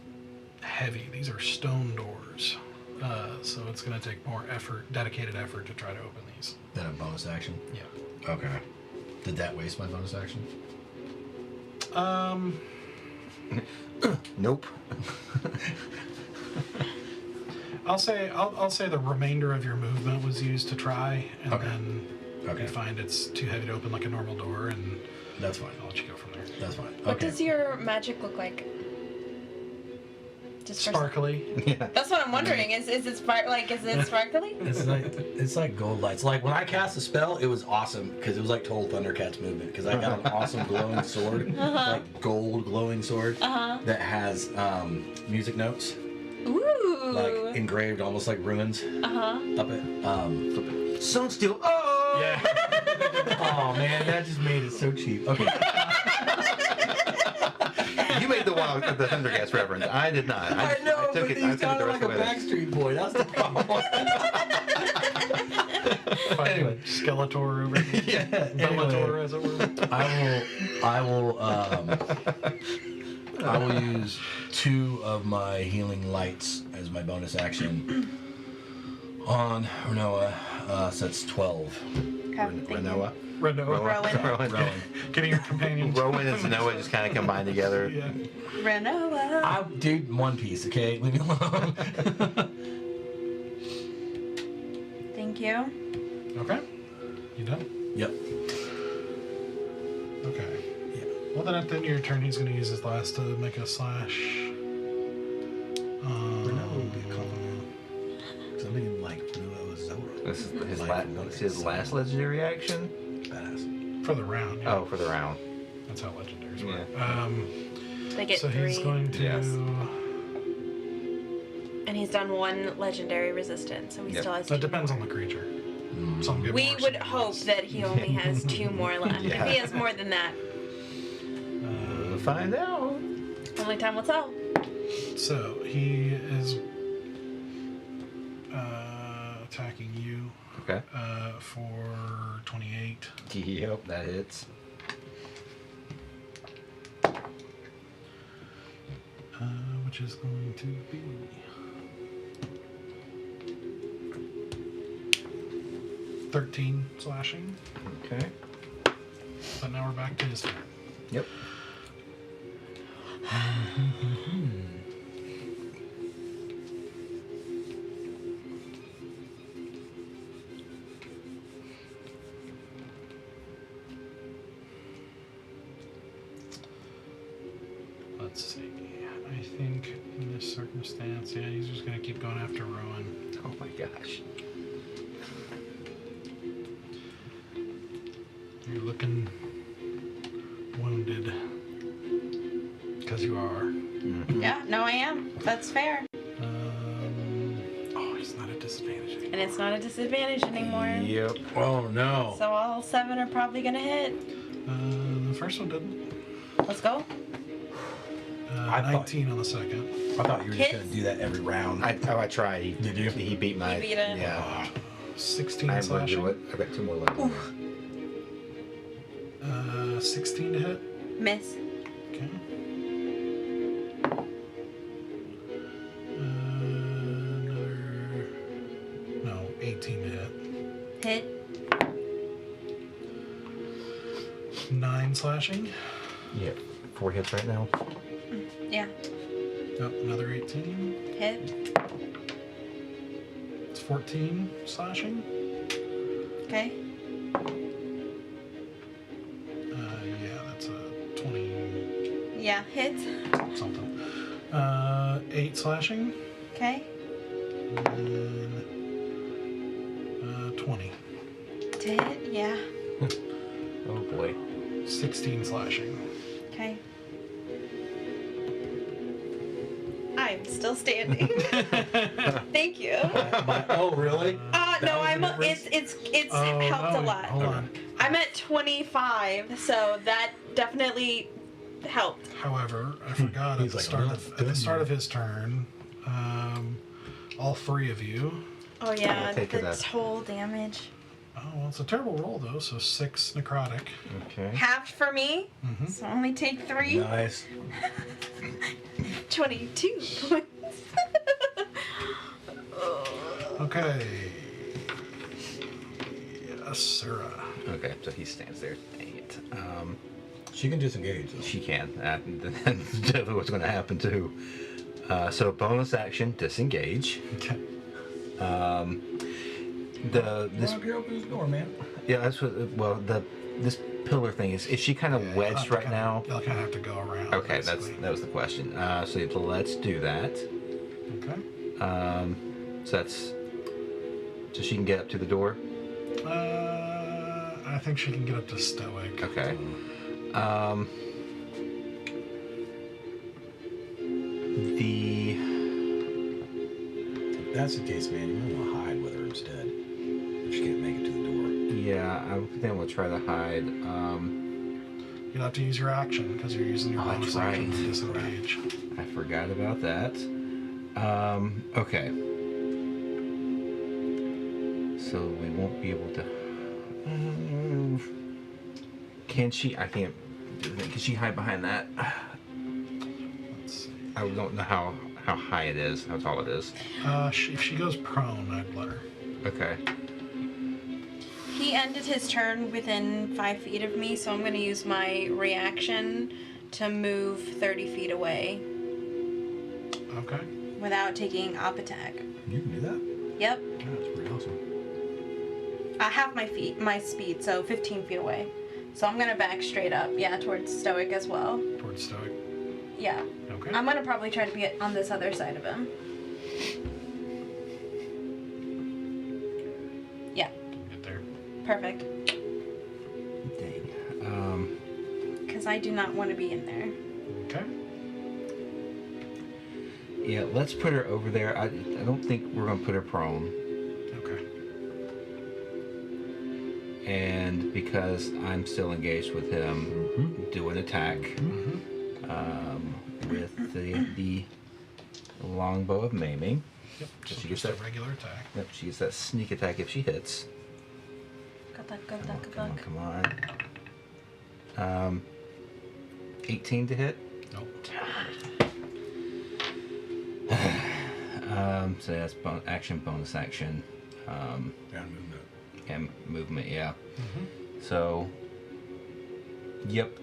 heavy. These are stone doors. So it's going to take more effort, dedicated effort to try to open these. Then a bonus action? Yeah. Okay. Did that waste my bonus action? Nope. I'll say the remainder of your movement was used to try, and then you find it's too heavy to open like a normal door, and that's fine. I'll let you go from there. That's fine. What does your magic look like? Just Sparkly. Yeah. That's what I'm wondering. Is it sparkly? It's like gold lights. Like when I cast a spell, it was awesome because it was like total Thundercats movement. Because I got an awesome glowing sword, like gold glowing sword that has music notes, Ooh. like engraved, almost like runes. Up it. Sunsteel. Oh. Yeah. Oh man, that just made it so cheap. Okay. You made the one with the Thundercats reference. I did not. I know, I took but it, he's I took it kind the of rest like a of the way. Backstreet Boy. That's the problem. Anyway, Skeletor over here. Yeah. Bellator, as it were. I will use 2 of my healing lights as my bonus action on Renoa. So that's 12. Renoa. Rowan. Getting your companion. Rowan and Zenoa just kind of combined together. Yeah. Renoa. Dude, one piece, okay? Leave me alone. Thank you. Okay. You done? Yep. Okay. Yeah. Well, then at the end of your turn, he's going to use his last to make a slash. Renoa would be a compliment. Because I'm thinking like Renoa Zora. This is his last legendary action. Badass. For the round. Yeah. Oh, for the round. That's how legendaries work. Yeah. They get So 3. he's going to. Yes. And he's done 1 legendary resistance, so he still has 2 That depends more. on the creature. Some get We more, would some get hope less. that he only has 2 more left. Yeah. If he has more than that, We'll find out. only time will tell. So he is attacking you Okay. for 28. Yep, that hits. Which is going to be 13 slashing. Okay. But now we're back to his turn. Yep. Let's see. I think in this circumstance, yeah, he's just going to keep going after Rowan. Oh my gosh. You're looking wounded. Because you are. Yeah, no, I am. That's fair. Oh, he's not at disadvantage anymore. And it's not a disadvantage anymore. Yep. Oh no. So all 7 are probably gonna hit. The first one didn't. Let's go. I thought- 19 on the second. I thought you were just Hits. going to do that every round. I tried. Did you? He beat my. He beat it. Yeah. 16 I'm going to slashing. do it. I've got 2 more left. 16 to hit. Miss. Okay. No, 18 to hit. Hit. 9 slashing. Yep. 4 hits right now. Yeah. Oh, another 18. Hit. It's 14 slashing. Okay. Yeah, that's a 20 Yeah. Hit. something. 8 slashing. Okay. And 20. To hit. Yeah. Oh boy. 16 slashing. Okay. I'm still standing. Thank you. Oh really? No, was I'm. the difference? It's Oh, helped no, a lot. Hold on. I'm at 25, so that definitely helped. However, I forgot at He's the like, start "I'm of not at the done start yet." of his turn, all 3 of you Oh yeah, take the that. toll damage. Oh, well, it's a terrible roll, though, so 6 necrotic. Okay. Half for me, Mm-hmm. so only take 3. Nice. 22 points. Okay. Asura. Okay, so he stands there. Dang it. She can disengage, though. She can. That's definitely what's going to happen too. So bonus action, disengage. Okay. This open this door, man. Yeah, that's what. Well, this pillar thing is she kind of wedged right now? You'll kind of have to go around. Okay, basically. that was the question. So let's do that. Okay. So that's so she can get up to the door. I think she can get up to Stoic. Okay. If that's the case, man, you might want to hide with her instead. If she can't make it to the door. Yeah, I think we'll try to hide. You'll have to use your action because you're using your Oh, bonus that's action right. to disengage. I forgot about that. Okay. So we won't be able to. Can she? I can't. Can she hide behind that? Let's see. I don't know how high it is, how tall it is. If she goes prone, I'd let her. Okay. He ended his turn within 5 feet of me, so I'm going to use my reaction to move 30 feet away Okay. without taking op attack. You can do that? Yep. Yeah, that's pretty awesome. I have my speed, so 15 feet away. So I'm going to back straight up, towards Stoic as well. Towards Stoic. Yeah. Okay. I'm going to probably try to be on this other side of him. Yeah. Get there. Perfect. Dang. Because I do not want to be in there. Okay. Yeah, let's put her over there. I don't think we're gonna put her prone. Okay. And because I'm still engaged with him, do an attack with the longbow of maiming. Yep. So So she gets just a that. regular attack. Yep, she gets that sneak attack if she hits. Good luck, good Come luck, on, good come on, luck. come on. 18 to hit. Nope. So that's action, bonus action, And movement. and movement. Yeah. Mm-hmm. So, yep,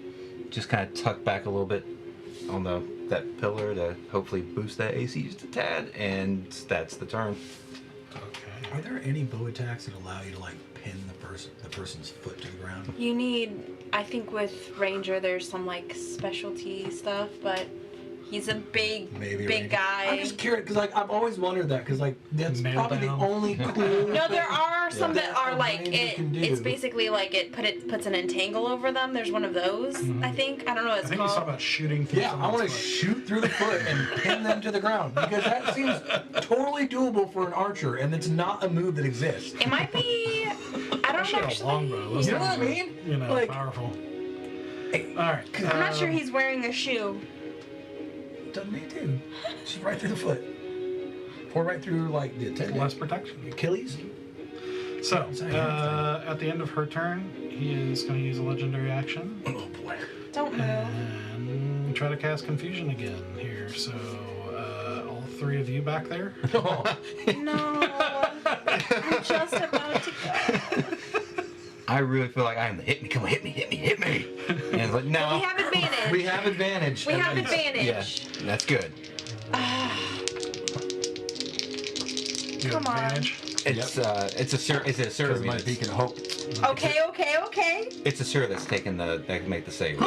just kind of tuck back a little bit on that pillar to hopefully boost that AC just a tad, and that's the turn. Okay. Are there any bow attacks that allow you to like pin the person's foot to the ground? You need, I think with Ranger there's some like specialty stuff, but he's a big Ranger. guy. I'm just curious because like I've always wondered that because like that's Nail probably down. the only cool. No, there are some that are a like ranger can do. it's basically like it puts an entangle over them. There's one of those, I think. I don't know what I it's think he's called. talking about shooting through Yeah, I want to someone's foot. shoot through the foot and pin them to the ground because that seems totally doable for an archer, and it's not a move that exists. It might be. I don't Especially a actually. longbow. Those You know what I things are, mean? You know, Like- powerful. Hey, All right. I'm not sure he's wearing a shoe. doesn't need to. Just right through the foot. Or right through like the less protection. Achilles. So, It's not at the end of her turn, he is going to use a legendary action Oh boy. Don't move. and try to cast confusion again here. So, all 3 of you back there. No. I'm just about to go. I really feel like I'm hit me, come on, hit me. And it's like, no. We have advantage. We have advantage. We have at least. advantage. Yeah, that's good. You have Come on. advantage. It's it's a sir. It's a sir. Because my beacon of hope. Okay. It's a sir that's taking that can make the save.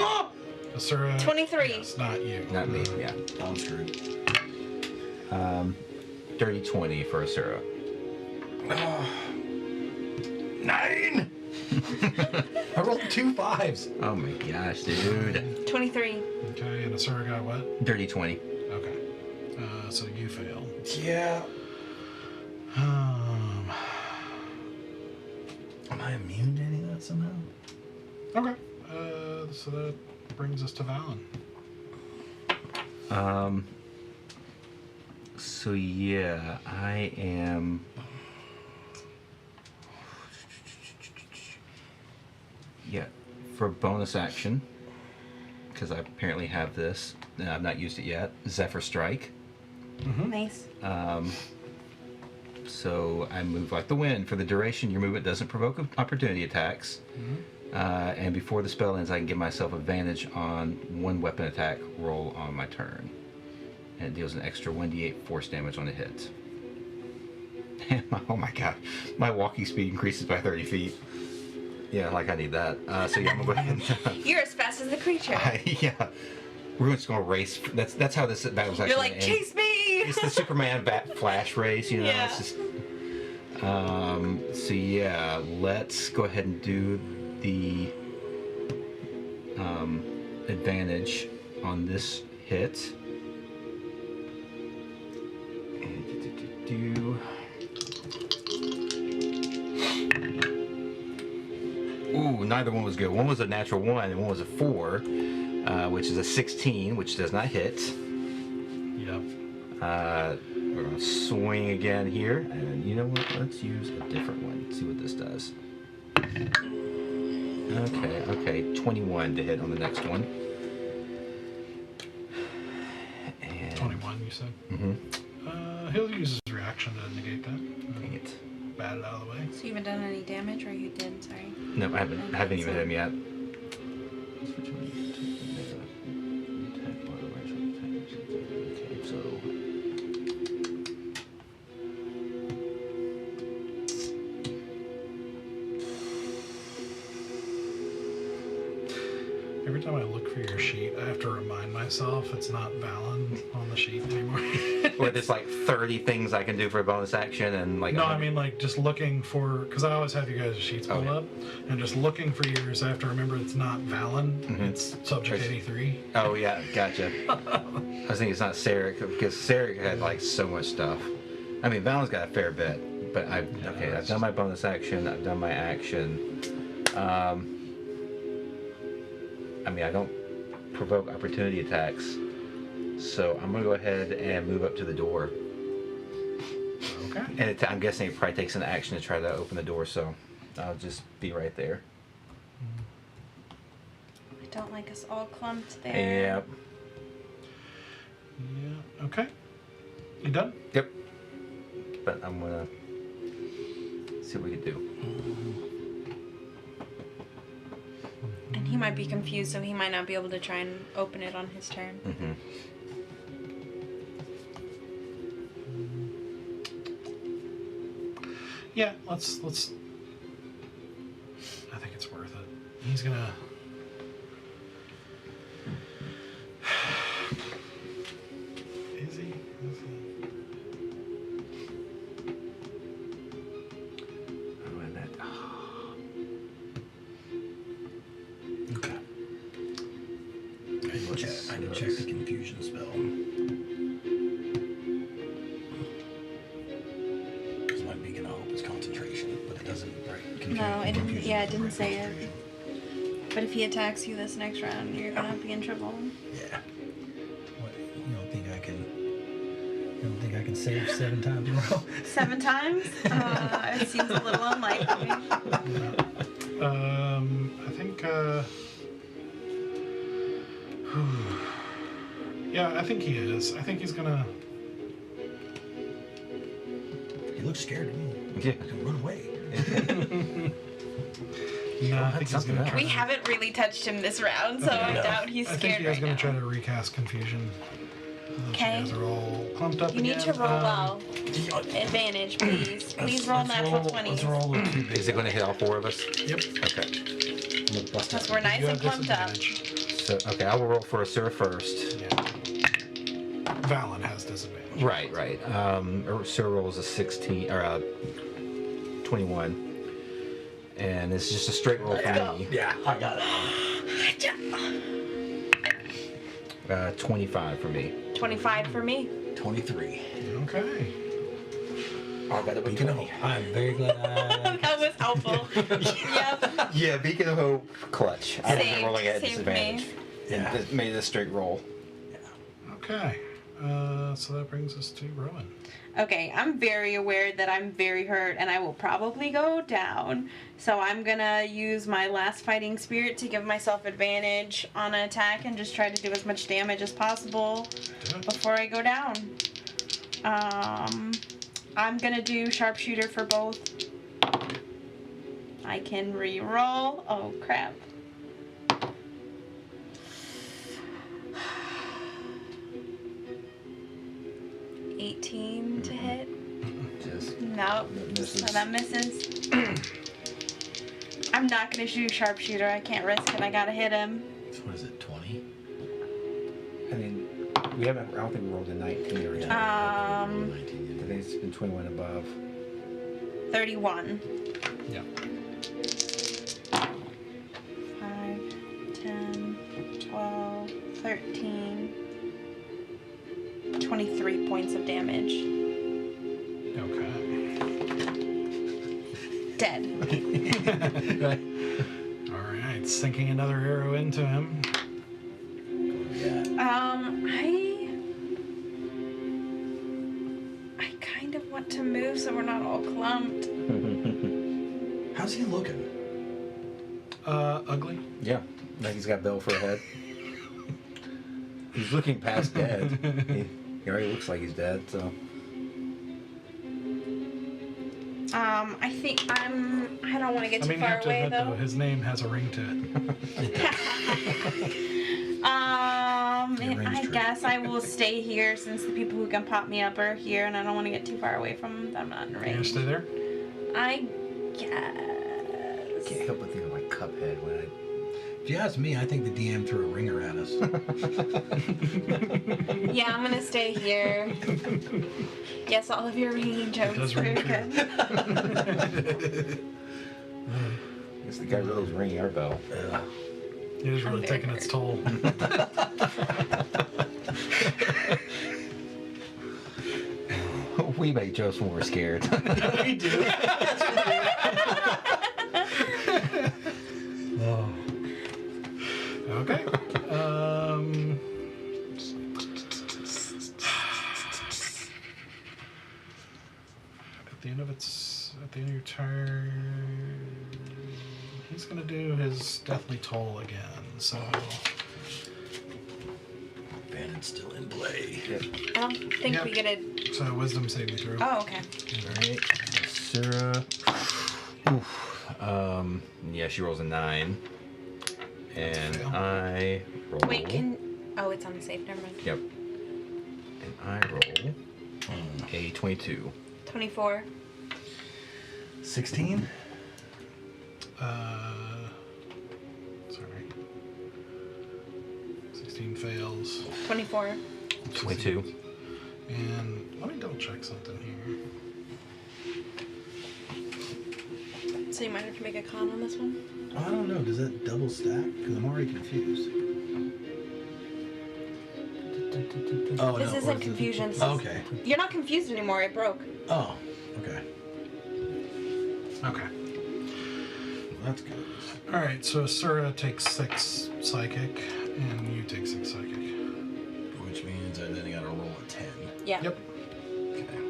Asura. 23. Yes, not you. Not me. Yeah. I'm screwed. Dirty 20 for Asura. 9. I rolled 2 5s. Oh my gosh, dude. 23. Okay, and Asura got what? Dirty 20. Okay. So you fail. Yeah. Um, Am I immune to any of that somehow? okay. So that brings us to Valen. So yeah, I am. For bonus action, because I apparently have this, and I've not used it yet, Zephyr Strike. Nice. So I move like the wind. For the duration, your movement doesn't provoke opportunity attacks. And before the spell ends, I can give myself advantage on one weapon attack roll on my turn. And it deals an extra 1d8 force damage on a hit. Oh my god. My walking speed increases by 30 feet. Yeah, like I need that. So yeah, I'm going to go ahead and... You're as fast as the creature. yeah. We're just going to race. That's how this battle's actually You're like, end. chase me! It's the Superman bat flash race, you know. Yeah. It's just, so yeah, let's go ahead and do the advantage on this hit. Ooh, neither one was good. One was a natural 1 and one was a 4, which is a 16, which does not hit. Yep. We're going to swing again here. And you know what? Let's use a different one. See what this does. Okay. 21 to hit on the next one. And 21, you said? Mm-hmm. He'll use his reaction to negate that. Dang it. Bat it out of the way. So you haven't done any damage, or you did? Sorry. No, I haven't even hit him yet. Okay, so... Every time I look for your sheet, I have to remind myself it's not Valen on the sheet anymore. Where there's like 30 things I can do for a bonus action and like... No, I mean like just looking for, because I always have you guys' sheets pulled yeah. up, and just looking for yours, I have to remember it's not Valen, it's Subject There's- 83. Oh yeah, gotcha. I was thinking it's not Sarek, because Sarek had like so much stuff. I mean, Valen's got a fair bit, but I've done my bonus action, I've done my action. I mean, I don't provoke opportunity attacks, so I'm gonna go ahead and move up to the door. Okay. And I'm guessing it probably takes an action to try to open the door, so I'll just be right there. I don't like us all clumped there. Yep. Yeah. Okay. You done? Yep. But I'm gonna see what we can do. And he might be confused, so he might not be able to try and open it on his turn. Mm-hmm. Yeah. Let's. I think it's worth it. He's gonna. Is he? Oh, and that. Okay. I need to check the confusion spell. Because my beacon of hope is concentration, but it doesn't, right? No, it didn't. Confusion Yeah, it doesn't didn't say it. concentration. But if he attacks you this next round, you're gonna be in trouble. Yeah. What, you don't think I can? You don't think I can save 7 times in a row? 7 times? It seems a little unlikely. I think. Yeah, I think he is. I think he's gonna. He looks scared to me. Yeah. I can run away. No, I think he's something gonna else. try. We haven't really touched him this round, so I No. doubt he's I scared think he is right gonna now. try to recast confusion. Okay. You guys are all clumped up You need to again. roll well. Advantage, please. Please roll natural 20s. Let's roll the 2 big. Is it going to hit all 4 of us? Yep. Okay. I'm gonna bust Because out. we're nice You and have clumped up. disadvantage. So, okay, I will roll for Asura first. Yeah. Valen has disadvantage. Right. Asura rolls a 16, or a 21. And it's just a straight roll for me. Yeah, I got it. 25 for me. 25 for me. 23. Okay. Oh, I got it with Beacon of Hope. I'm very glad I... That was helpful. Yep. Yeah, Beacon of Hope, clutch. I wasn't Saved- rolling at saved disadvantage. Yeah. It made it a straight roll. Okay. So that brings us to Rowan. Okay, I'm very aware that I'm very hurt and I will probably go down. So I'm gonna use my last fighting spirit to give myself advantage on an attack and just try to do as much damage as possible before I go down. I'm gonna do sharpshooter for both. I can re-roll. Oh crap. To hit. Just Nope. So that misses. I'm not gonna shoot sharpshooter. I can't risk it. I gotta hit him. what is it? 20. I mean, we haven't. I don't think we rolled a 19 or 20. I 19. think it's been 21 above. 31. Yeah. 5, 10, 12, 13, 23 points of damage. Okay. Dead. All right, sinking another arrow into him. I kind of want to move so we're not all clumped. How's he looking? Ugly. Yeah, like he's got Bill for a head. He's looking past dead. He already looks like he's dead, so. I think I don't want to get too you far have to away admit, though. his name has a ring to it. I guess I will stay here since the people who can pop me up are here, and I don't want to get too far away from them. I'm not in You gonna range. stay there? I guess. Can't help but think of like Cuphead when I. If you ask me, I think the DM threw a ringer at us. Yeah, I'm gonna stay here. Yes, all of your ringing jokes. does Very ring good. I guess the guy really is ringing our bell. It is really I'm taking very its toll. We make jokes when we're scared. We do. Oh. Okay. At the end of your turn, he's gonna do his deathly toll again. So Bandit's still in play. I don't think we get a. So wisdom saving throw. Oh, okay. Alright, Sarah. Oof. Yeah, she rolls a 9. And Fail. I roll. Wait, oh, it's on the safe. Never mind. Yep. And I roll a 22. 24. 16? Sorry. 16 fails. 24. 22. And let me double check something here. So you might have to make a con on this one. I don't know. Does that double stack? Because I'm already confused. Oh, This no. isn't confusion. This is- Okay. You're not confused anymore. It broke. Oh, okay. Okay. Well, that's good. All right. So Sura takes 6 psychic, and you take 6 psychic. Which means I then I gotta roll a 10. Yeah. Yep. Okay.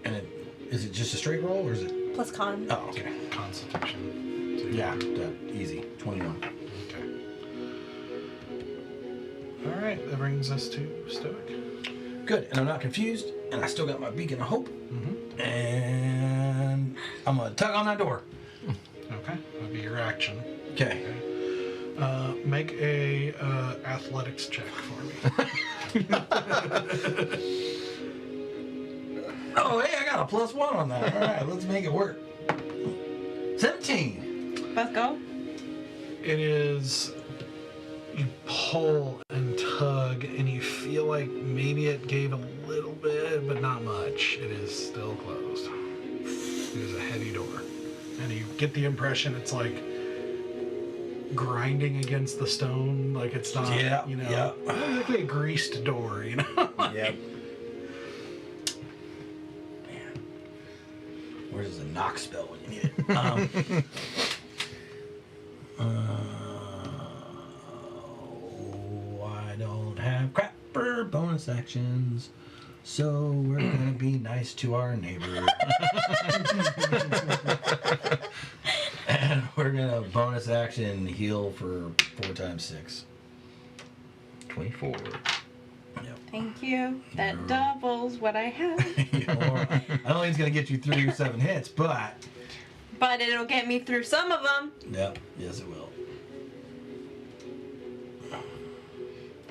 And is it just a straight roll or is it? Plus con. Oh, okay. Constitution. So Yeah, that easy. 21. Okay. All right. That brings us to Stoic. Good, and I'm not confused, and I still got my beacon of hope, Mm-hmm. and I'm gonna tug on that door. Okay. That'll be your action. Okay. Make a athletics check for me. Oh, hey, I got a +1 on that. All right, let's make it work. 17. Let's go. It is. You pull and tug, and you feel like maybe it gave a little bit, but not much. It is still closed. It is a heavy door, and you get the impression it's like grinding against the stone, like it's not. Yeah, You know. yeah. Like a greased door. You know. Yep. Man, where's the knock spell when you need it? I don't have bonus actions. So we're gonna be nice to our neighbor. And we're gonna bonus action heal for 4 times 6. 24. Yep. Thank you. That Yeah. doubles what I have. I don't think it's gonna get you through 7 hits, but But it'll get me through some of them. yep, yes it will.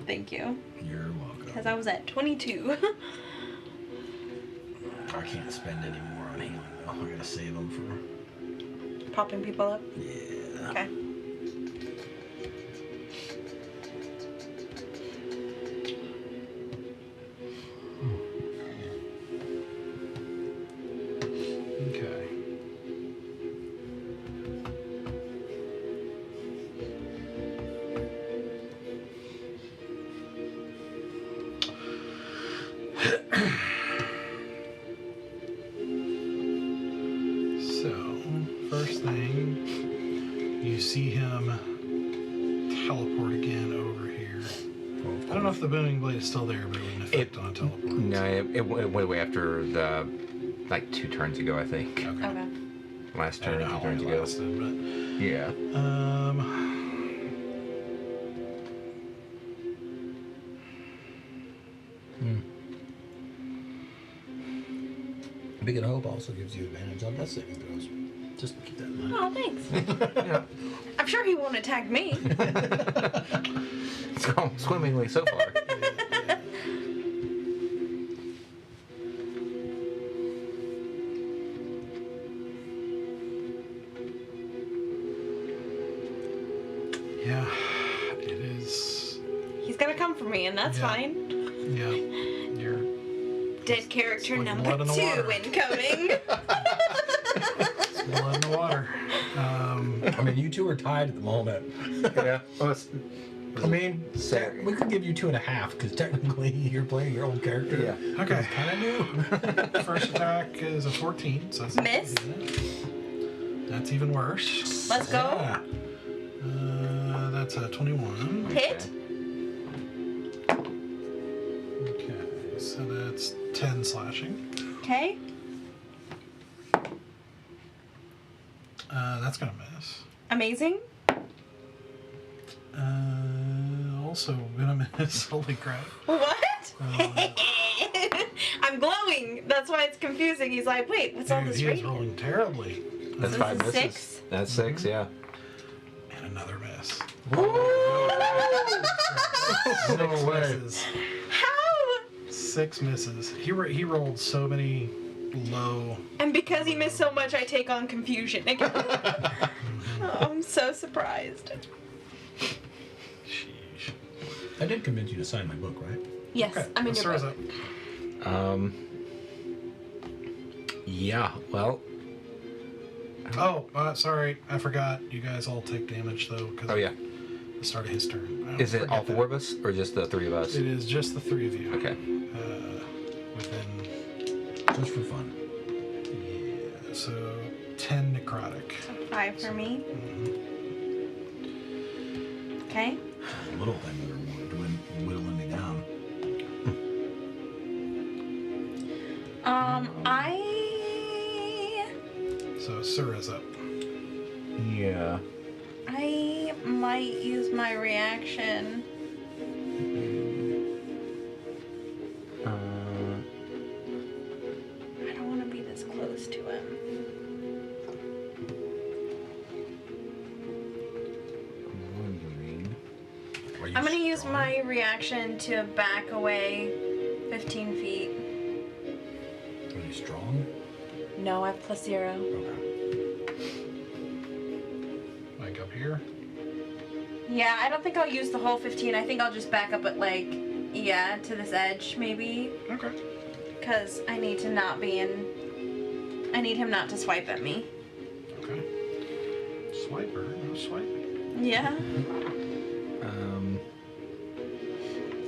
Thank you. You're welcome. Because I was at 22. I can't spend any more on healing though. I gotta save them for. Popping people up. Yeah. Okay. Okay. So, first thing, you see him teleport again over here. I don't know if the booming blade is still there, but it wouldn't affect on a teleport. No, it went away after the, like 2 turns ago, I think. Okay. Okay. Last I don't turn, know 2 how long turns it ago. lasted, but Yeah. Big and Hope also gives you advantage on death saving throws. Just keep that in mind. Oh, thanks. Yeah. I'm sure he won't attack me. It's gone swimmingly so far. yeah, it is. He's gonna come for me, and that's Yeah. fine. Yeah, you're Dead character like number blood in the 2 water. incoming. blood in the water. I mean, you two are tied at the moment. Yeah. Well, it's, I mean, Sorry. we could give you 2.5 because technically you're playing your old character. Yeah. Okay. Kind of new. First attack is a 14, so that's Miss. That's even worse. Let's go. Yeah. That's a 21. Hit. Okay, so that's 10 slashing. Okay. That's gonna miss. Amazing. Also gonna miss. Holy crap. What? Uh, I'm glowing. That's why it's confusing. He's like, wait, what's on Dude, this he is radio? rolling terribly. that's So 5 this is misses. 6? That's 6, yeah. And another miss. No Six way. misses. How? 6 misses. He rolled so many low. And because he missed so much, I take on confusion again. Oh, I'm so surprised. Sheesh. I did convince you to sign my book, right? Yes, Okay, I'm in let's your start book. us up. Yeah, well, Oh, sorry, I forgot. You guys all take damage though, because oh yeah. the start of his turn. Oh, Is it all forget 4 of us or just the 3 of us? that. It is just the 3 of you. Okay. Within, Just for fun. yeah, so 10 necrotic. 5 for me. Mhm. Okay. A little thing that are whittling me down. So Sura's up. Yeah. I might use my reaction. I don't want to be this close to him. I'm wondering. Are you I'm gonna use strong? my reaction to back away 15 feet. Are you strong? No, I have +0. Okay. Like up here. Yeah, I don't think I'll use the whole 15. I think I'll just back up at like, yeah, to this edge maybe. Okay. Because I need to not be in. I need him not to swipe at me. Okay. Swiper, no swiping. Yeah. Um,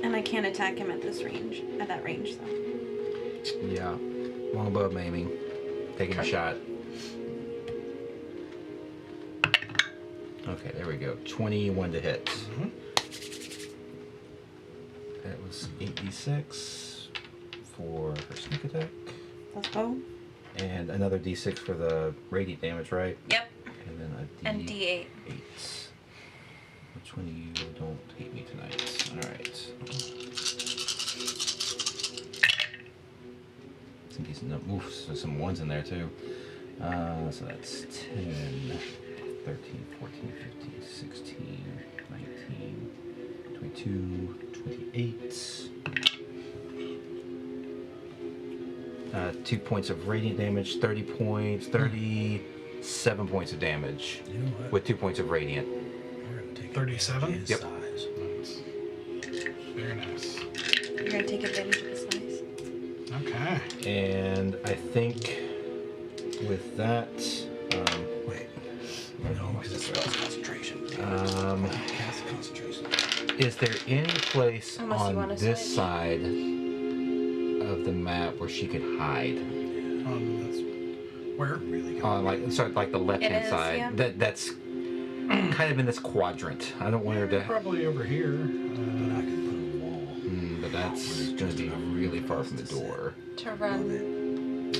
And I can't attack him at this range. At that range, though. yeah. Longbow of aiming. Taking a Okay. shot. Okay, there we go. 21 to hit. Mhm. That was 8d6 for her sneak attack. Let's go. And another d6 for the radiant damage, right? Yep. And then a And D8. 8. Which one of you don't hate me tonight? Alright. Some decent moves. There's some ones in there too. So that's 10, 13, 14, 15, 16, 19, 22, 28. 2 points of radiant damage, 30 points, 37 points of damage You know what? with 2 points of radiant. We're gonna take 37? his Yep. size. Nice. Very nice. You're gonna take advantage of his size. Okay. And I think with that, Wait. No, because it spells concentration. Cast concentration. is there any place Unless you on wanna this switch. side of the map where she could hide? That's where? Really good. Like the left hand is, side. yeah. That's kind of in this quadrant. I don't want her to. Probably over here. But I could put a wall. But that's going to be really far from the door. To Love run. it.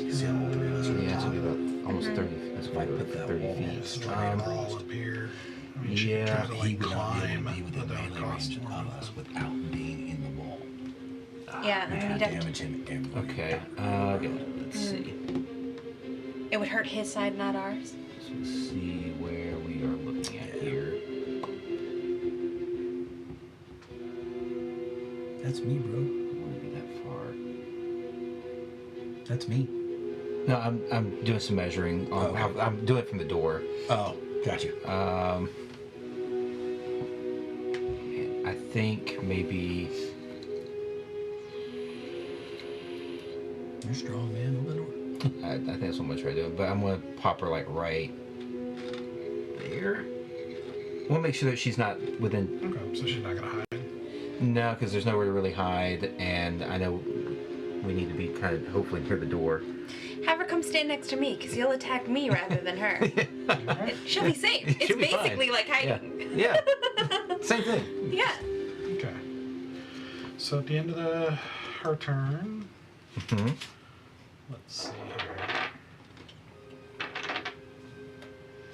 You see how all three of us So are yeah, it's on going to top be of it? about almost 30. That's If I about put that 30 wall feet. It's right all up here. I mean, she Yeah, tries but to he like would not be climb able to be within without melee cost range more of us without being in the wall. Yeah, and We then could you'd have damage him everywhere. Okay. Good. Let's see. it would hurt his side, not ours. So let's see where we are looking at here. That's me, bro. It won't be that far. That's me. No, I'm doing some measuring. Okay. I'm doing it from the door. Oh, got you. I think maybe. You're strong, man. Open the door. I think that's what I'm gonna try to do. But I'm gonna pop her like right there. I want to make sure that she's not within. Okay, so she's not gonna hide. No, because there's nowhere to really hide, and I know we need to be kind of hopefully near the door. Have her come stand next to me, because you'll attack me rather than her. She'll be safe. It's She'll be fine. basically like Yeah. hiding. Yeah. Same thing. Yeah. Okay. So at the end of her turn, hmm let's see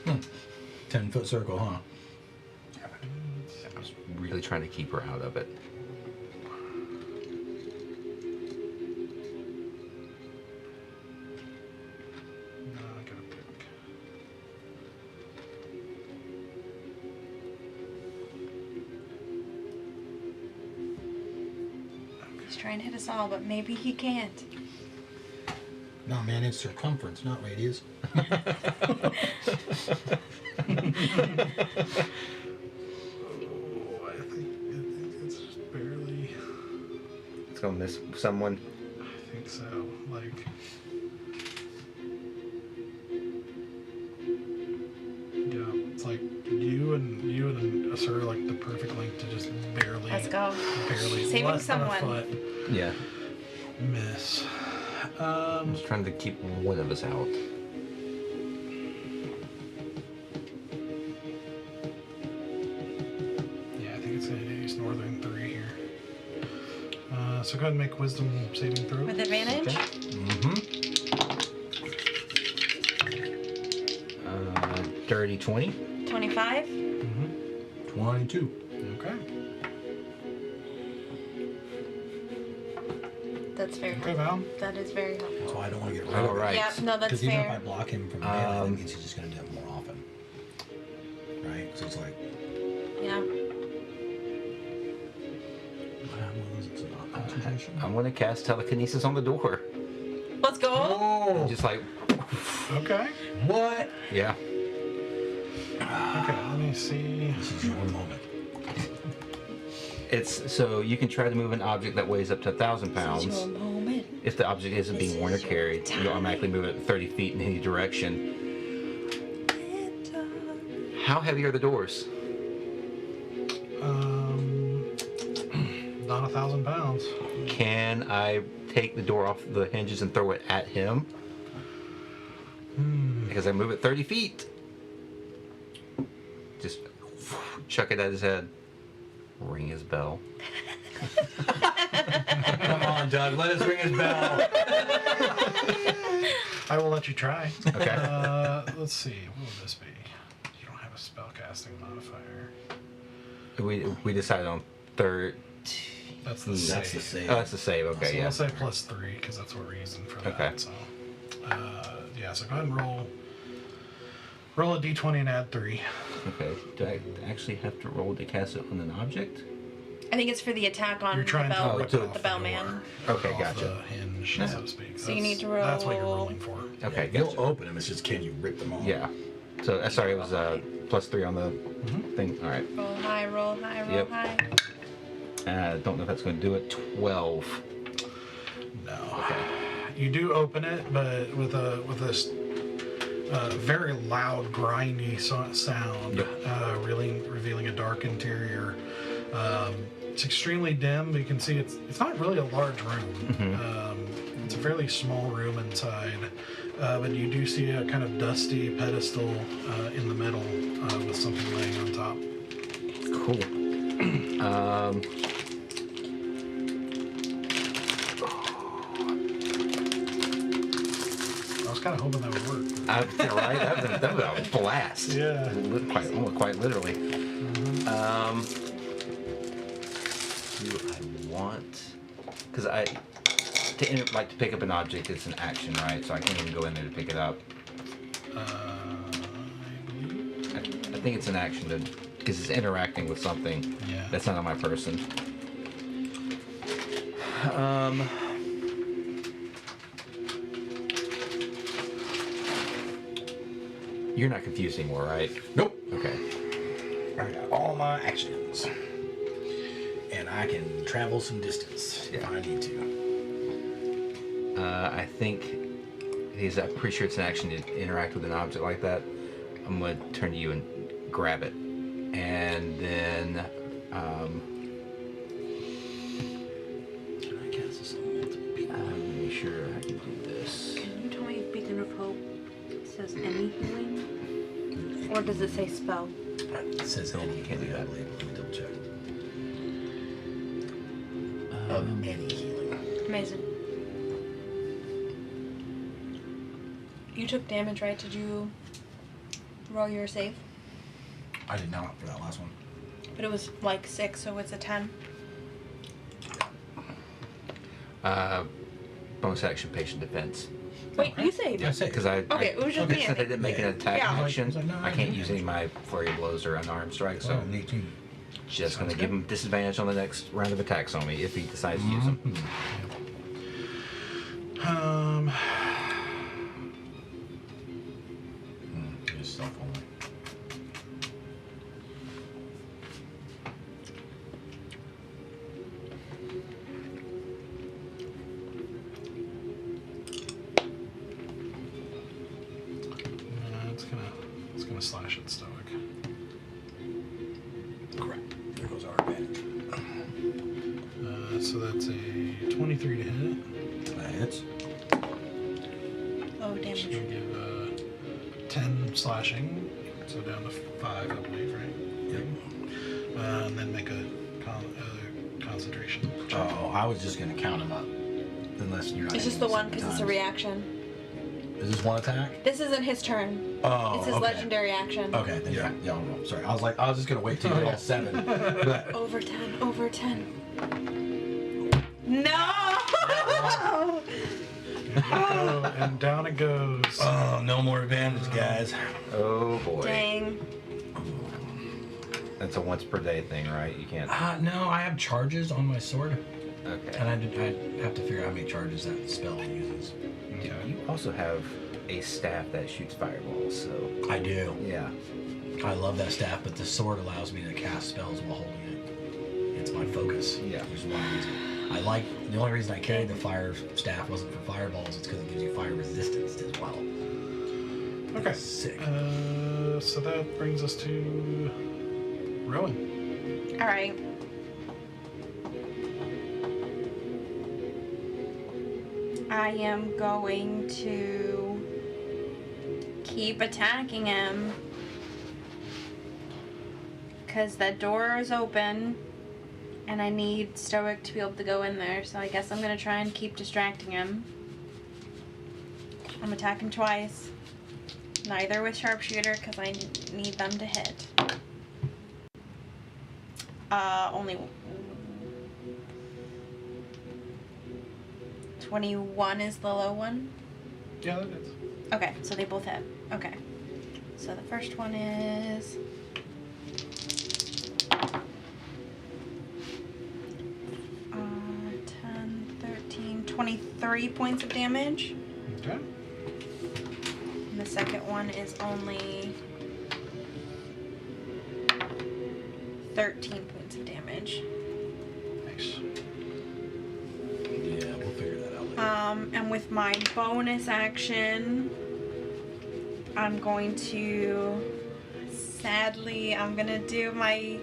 here. 10-foot circle, huh? I was really trying to keep her out of it. No, I gotta pick. He's trying to hit us all, but maybe he can't. No, man, it's circumference, not radius. Oh, I think it's just barely. It's gonna miss someone. I think so. Like. Yeah, it's like you and us are like the perfect length to just barely. Let's go. Barely. Saving less than a someone. foot Yeah. miss. I'm just trying to keep one of us out. Yeah, I think it's gonna use Northern 3 here. So go ahead and make wisdom saving throw. With advantage? Dirty 20. 25? 22. Okay. That's very Okay, helpful. Val. That is very helpful. That's why I don't want to get rid All of it. right. Yeah, no, that's Because even if I fair. block him from melee, that means he's just going to do it more often. Right? So it's like, Yeah. it's not concentration. I'm gonna cast telekinesis on the door. Let's go. Oh! Just like, Okay. What? yeah. Okay, let me see. This is your moment. It's so you can try to move an object that weighs up to 1,000 This is pounds. your moment. If the object isn't being worn or carried, you automatically move it 30 feet in any direction. How heavy are the doors? Not 1,000 pounds. Can I take the door off the hinges and throw it at him? Because I move it 30 feet. Just chuck it at his head. Ring his bell. Come on, Doug. Let us ring his bell. I will let you try. Okay. Let's see. What will this be? You don't have a spellcasting modifier. We decided on 13. That's the save. That's the save. Oh, that's the save. Okay, So yeah. we'll say +3 because that's what we're using for that. Okay. So, yeah. So go ahead and roll a d20 and add 3. Okay. Do I actually have to roll to cast it on an object? I think it's for the attack on You're the trying bell, to rip to it off the the bellman. door, Okay, off gotcha. the hinge, so to speak. So you need to roll. That's what you're rolling for. Okay, You'll gotcha. open them. It's just can you rip them off? Yeah. So sorry, it was +3 on the thing. All right. Roll high, roll high, roll Yep. high. Don't know if that's going to do it. 12. No. Okay. You do open it, but with this very loud, grindy sound, Yep. revealing a dark interior. It's extremely dim. But you can see it's not really a large room. It's a fairly small room inside, but you do see a kind of dusty pedestal in the middle with something laying on top. Cool. I was kind of hoping that would work. Right? That was a blast. Yeah. Quite literally. Do I want? Because to pick up an object, it's an action, right? So I can't even go in there to pick it up. I believe. I think it's an action because it's interacting with something Yeah. that's not on my person. You're not confused anymore, right? Nope. Okay. I got all my actions. And I can travel some distance if Yeah. I need to. I think I'm pretty sure it's an action to interact with an object like that. I'm going to turn to you and grab it. And then, Can I cast this on multiple people? I'm make sure I can do this. Can you tell me if Beacon of Hope says any healing? Or does it say spell? It says any. can't do that. I believe. Let me double check. Of any healing. Amazing. You took damage, right? Did you roll your save? I did not for that last one. But it was like 6, so it's a 10. Bonus action, patient defense. Wait, you saved. Yeah, I say. Because I Okay, it was just me. since I didn't make an attack Yeah. action, I was like, no, I can't I use didn't. any of my flurry of blows or unarmed strikes. So me too. just going to Sounds give him disadvantage on the next round of attacks on me if he decides to use them. Just self only. It's gonna slash at Stoic. Crap. There goes our advantage. So that's a 23 to hit. That hits. Oh, She's damage. gonna give 10 slashing, so down to 5, I believe, right? Yep. And then make a concentration check. Oh, I was just gonna count him up. Unless you're not. It's just hitting the one 7 because it's a times. reaction. Is this one attack? This isn't his turn. Oh, It's his okay. legendary action. Okay, then yeah, I'm sorry. I was just gonna wait till you roll 7. But Over 10, over 10. No! Oh, and down it goes. oh, no more advantage, guys. Oh boy. Dang. That's a once per day thing, right? You can't. No, I have charges on my sword, Okay. and I have to figure out how many charges that spell uses. Okay. You also have a staff that shoots fireballs, so I do. yeah. I love that staff, but the sword allows me to cast spells while holding it. It's my focus. Yeah. Which is why I use it. The only reason I carried the fire staff wasn't for fireballs, it's because it gives you fire resistance as well. Okay. Sick. So that brings us to Rowan. All right. I am going to keep attacking him because that door is open And I need Stoic to be able to go in there, so I guess I'm gonna try and keep distracting him. I'm attacking twice. Neither with Sharpshooter, because I need them to hit. Only 21 is the low one? Yeah, that is. Okay, so they both hit. Okay. So the first one is... 10, 13, 23 points of damage. Okay. And the second one is only 13 points of damage. Nice. Yeah, we'll figure that out later. And with my bonus action, I'm going to... Sadly, I'm gonna do my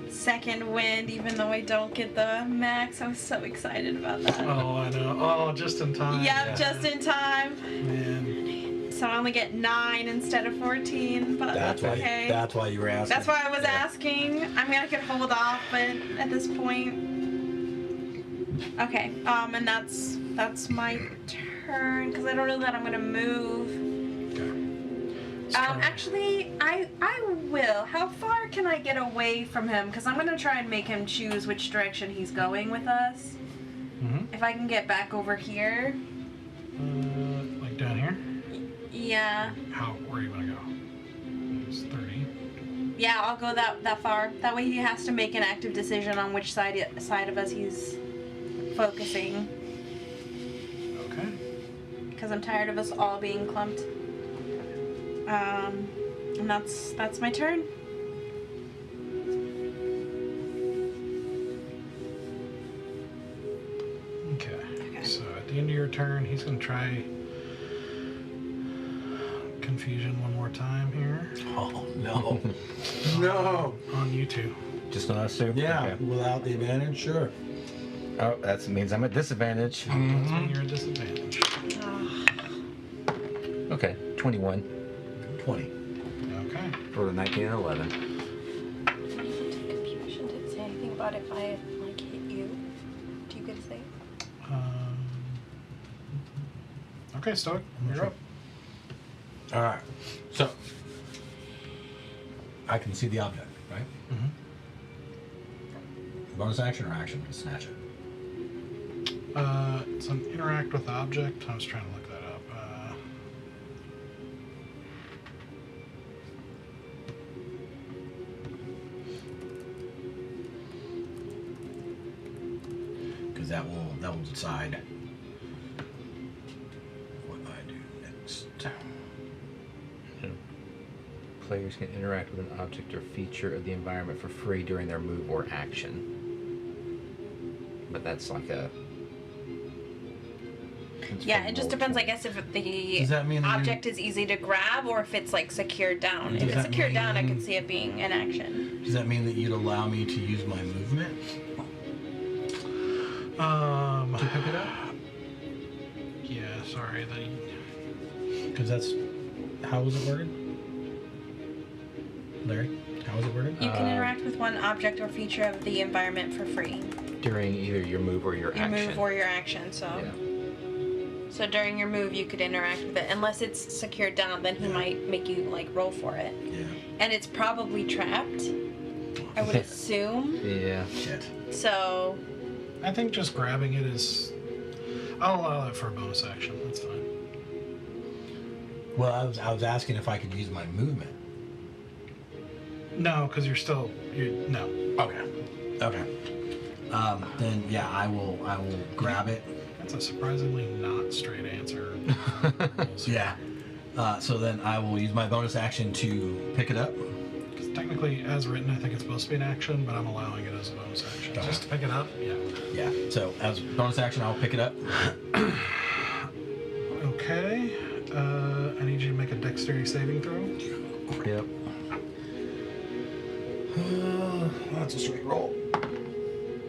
second wind, even though I don't get the max. I was so excited about that. Oh, I know. Oh, just in time. Yep, just in time. Man. So I only get 9 instead of 14, but that's why. okay. That's why you were asking. That's why I was asking. I mean, I could hold off, but at this point, okay. And that's my turn because I don't know that I'm gonna move. Actually, I will. How far can I get away from him? Because I'm gonna try and make him choose which direction he's going with us. Mm-hmm. If I can get back over here. Like down here? Yeah. Where are you gonna go? It's 30. Yeah, I'll go that far. That way he has to make an active decision on which side of us he's focusing. Okay. Because I'm tired of us all being clumped. And that's my turn. Okay. So at the end of your turn, he's gonna try confusion one more time here. Oh no. No. On you two. Just not us two? Yeah, Okay. without the advantage, sure. Oh, that means I'm at disadvantage. That's when you're at disadvantage. Okay, 21 20. Okay. for the 19 and 11. Confusion didn't say anything about if I like hit you. Do you get to say? Okay, Stoic, you're up. All right. So I can see the object, right? Mm-hmm. Bonus action or action to snatch it? It's an interact with object. I was trying to look that up. Because that will decide what I do next. Players can interact with an object or feature of the environment for free during their move or action. But that's like a... Yeah, it just depends, I guess, if the Does that mean that object is easy to grab or if it's like secured down. Does If it's that secured down, I mean- can see it being in action. Does that mean that you'd allow me to use my movement to pick it up? Yeah, sorry. Because that's... How was it worded? Larry, how was it worded? You can interact with one object or feature of the environment for free. During either your move or your Your action. move or your action, so. Yeah. So during your move, you could interact with it. Unless it's secured down, then he might make you, like, roll for it. Yeah. And it's probably trapped, I would assume. Yeah. Shit. So, I think just grabbing it is... I'll allow that for a bonus action. That's fine. Well, I was asking if I could use my movement. No, because no. Okay. Okay. Then yeah, I will grab it. That's a surprisingly not straight answer. Yeah. So then I will use my bonus action to pick it up. Because technically, as written, I think it's supposed to be an action, but I'm allowing it as a bonus action. Okay. Just to pick it up? Yeah. Yeah. So as bonus action, I'll pick it up. Okay. I need you to make a dexterity saving throw. Yep. That's a straight roll.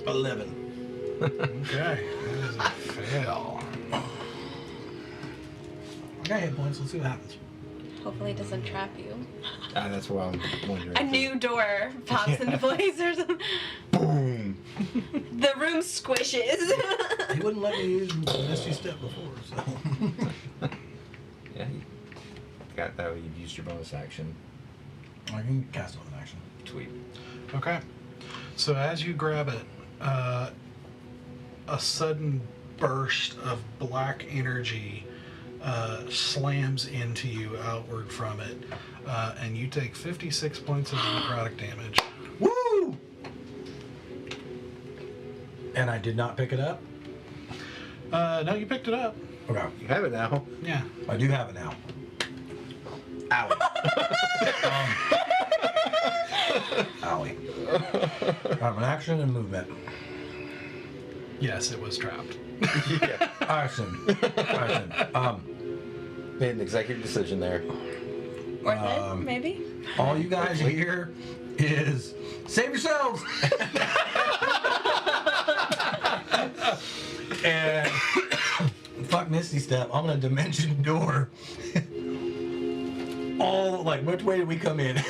11. Okay. That is a fail. I got hit points. Let's see what happens. hopefully it doesn't trap you. That's what I'm wondering. A new door pops into place or something. Boom. The room squishes. He wouldn't let me use Misty Step before, so. Yeah, you got that. You've used your bonus action. I can cast on an action. Sweet. Okay. So as you grab it, a sudden burst of black energy slams into you outward from it, and you take 56 points of necrotic damage. Woo! And I did not pick it up? No, you picked it up. Okay. You have it now. Yeah. I do have it now. Owie. Owie. I have an action and movement. Yes, it was trapped. Yeah. Action. Made an executive decision there. Or then, maybe. All you guys hear is save yourselves. And fuck Misty Step. I'm gonna dimension door. All like, which way did we come in?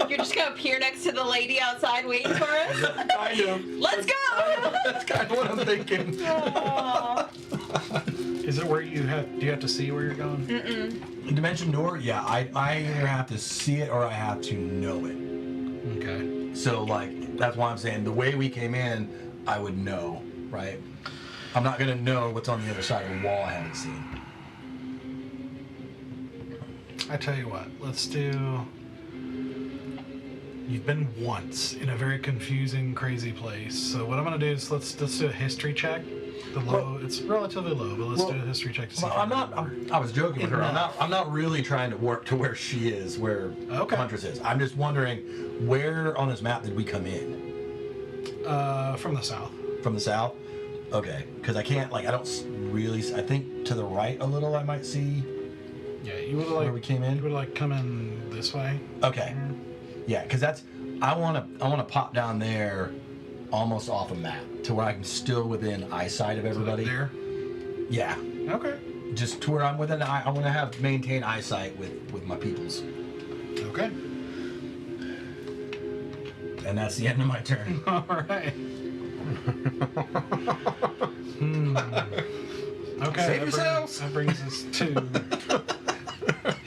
You're just gonna appear next to the lady outside waiting for us? Kind of. Let's go! That's kind of what I'm thinking. Aw. Is it where you have? Do you have to see where you're going? Dimension door? Yeah, I either have to see it or I have to know it. Okay. So like, that's why I'm saying the way we came in, I would know, right? I'm not gonna know what's on the other side of the wall I haven't seen. I tell you what. Let's do. You've been once in a very confusing, crazy place. So what I'm gonna do is let's do a history check. It's relatively low, but let's do a history check to see. Well, I was joking with her. I'm not really trying to work to where she is, where Huntress is. I'm just wondering where on this map did we come in? From the south. From the south? Okay, because I can't I don't really. I think to the right a little I might see. Yeah, you would Where we came in? You would come in this way. Okay. Yeah, because I want to pop down there, almost off a map to where I'm still within eyesight of everybody. There. Yeah. Okay. Just to where I'm within. I want to maintain eyesight with my peoples. Okay. And that's the end of my turn. All right. Okay. Save yourselves. That brings us to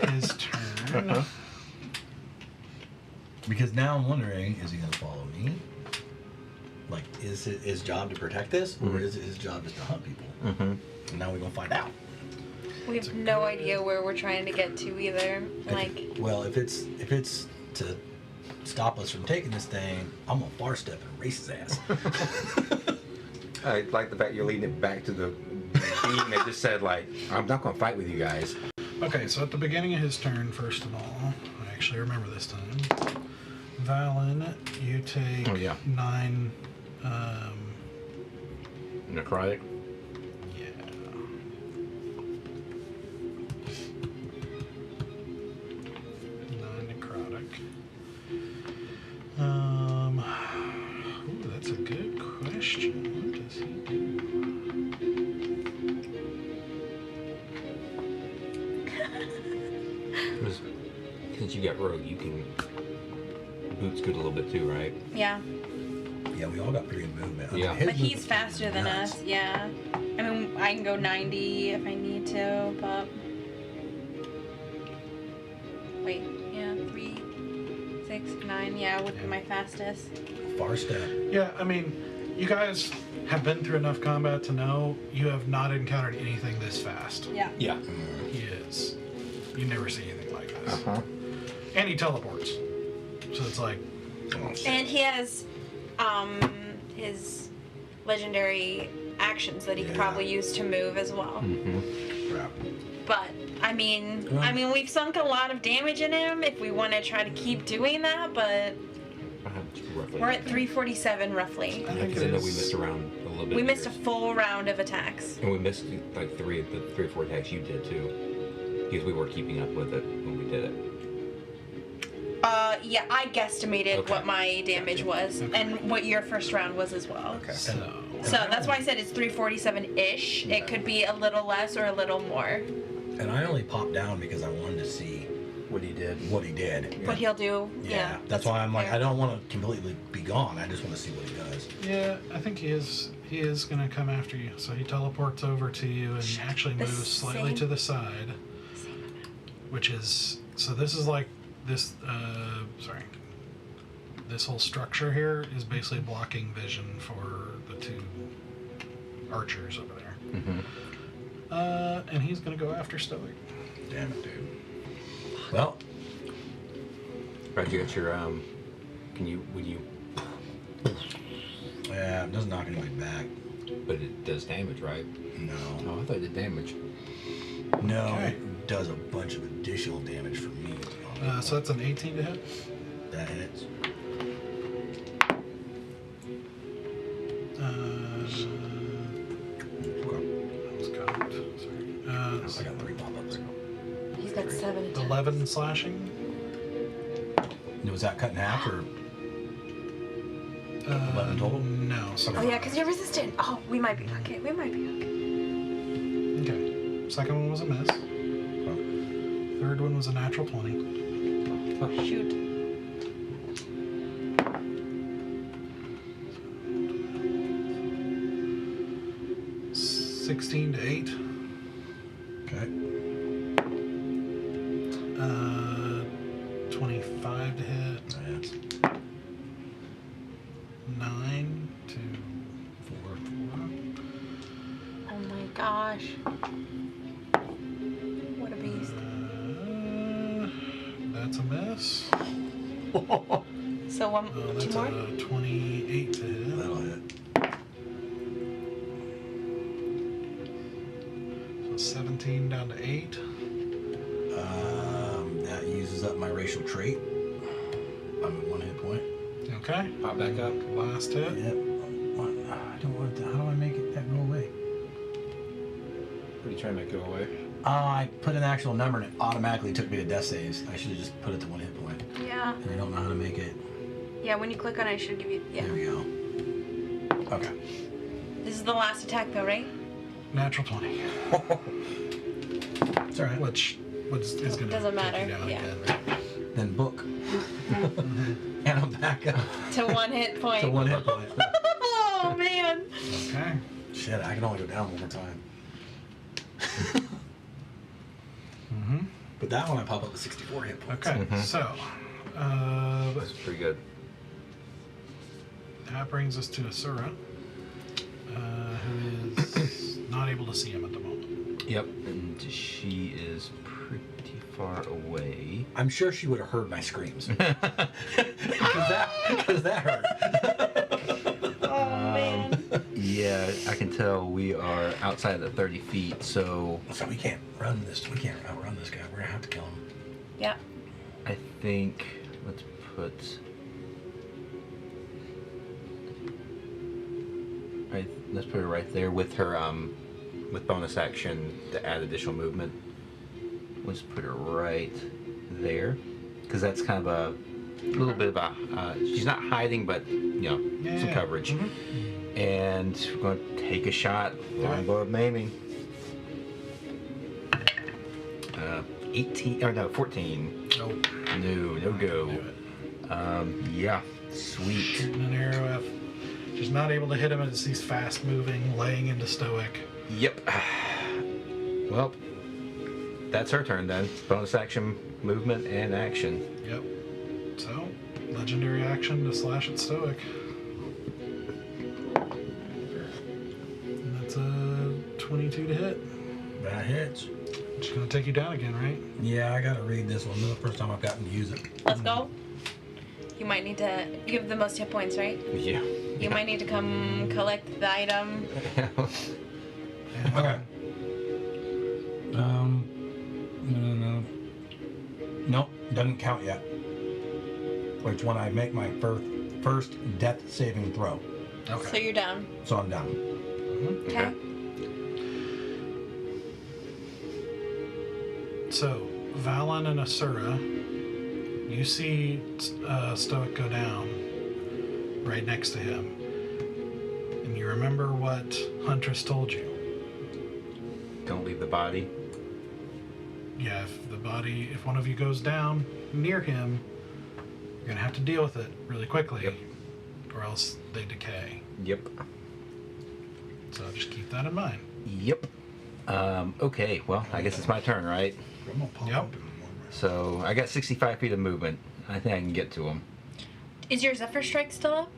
his turn. Because now I'm wondering, is he going to follow me? Like, is it his job to protect this, or is it his job just to hunt people? And now we're going to find out. We have no idea where we're trying to get to either. Well, if it's to stop us from taking this thing, I'm gonna bar step and race his ass. I like the fact you're leading it back to the being that just said, I'm not going to fight with you guys. Okay, so at the beginning of his turn, first of all, I actually remember this time. Valen, you take 9. Necrotic? Yeah. Necrotic. Ooh, that's a good question. What does he do? Since you got rogue, you can boot scoot a little bit too, right? Yeah. Yeah, we all got pretty good movement. Yeah. his But he's movement's faster than nuts. us, yeah. I mean, I can go 90 if I need to, but... Wait, yeah, 3, 6, 9, yeah, would be my fastest. Bar step. Yeah, I mean, you guys have been through enough combat to know you have not encountered anything this fast. Yeah. Yeah. He is. You never see anything like this. Uh-huh. And he teleports. So it's like... And he has, his legendary actions that he could probably use to move as well. Crap. But, I mean, we've sunk a lot of damage in him if we want to try to keep doing that, but Roughly. we're at 347 roughly. I Yeah, think because it I know is. we missed around a little bit. We missed a full round of attacks. And we missed like 3 or 4 attacks you did too. Because we were keeping up with it when we did it. Yeah, I guesstimated Okay. what my damage was and what your first round was as well. Okay. So... So that's why I said it's 347-ish. It could be a little less or a little more. And I only popped down because I wanted to see What he did. what he did. What he'll do. Yeah, that's why I'm like, fair. I don't want to completely be gone. I just want to see what he does. Yeah, I think he is gonna come after you. So he teleports over to you and actually The moves slightly same- to the side, which is this is like this. This whole structure here is basically blocking vision for the two archers over there. And he's gonna go after Stoic. Damn it, dude. Well, Brad, you got your would you? yeah, it doesn't knock anybody back. But it does damage, right? No. Oh, I thought it did damage. No, Okay. it does a bunch of additional damage for me. So that's an 18 to hit. That hits. That was cocked. Sorry. I got 3 pop-ups. He's got 7 attacks. 11 slashing. Was that cut in half or 11 total? No. So Oh yeah, because you're resistant. Oh, we might be okay. We might be okay. Okay. Second one was a miss. Third one was a natural 20. Shoot. $16 to 8. Okay. 25 to hit. That's 9 to 4. Oh my gosh. What a beast. That's a miss. So one, two That's more. a 28 to hit. That'll hit. So 17 down to 8. That uses up my racial trait. I'm at 1 hit point. Okay. Pop back up. Last hit. Yep. I don't want to. How do I make it that go away? What are you trying to make go away? I put an actual number and it automatically took me to death saves. I should have just put it to 1 hit point. Yeah. And I don't know how to make it. Yeah. When you click on it, it should give you. Yeah. There we go. Okay. This is the last attack, though, right? Natural 20. It's alright. Which is going to Doesn't take matter, you down yeah. again. Then book. And I'm back up To 1 hit point. to 1 hit point. Oh man. Okay. Shit, I can only go down 1 more time. But that one I pop up with 64 hit points. Okay. So, That's pretty good. that brings us to Asura, who is not able to see him at the moment. Yep. And she is pretty far away. I'm sure she would have heard my screams. Because that hurt. Oh man. Yeah, I can tell we are outside the 30 feet, so So we can't run this. We can't outrun this guy. We're gonna have to kill him. Yeah. I think let's put her right there with her with bonus action to add additional movement. Let's put her right there because that's kind of a little bit of a she's not hiding, but some coverage. And we're going to take a shot. Longbow of maiming. 18 or no 14. Nope. No go. Do it. Yeah, sweet. Shooting an arrow F. She's not able to hit him as he's fast moving, laying into Stoic. Yep. Well, that's her turn then. Bonus action, movement, and action. Yep. So, legendary action to slash at Stoic. And that's a 22 to hit. That hits. She's gonna take you down again, right? Yeah, I gotta read this one. This is the first time I've gotten to use it. Let's go. You might need to. You have the most hit points, right? Yeah. You might need to come collect the item. And, Okay. Nope, doesn't count yet. Which when I make my first death saving throw. Okay. So you're down. So I'm down. Okay. So, Valen and Asura, you see Stoic go down right next to him. And you remember what Huntress told you. Don't leave the body. yeah, if one of you goes down near him, you're gonna have to deal with it really quickly, Yep. or else they decay. Yep. So just keep that in mind. Yep. Okay, well, I guess it's my turn, right? I'm gonna pop Yep. up in one more. So I got 65 feet of movement. I think I can get to him. Is your Zephyr Strike still up?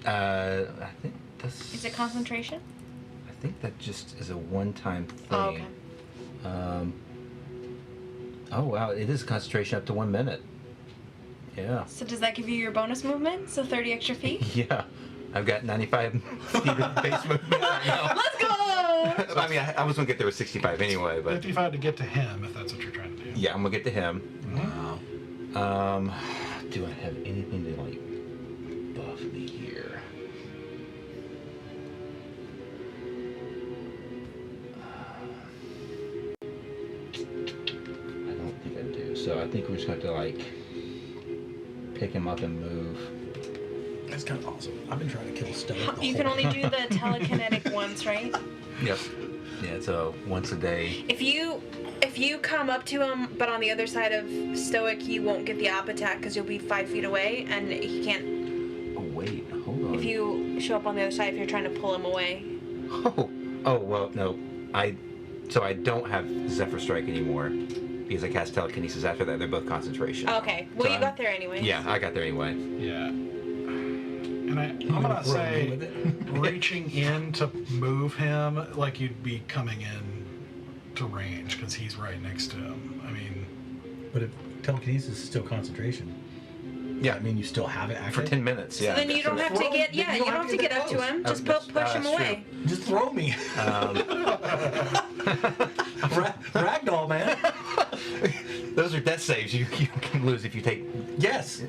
I think that's... Is it concentration? I think that just is a one-time thing. Oh, okay. Oh, wow, it is concentration up to 1 minute. Yeah. So does that give you your bonus movement? So 30 extra feet? Yeah. I've got 95 feet of base movement right now. Let's go! I mean, I was going to get there with 65 anyway, but... 55 to get to him, if that's what you're trying to do. Yeah, I'm going to get to him. Wow. Do I have anything to, like, buff me here? I don't think I do. So I think we're just going to, like, pick him up and move. That's kind of awesome. I've been trying to kill Stoic. You can only do the telekinetic once, right? Yep. Yeah, so once a day. If you come up to him, but on the other side of Stoic, you won't get the op attack because you'll be 5 feet away, and he can't. Oh, wait. Hold on. If you show up on the other side, if you're trying to pull him away. Oh, well, no. So I don't have Zephyr Strike anymore because I cast Telekinesis after that. They're both concentration. Okay. Well, So you got there anyway. Yeah, I got there anyway. Yeah. And I'm gonna say, with it. reaching in to move him, like you'd be coming in to range because he's right next to him. I mean, But if telekinesis is still concentration, Yeah, I mean, you still have it for active. 10 minutes. So Yeah. then you don't have to Throw- get. you Yeah, don't you don't have to get up to him. Oh, Just that's- push him that's away. Just throw me. Ragdoll, man. Those are death saves. You can lose if you take. Yes.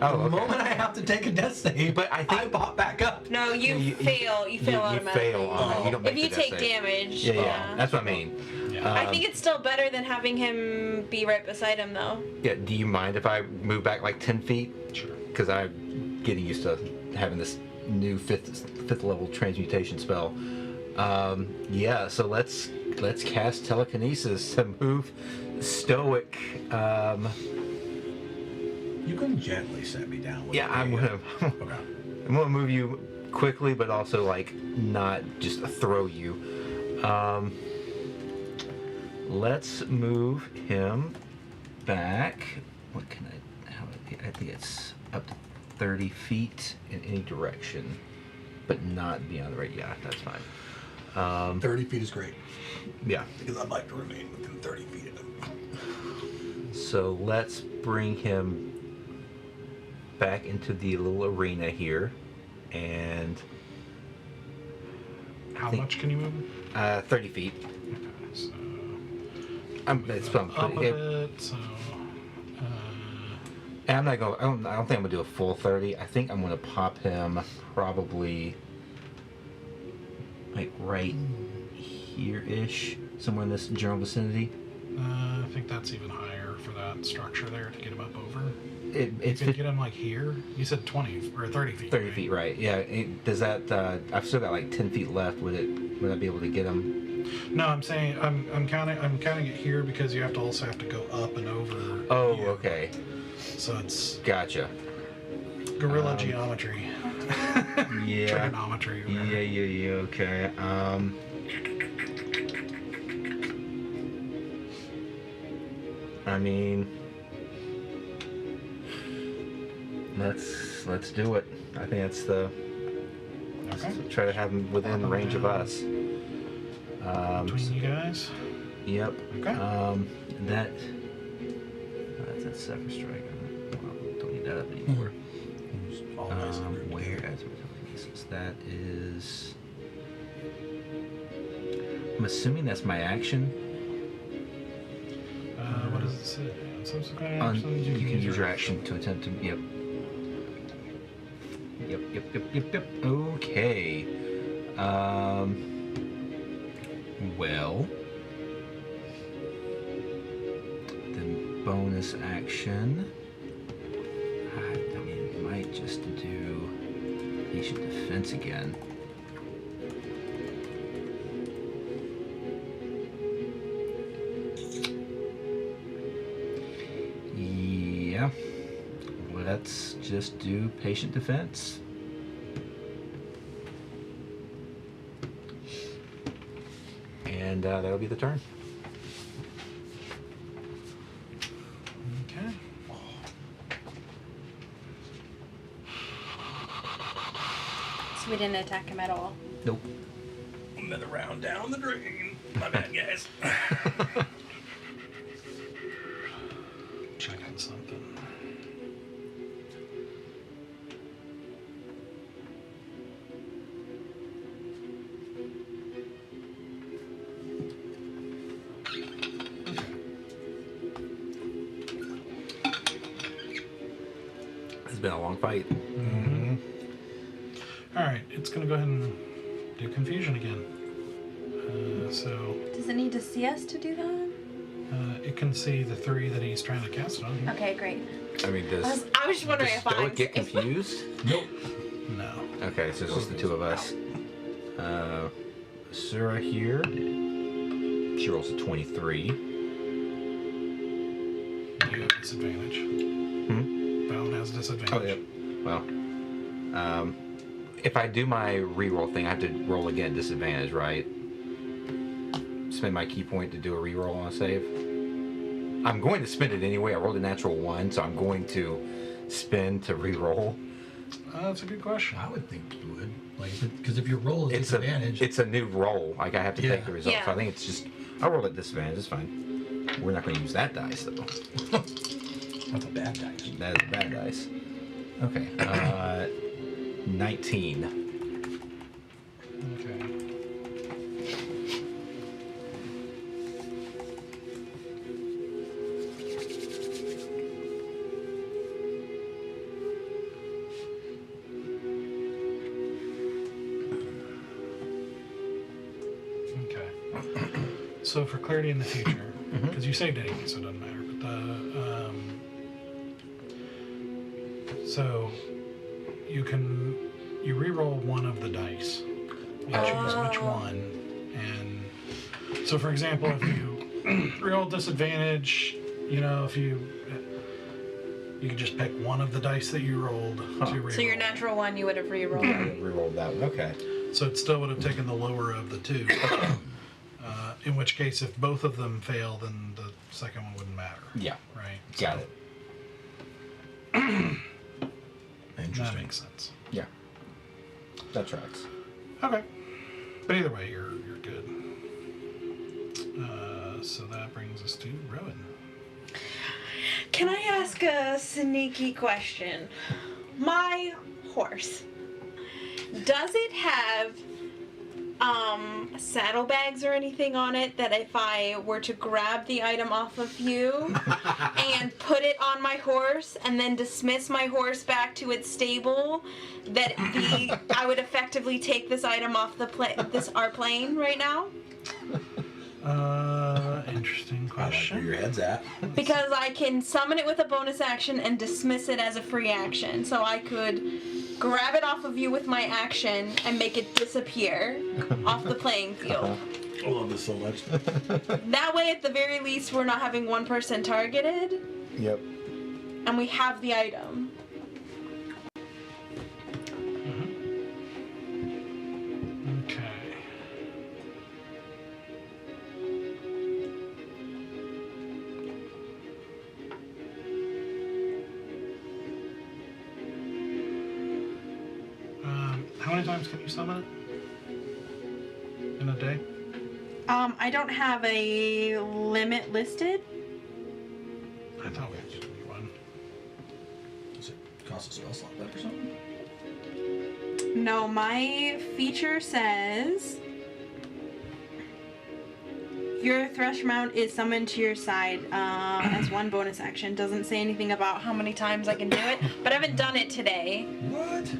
Oh, The okay. moment I have to take a death save, But I think- pop back up. No, you fail. You fail You automatically. fail on that. You don't make If you the death take save. damage. Yeah. That's what I mean. yeah. I think it's still better than having him be right beside him, though. Yeah. Do you mind if I move back like 10 feet? Sure. Because I'm getting used to having this new fifth level transmutation spell. Yeah. So let's cast telekinesis to move Stoic. You can gently set me down. With Yeah, the- I'm gonna. Okay. I'm gonna move you quickly, but also like not just throw you. Let's move him back. What can I? I think it's up to 30 feet in any direction, but not beyond the radius. Yeah, that's fine. 30 feet is great Yeah. because I'd like to remain within 30 feet of him. So let's bring him back into the little arena here, and How think- much can you move? 30 feet. Okay, so It's I'm up a putting it. bit. So And I'm not going. I don't think I'm gonna do a full 30. I think I'm gonna pop him probably like right here-ish, somewhere in this general vicinity. I think that's even higher for that structure there to get him up over. It's You could get him like here. You said 20 or 30 feet. 30 right? feet, right? Yeah. Does that? I've still got like 10 feet left. Would I be able to get him? No, I'm saying I'm counting it here because you have to also have to go up and over. Oh, you. okay. So it's Gotcha. gorilla geometry. Yeah. Trigonometry. Whatever. Yeah. Okay. I mean, let's do it. I think that's the. Okay. Try to have him within range of us. Between you guys. Yep. Okay. That's a Zephyr Strike. Don't need that up anymore. Always Where as telekinesis? That is. I'm assuming that's my action. What does it say? On subsequent On, actions, you can use your action to attempt to. Yep. Yep. Okay. Well. Then bonus action. I mean, it might just do patient defense again. let's just do patient defense. And that'll be the turn. Okay. So we didn't attack him at all. Nope. Another round down the drain. My bad, guys. Checking something. It's been a long fight. All right, it's gonna go ahead and do confusion again. So Does it need to see us to do that? it can see the 3 that he's trying to cast it on. Here. Okay, great. I mean, does I was just wondering if I Stoic get confused? Nope. No. Okay, so it's just the two of us. Sura here. She rolls a 23. You have disadvantage. Bone has disadvantage. Oh, yeah. Well, if I do my reroll thing, I have to roll again at disadvantage, right? Spend my key point to do a reroll on a save. I'm going to spend it anyway. I rolled a natural 1, so I'm going to spend to reroll. That's a good question. I would think you would. Like, because if your roll is disadvantage. It's a new roll. Like I have to take the result. Yeah. So I think it's just I'll roll at disadvantage. It's fine. We're not going to use that dice though. That's a bad dice. That is a bad dice. Okay. 19. Okay. Okay. So for clarity in the future, because you saved anyway, so it doesn't matter. But so you re-roll one of the dice. You choose which one, and so for example, if you roll disadvantage, if you can just pick one of the dice that you rolled to re-roll. So your natural 1, you would have re-rolled. Rerolled that one. Okay. So it still would have taken the lower of the 2. In which case, if both of them fail, then the second one wouldn't matter. Yeah. Right. Got it. That Interesting. makes sense. Yeah. That tracks. Okay. But either way, you're good. So that brings us to Rowan. Can I ask a sneaky question? My horse, does it have saddlebags or anything on it that if I were to grab the item off of you and put it on my horse and then dismiss my horse back to its stable, that I would effectively take this item off our plane right now? Interesting I like where question. your head's at. Because I can summon it with a bonus action and dismiss it as a free action. So I could grab it off of you with my action and make it disappear off the playing field. I love this so much. That way, at the very least, we're not having one person targeted, Yep. and we have the item. Okay. How many times can you summon it in a day? I don't have a limit listed. I thought we had to do one. Does it cost a spell slot back or something? No, my feature says your thresh mount is summoned to your side as one bonus action. Doesn't say anything about how many times I can do it, but I haven't done it today. What?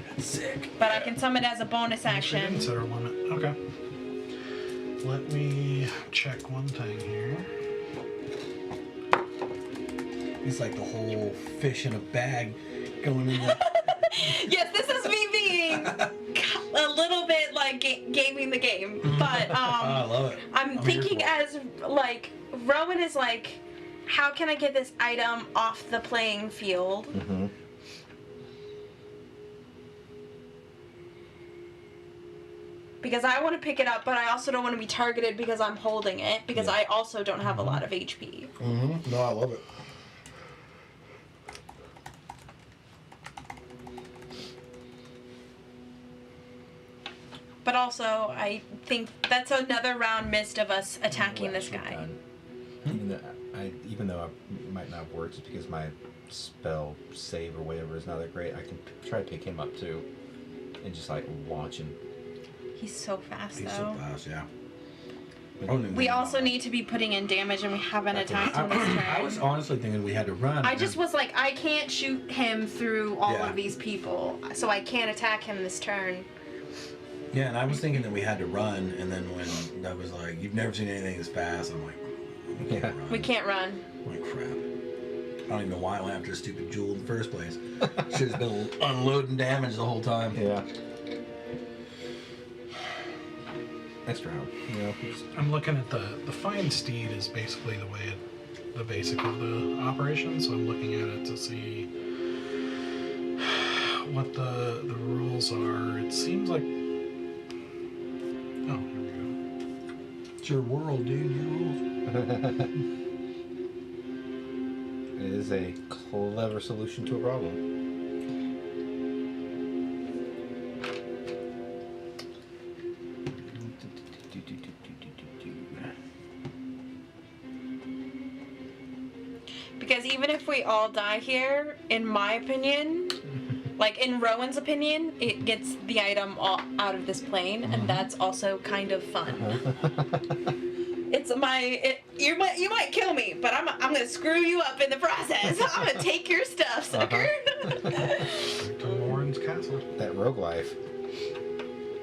That's sick. But I can summon it as a bonus We action. didn't set our limit. Okay. Let me check one thing here. It's like the whole fish in a bag going in the... Yes, this is me being a little bit like gaming the game, but I love it. I'm I'm here thinking for it. as like Rowan is like how can I get this item off the playing field? Mm-hmm. Because I want to pick it up, but I also don't want to be targeted because I'm holding it, because Yeah. I also don't have a lot of HP. No, I love it. But also, I think that's another round missed of us attacking this What I guy. should've done, even though I might not have worked, just because my spell save or whatever is not that great, I can try to pick him up too, and just like launch him. He's so fast, He's though. so fast, yeah. We also need to be putting in damage, and we haven't attacked him this turn. I was honestly thinking we had to run. I just was like, I can't shoot him through all Yeah. of these people, so I can't attack him this turn. Yeah, and I was thinking that we had to run, and then when that was like, you've never seen anything this fast, I'm like, we can't run. We can't run. I'm like, crap. I don't even know why I went after a stupid jewel in the first place. Should have been unloading damage the whole time. Yeah. Extra help. You know, just, I'm looking at the fine steed is basically the basic of the operation, so I'm looking at it to see what the rules are. It seems like, oh, here we go. It's your world, dude. Your rules. it is a clever solution to a problem. Because even if we all die here, in my opinion, like in Rowan's opinion, it gets the item all out of this plane, and that's also kind of fun. You might kill me, but I'm gonna screw you up in the process. I'm gonna take your stuff, sucker. Back to Lauren's castle. That rogue life.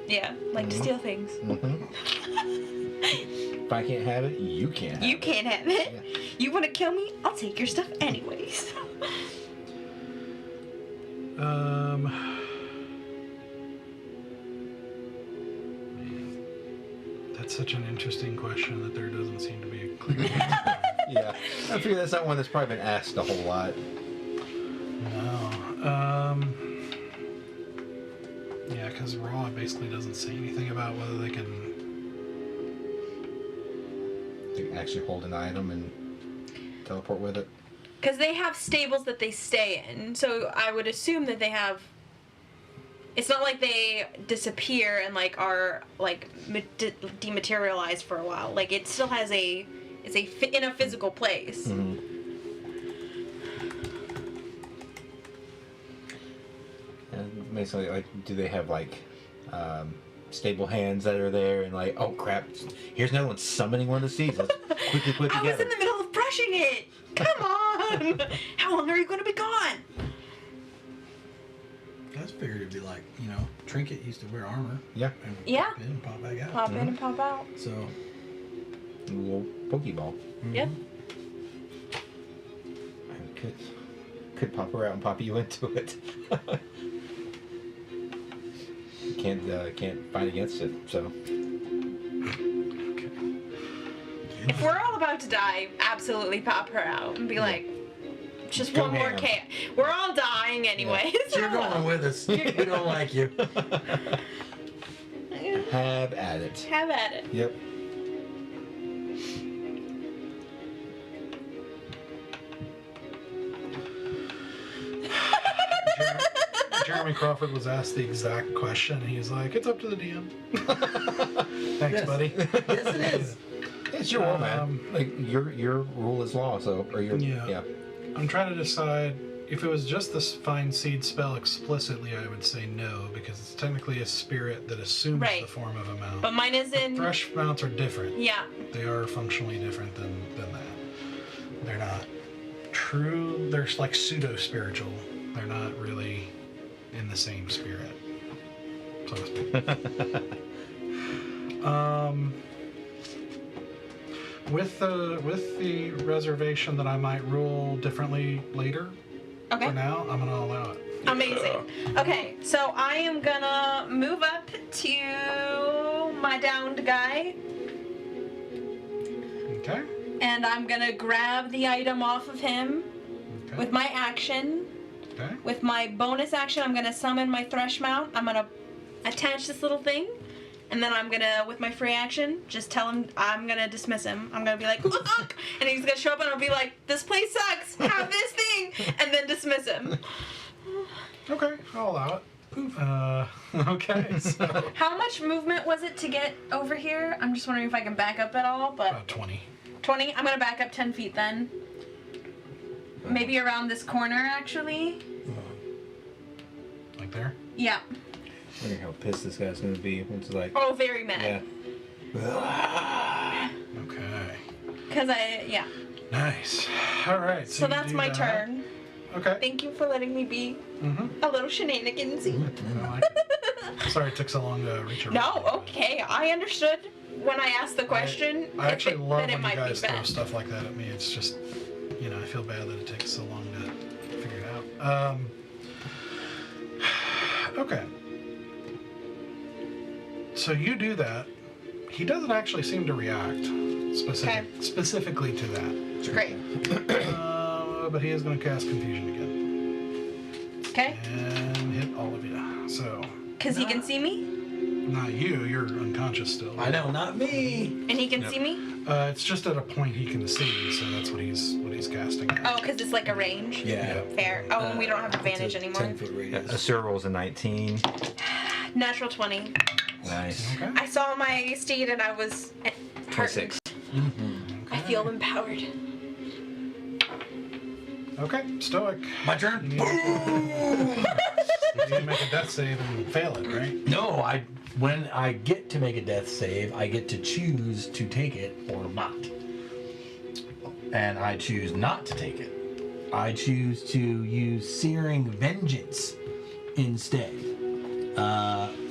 Yeah, like to steal things. If I can't have it, you can't have it. You can't have it. Yeah. You want to kill me? I'll take your stuff anyways. Man, that's such an interesting question that there doesn't seem to be a clear answer. Yeah. I figure that's not one that's probably been asked a whole lot. No. Yeah, because Raw basically doesn't say anything about whether they can. You can actually hold an item and teleport with it. Because they have stables that they stay in, so I would assume that they have. It's not like they disappear and like are like dematerialized for a while. Like it still has in a physical place. Mm-hmm. And basically, like, do they have like stable hands that are there and like, oh crap, here's another one summoning one of the seeds. Let's quickly put it I was together. in the middle of brushing it. Come on. How long are you going to be gone? I just figured it'd be like, Trinket used to wear armor. Yeah. And Yeah. pop in and pop back out. Pop in and pop out. So, A little Pokeball. Yep. Could pop her out and pop you into it. Can't fight against it. So If we're all about to die, absolutely pop her out and be like, just Go one more ham. chaos. We're all dying anyway. so you're going with us. We don't like you. have at it. Have at it. Yep. Jeremy Crawford was asked the exact question, and he's like, "It's up to the DM." Thanks, Yes. buddy. Yes, it is. It's your rule, man. Like your rule is law. So Yeah. I'm trying to decide if it was just this fine seed spell explicitly. I would say no, because it's technically a spirit that assumes Right. the form of a mount. But mine is in. Fresh mounts are different. Yeah. They are functionally different than that. They're not true. They're like pseudo spiritual. They're not really in the same spirit, so to speak. With the reservation that I might rule differently later. Okay. For now, I'm gonna allow it. Amazing. Okay, so I am gonna move up to my downed guy. Okay. and I'm gonna grab the item off of him Okay. with my action. Okay. With my bonus action, I'm gonna summon my Thresh Mount. I'm gonna attach this little thing, and then I'm gonna, with my free action, just tell him I'm gonna dismiss him. I'm gonna be like, look, and he's gonna show up, and I'll be like, this place sucks. Have this thing, and then dismiss him. Okay, I'll allow it. Okay, so How much movement was it to get over here? I'm just wondering if I can back up at all, but about 20. 20? I'm gonna back up 10 feet then. Maybe around this corner, actually. Like there? Yeah. I wonder how pissed this guy's gonna be when it's like, Oh, very mad. yeah. Okay. Because yeah. Nice. All right. So you that's do my that. turn. Okay. Thank you for letting me be Mm-hmm. a little shenanigansy. I like it. Sorry it took so long to reach around. No, okay. I understood when I asked the question. I actually love that it when you might guys be throw bad. stuff like that at me. It's just, I feel bad that it takes so long to figure it out. Okay. So you do that. He doesn't actually seem to react specifically to that. Great. But he is going to cast Confusion again. Okay. And hit all of you. So, Because he can see me, not you. You're unconscious still. I know, not me. and he can see me. It's just at a point he can see, so that's what he's casting at. Oh, because it's like a range. Yeah. Fair. Oh, and we don't have advantage It's a anymore. 10-foot radius. Asura rolls a 19. Natural 20. Nice. Okay. I saw my steed and I was heartened. 26. I feel empowered. Okay, Stoic. My turn. You need to make a death save and fail it, right? No, when I get to make a death save, I get to choose to take it or not. And I choose not to take it. I choose to use Searing Vengeance instead.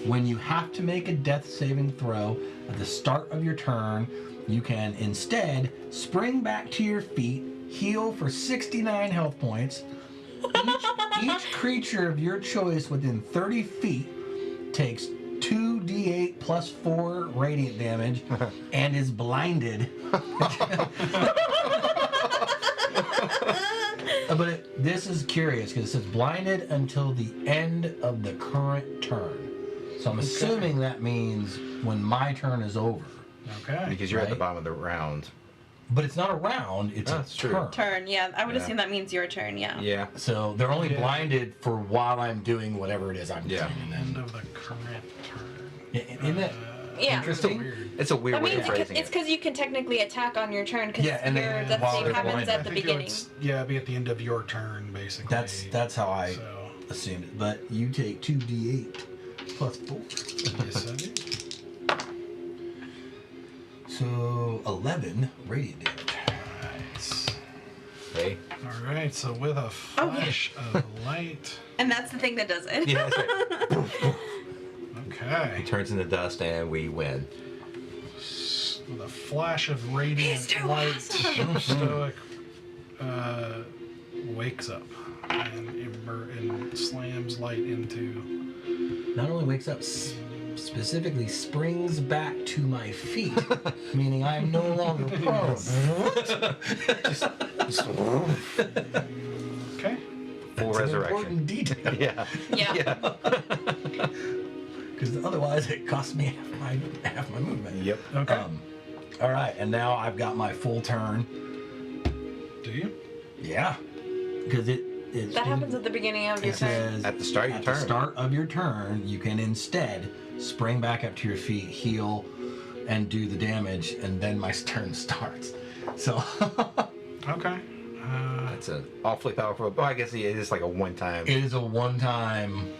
When you have to make a death saving throw at the start of your turn, you can instead spring back to your feet, heal for 69 health points. Each creature of your choice within 30 feet takes 2d8 plus 4 radiant damage and is blinded. But this is curious because it says blinded until the end of the current turn. So I'm assuming that means when my turn is over. Okay. Because you're at the Right. bottom of the round. But it's not a round, it's That's a true. turn. Turn, yeah. I would Yeah. assume that means your turn, yeah. Yeah. So they're only Yeah. blinded for while I'm doing whatever it is I'm Yeah. doing. And End then, of the current turn. isn't that Yeah. interesting? Weird. It's a weird That way means of phrasing it's it. because you can technically attack on your turn because Yeah, and your then death while save they're happens blinded. at the beginning. Be at the end of your turn, basically. That's how I So, assumed it. But you take 2d8 plus 4. yes, I do. So 11 radiant damage. Nice. Okay. All right, so with a flash of light. And that's the thing that does it. Yeah, that's right. Okay. It turns into dust and we win. With a flash of radiant He's too light, awesome. Stoic wakes up and slams light into. Not only wakes up, specifically springs back to my feet, meaning I'm no longer prone. Okay. Full It's an resurrection. important detail. Yeah. Yeah. Because otherwise it costs me half my movement. Yep. Okay. All right, and now I've got my full turn. Do you? Yeah, because it's That happens at the beginning of your it turn. says At the start of your at turn. the start of your turn, you can instead spring back up to your feet, heal, and do the damage, and then my turn starts. So Okay. That's an awfully powerful. Well, I guess it is like a one-time. it is a one-time.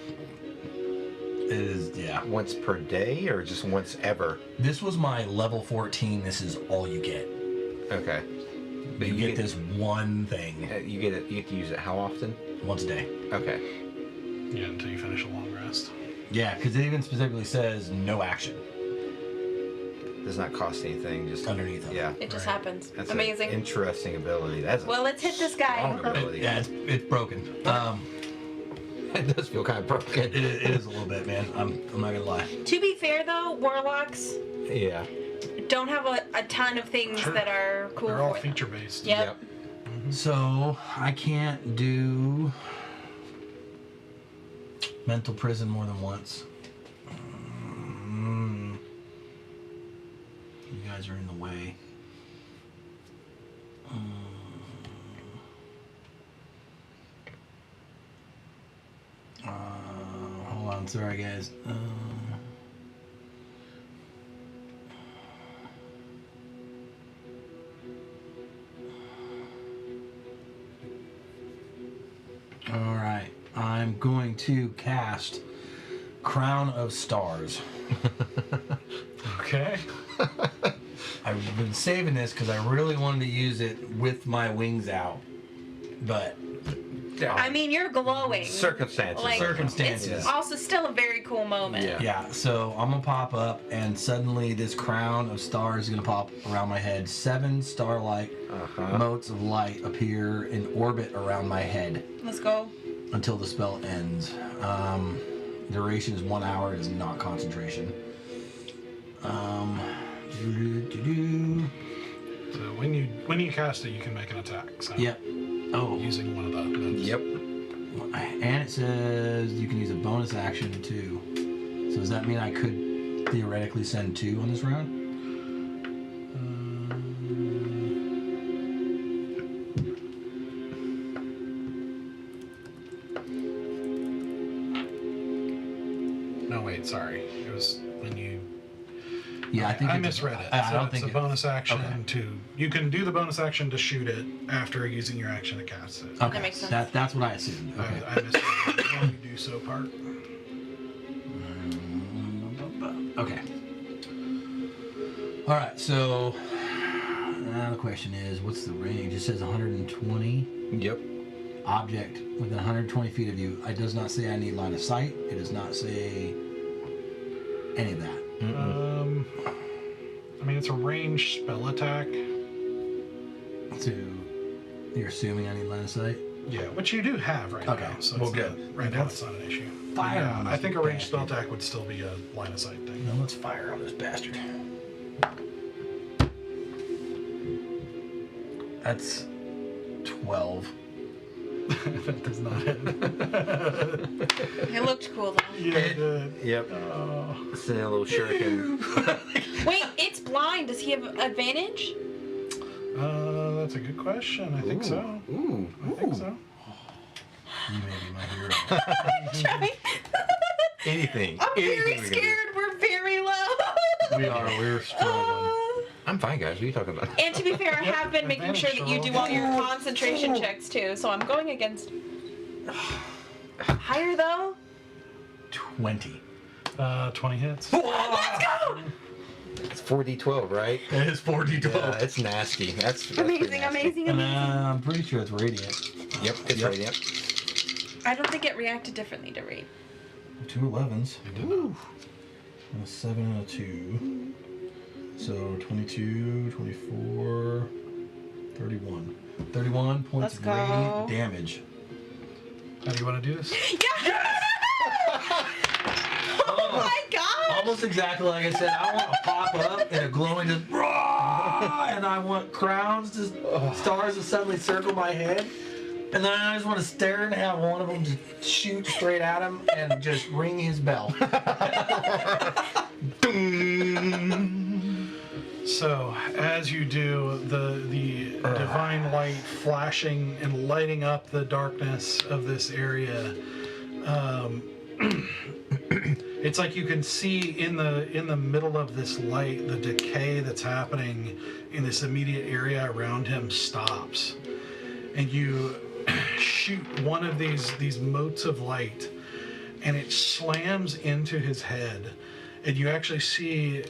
It is, yeah. Once per day or just once ever? This was my level 14. This is all you get. Okay. But you get this one thing You get it. You get to use it how often? once a day. Okay. Yeah, until you finish a long rest. Yeah, because it even specifically says no action Does not cost anything. Just underneath them. Yeah. It just Right. happens. That's Amazing. an interesting ability. That's Well, let's hit this guy. strong ability. Yeah, it's broken. It does feel kind of broken. It is a little bit, man. I'm not gonna lie. To be fair, though, warlocks Yeah. don't have a ton of things Sure. that are cool They're all for them. feature based. Yep. So I can't do mental prison more than once. You guys are in the way. Hold on, sorry guys. All right, I'm going to cast Crown of Stars. Okay. I've been saving this because I really wanted to use it with my wings out, but I mean, you're glowing. Circumstances. Like, Circumstances. It's also still a very cool moment. Yeah. yeah. So I'm gonna pop up, and suddenly this crown of stars is gonna pop around my head. 7 starlight motes of light appear in orbit around my head Let's go. until the spell ends. Duration is 1 hour. It is not concentration. So when you cast it, you can make an attack. So Yep. Oh. using one of the moves. Yep. And it says you can use a bonus action too. So does that mean I could theoretically send 2 on this round? No, wait, sorry. It was when you. Yeah, I think I it's- misread it. I So don't it's think a it- bonus action okay. to. You can do the bonus action to shoot it after using your action to cast it. Okay, makes sense. that's what I assumed. Okay. I misread the when you do so part. Okay. All right. So now the question is, what's the range? It says 120. Yep. Object within 120 feet of you. It does not say I need line of sight. It does not say any of that. I mean, it's a ranged spell attack. So you're assuming I need line of sight? Yeah, which you do have right Okay, now. So well, it's good. not, right now it's not an issue. Fire Yeah, on I this think a ranged spell bastard. attack would still be a line of sight thing. No, let's fire on this bastard. That's 12. That does not hit. It looked cool though. Yeah, it did. Yep. Oh. Send a little shuriken. Wait, it's blind. Does he have advantage? That's a good question. I think so. Ooh. I think so. You may be my hero. Trying. Anything. I'm Anything very we can do. scared. We're very low. We're struggling. I'm fine, guys. What are you talking about? And to be fair, I have been making sure that you do all your concentration checks too, so I'm going against. Higher though? 20. 20 hits. Let's go! It's 4d12, right? It is 4d12. Yeah, it's nasty. That's pretty Amazing, nasty. amazing, And amazing. I'm pretty sure it's radiant. Yep, it's Yep. radiant. I don't think it reacted differently to Reed. 2 11s. It did not. A 7 and a 2. So 22, 24, 31. 31 points Let's of go. radiant damage. How do you want to do this? Yes! Oh my god! Almost exactly like I said. I want to pop up in a glowing just and I want crowns to stars to suddenly circle my head. And then I just want to stare and have one of them just shoot straight at him and just ring his bell. So, as you do, the divine light flashing and lighting up the darkness of this area, it's like you can see in the middle of this light the decay that's happening in this immediate area around him stops, and you shoot one of these motes of light, and it slams into his head, and you actually see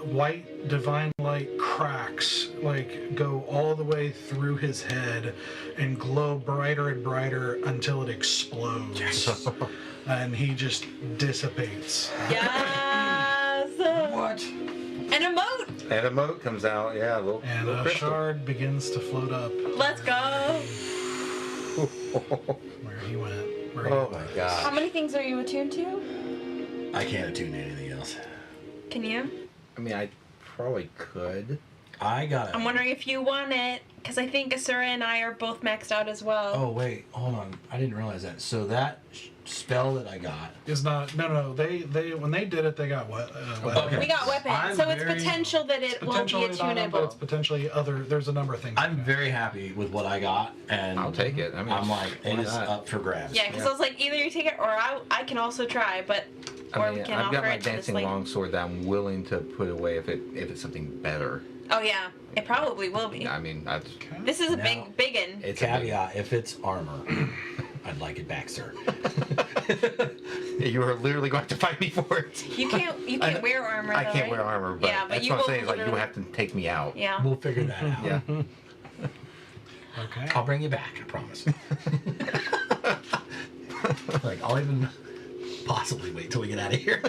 white divine light cracks like go all the way through his head and glow brighter and brighter until it explodes. Yes. And he just dissipates. Yes! What? An emote! And a moat comes out. Yeah, a little, And little a crystal. shard begins to float up Let's go! where he went. Where he Oh my was. How gosh. many things are you attuned to? I can't attune to anything else. Can you? I mean, I probably could. I got it. I'm wondering if you want it, because I think Asura and I are both maxed out as well. Oh wait, hold on. I didn't realize that. So that spell that I got. Is not no. They when they did it, they got what? Okay. We got weapons, I'm so it's very- potential that it won't be Potentially not on, but attunable. it's potentially other. There's a number of things. I'm like that. very happy with what I got, and I'll take it. I mean, I'm like, it why is not? up for grabs. Yeah, because I was like, either you take it or I can also try, but or I we mean, can I've offer got my it to this dancing lady. longsword that I'm willing to put away if it's something better. Oh yeah, it probably will be. I mean, that's Okay. This is a Now- big one. it's a big- Caveat: if it's armor, I'd like it back, sir. You are literally going to fight me for it. You can't wear armor. I though, can't right? wear armor, but Yeah, but that's you what I'm will saying. Is like you literally- have to take me out. Yeah. We'll figure that out. Yeah. Okay. I'll bring you back. I promise. Like I'll even possibly wait till we get out of here.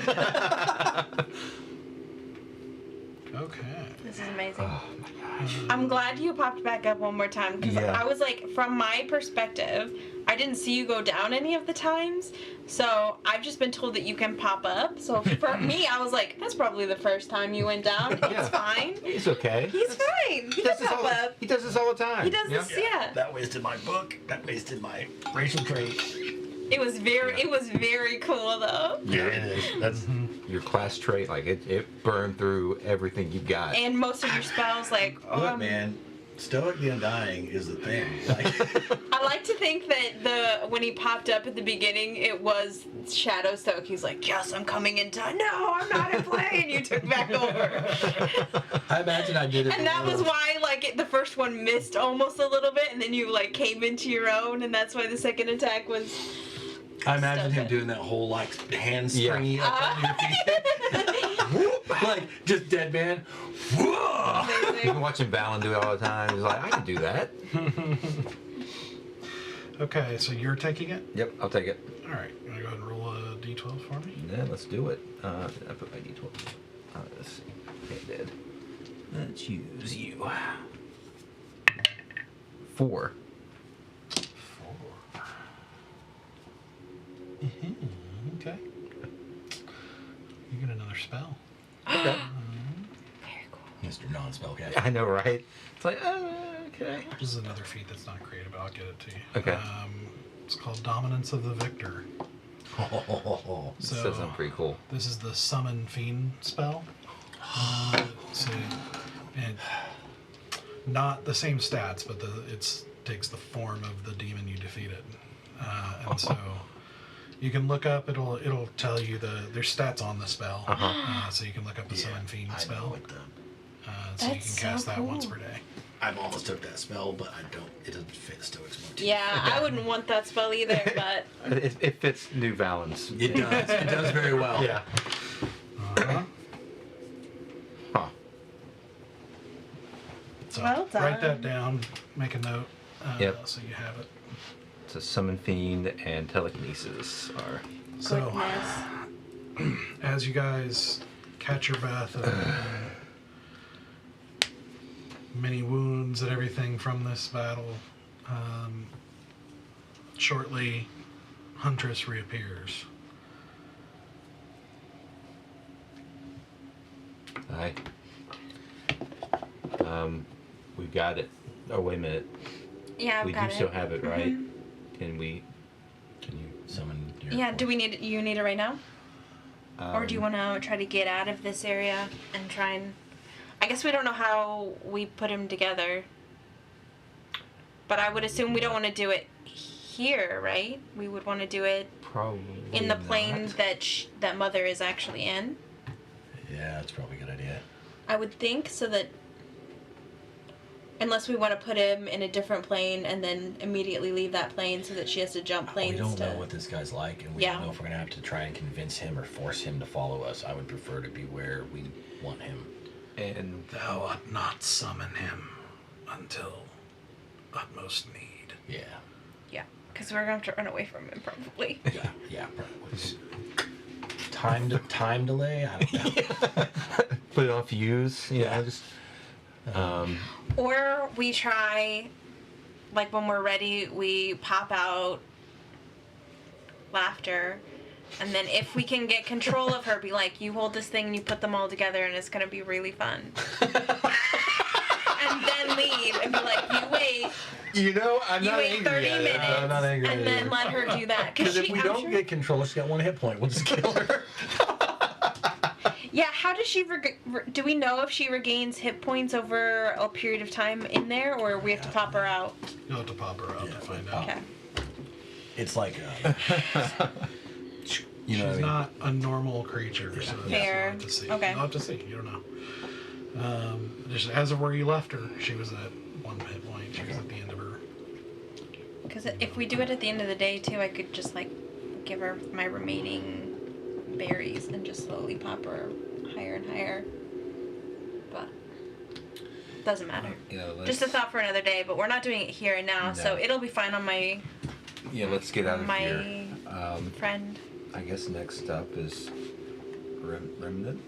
Okay. This is amazing. Oh my gosh. I'm glad you popped back up one more time because Yeah. I was like, from my perspective, I didn't see you go down any of the times. So I've just been told that you can pop up. So for me, I was like, that's probably the first time you went down. Yeah. It's fine. He's okay. He's fine. He can does this pop all, up. he does this all the time. He does this, yeah. That wasted my book. That wasted my racial trait. It was very cool though. Yeah, it is. That's Your class trait, like it burned through everything you got. And most of your spells, like, look, man. Stoic the Undying is the thing. Like, I like to think that when he popped up at the beginning, it was Shadow Stoke. He's like, yes, I'm coming in time. No, I'm not in play. And you took back over. I imagine I did it. And that was why, like, the first one missed almost a little bit, and then you, like, came into your own, and that's why the second attack was... I imagine him Stuff it. doing that whole like hand Yeah. springy up on your feet. Like just dead man. Whoa! You've Amazing. been watching Valen do it all the time. He's like, I can do that. Okay, so you're taking it. Yep, I'll take it. All right. You want to go ahead and roll a d12 for me? Yeah, let's do it. I put my d12. Let's see. Okay, I did. Let's use you. 4. 4. Okay. You get another spell. Okay. Very cool. Mr. Non-spellcaster. I know, right? It's like, okay. This is another feat that's not creative, but I'll get it to you. Okay. It's called Dominance of the Victor. This So does sound pretty cool. this is the Summon Fiend spell. So, and not the same stats, but it takes the form of the demon you defeated. And so you can look up. It'll tell you there's stats on the spell. So you can look up the Summon Fiend I know spell. what the. So you That's can cast so that once cool. per day. I've almost took that spell, but I don't. It doesn't fit the Stoics motif. Yeah, I wouldn't want that spell either, but... It fits New Valens. It does. It does very well. Yeah. Uh-huh. Huh. So Well write that done. down. Make a note. Yep. So you have it. So Summon Fiend and Telekinesis are. So Goodness. as you guys catch your breath and many wounds and everything from this battle, shortly Huntress reappears. Hi. We've got it. Oh, wait a minute. Yeah, I've We do got still it. have it, right? Can you Summon your. Yeah, do we need you need it right now? Or do you want to try to get out of this area and try and... I guess we don't know how we put him together. But I would assume we don't want to do it here, right? We would want to do it probably in the not. plane that Mother is actually in. Yeah, that's probably a good idea. I would think, so that... Unless we want to put him in a different plane and then immediately leave that plane so that she has to jump planes We don't to... know what this guy's like, and we Yeah. don't know if we're gonna have to try and convince him or force him to follow us. I would prefer to be where we want him. And Thou art not summon him until utmost need. Yeah. Yeah, because we're going to have to run away from him, probably. Yeah. Probably. Time delay. I don't know. put it on fuse. Yeah. Just. Or we try, like when we're ready, we pop out laughter And then if we can get control of her, be like, you hold this thing and you put them all together and it's going to be really fun. And then leave and be like, you wait. You know, I'm You not wait angry 30 at it. minutes I'm not angry and at then it. let her do that. Because if we I'm don't sure- get control, she's got 1 hit point. We'll just kill her. Yeah, how does she... do we know if she regains hit points over a period of time in there, or we have to pop her out? You'll have to pop her out Yeah, to find we'll out. Okay. It's like you know She's what I mean? not a normal creature, so Fair. you'll have to see. Okay. You'll have to see. You don't know. Just as of where you left her, she was at 1 hit point. She was at the end of her. Because if we do it at the end of the day, too, I could just, like, give her my remaining berries and just slowly pop her higher and higher. But doesn't matter. Yeah, Just a thought for another day, but we're not doing it here and now, so No. it'll be fine on my Yeah, let's get out of my here. friend I guess next up is Remnant.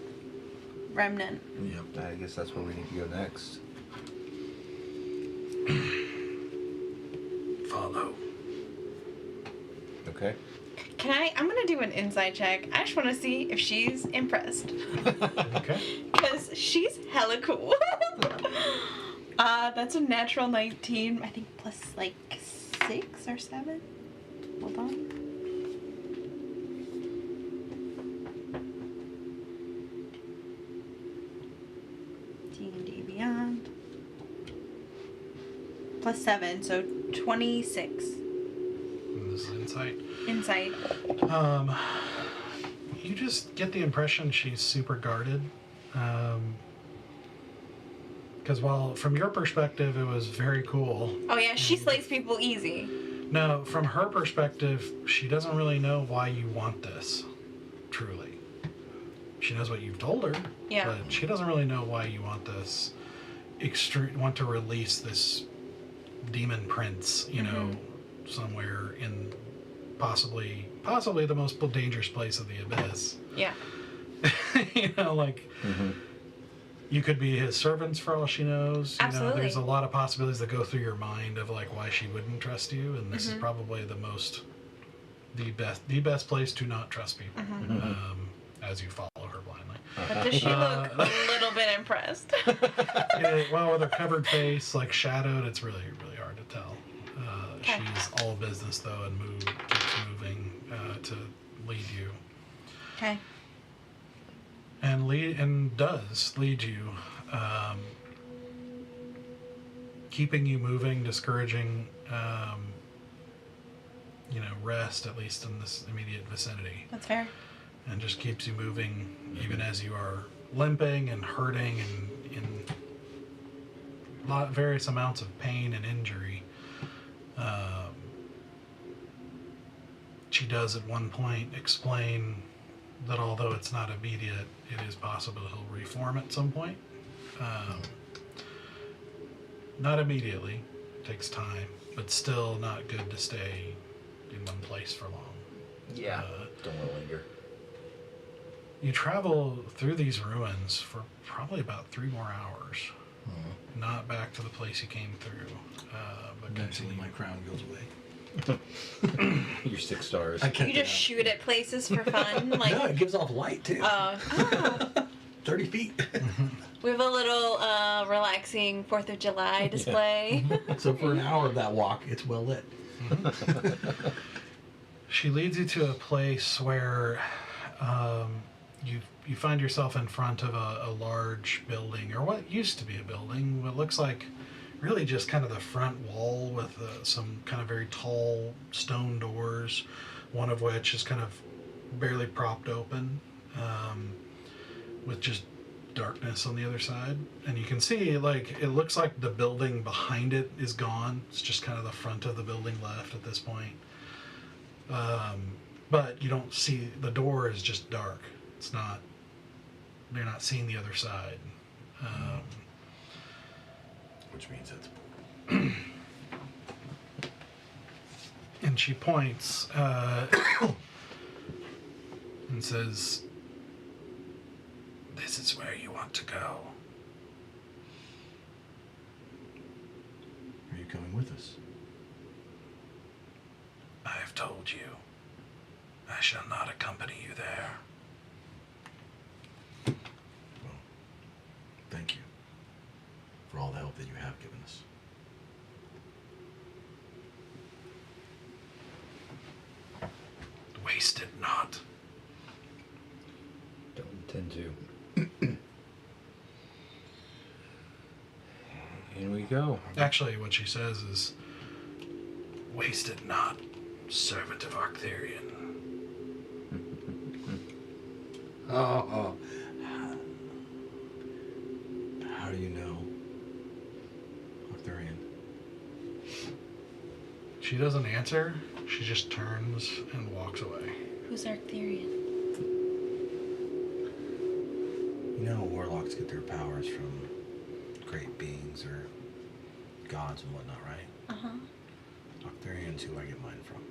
Remnant. Yep. I guess that's where we need to go next. Follow. Okay. I'm gonna do an inside check. I just want to see if she's impressed. Okay. Because she's hella cool. That's a natural 19. I think plus like 6 or 7. Hold on. D&D Beyond. Plus 7, so 26 And this is insight. insight. You just get the impression she's super guarded. Because while from your perspective it was very cool, Oh yeah, she slays people easy. no, from her perspective, she doesn't really know why you want this, truly. She knows what you've told her, Yeah. but she doesn't really know why you want this. Want to release this demon prince, you know, somewhere in possibly the most dangerous place of the abyss. Yeah. You know, like you could be his servants for all she knows. You know, Absolutely. there's a lot of possibilities that go through your mind of like why she wouldn't trust you, and this is probably the best place to not trust people, as you follow her blindly. But does she look a little bit impressed? Yeah, well, with her covered face, like shadowed, it's really hard to tell. Okay. She's all business though, and keeps moving to lead you. Okay. And does lead you, keeping you moving, discouraging, rest, at least in this immediate vicinity, That's fair. and just keeps you moving even as you are limping and hurting and in various amounts of pain and injury. She does at one point explain that although it's not immediate, it is possible he'll reform at some point. Not immediately, takes time, but still not good to stay in one place for long. Yeah. Don't want to linger. You travel through these ruins for probably about 3 more hours. Not back to the place you came through, but Eventually, continue. my crown goes away. Your 6 stars. I kept You it just out. shoot at places for fun, like. No, it gives off light too. Oh. 30 feet. We have a little relaxing 4th of July display. So for an hour of that walk, it's well lit. She leads you to a place where you find yourself in front of a large building, or what used to be a building, what looks like really just kind of the front wall with some kind of very tall stone doors, one of which is kind of barely propped open, with just darkness on the other side. And you can see, like, it looks like the building behind it is gone. It's just kind of the front of the building left at this point. But you don't see, the door is just dark. It's not, they're not seeing the other side. Which means it's And she points and says, "This is where you want to go." Are you coming with us? I have told you. I shall not accompany you there. Well, thank you for all the help that you have given us. Waste it not. Don't intend to. In we go. Actually, what she says is, waste it not, servant of Arcthurian. Oh. How do you know Arthurian? She doesn't answer. She just turns and walks away. Who's Arcthurian? You know, warlocks get their powers from great beings or gods and whatnot, right? Uh-huh. Arthurian's who I get mine from.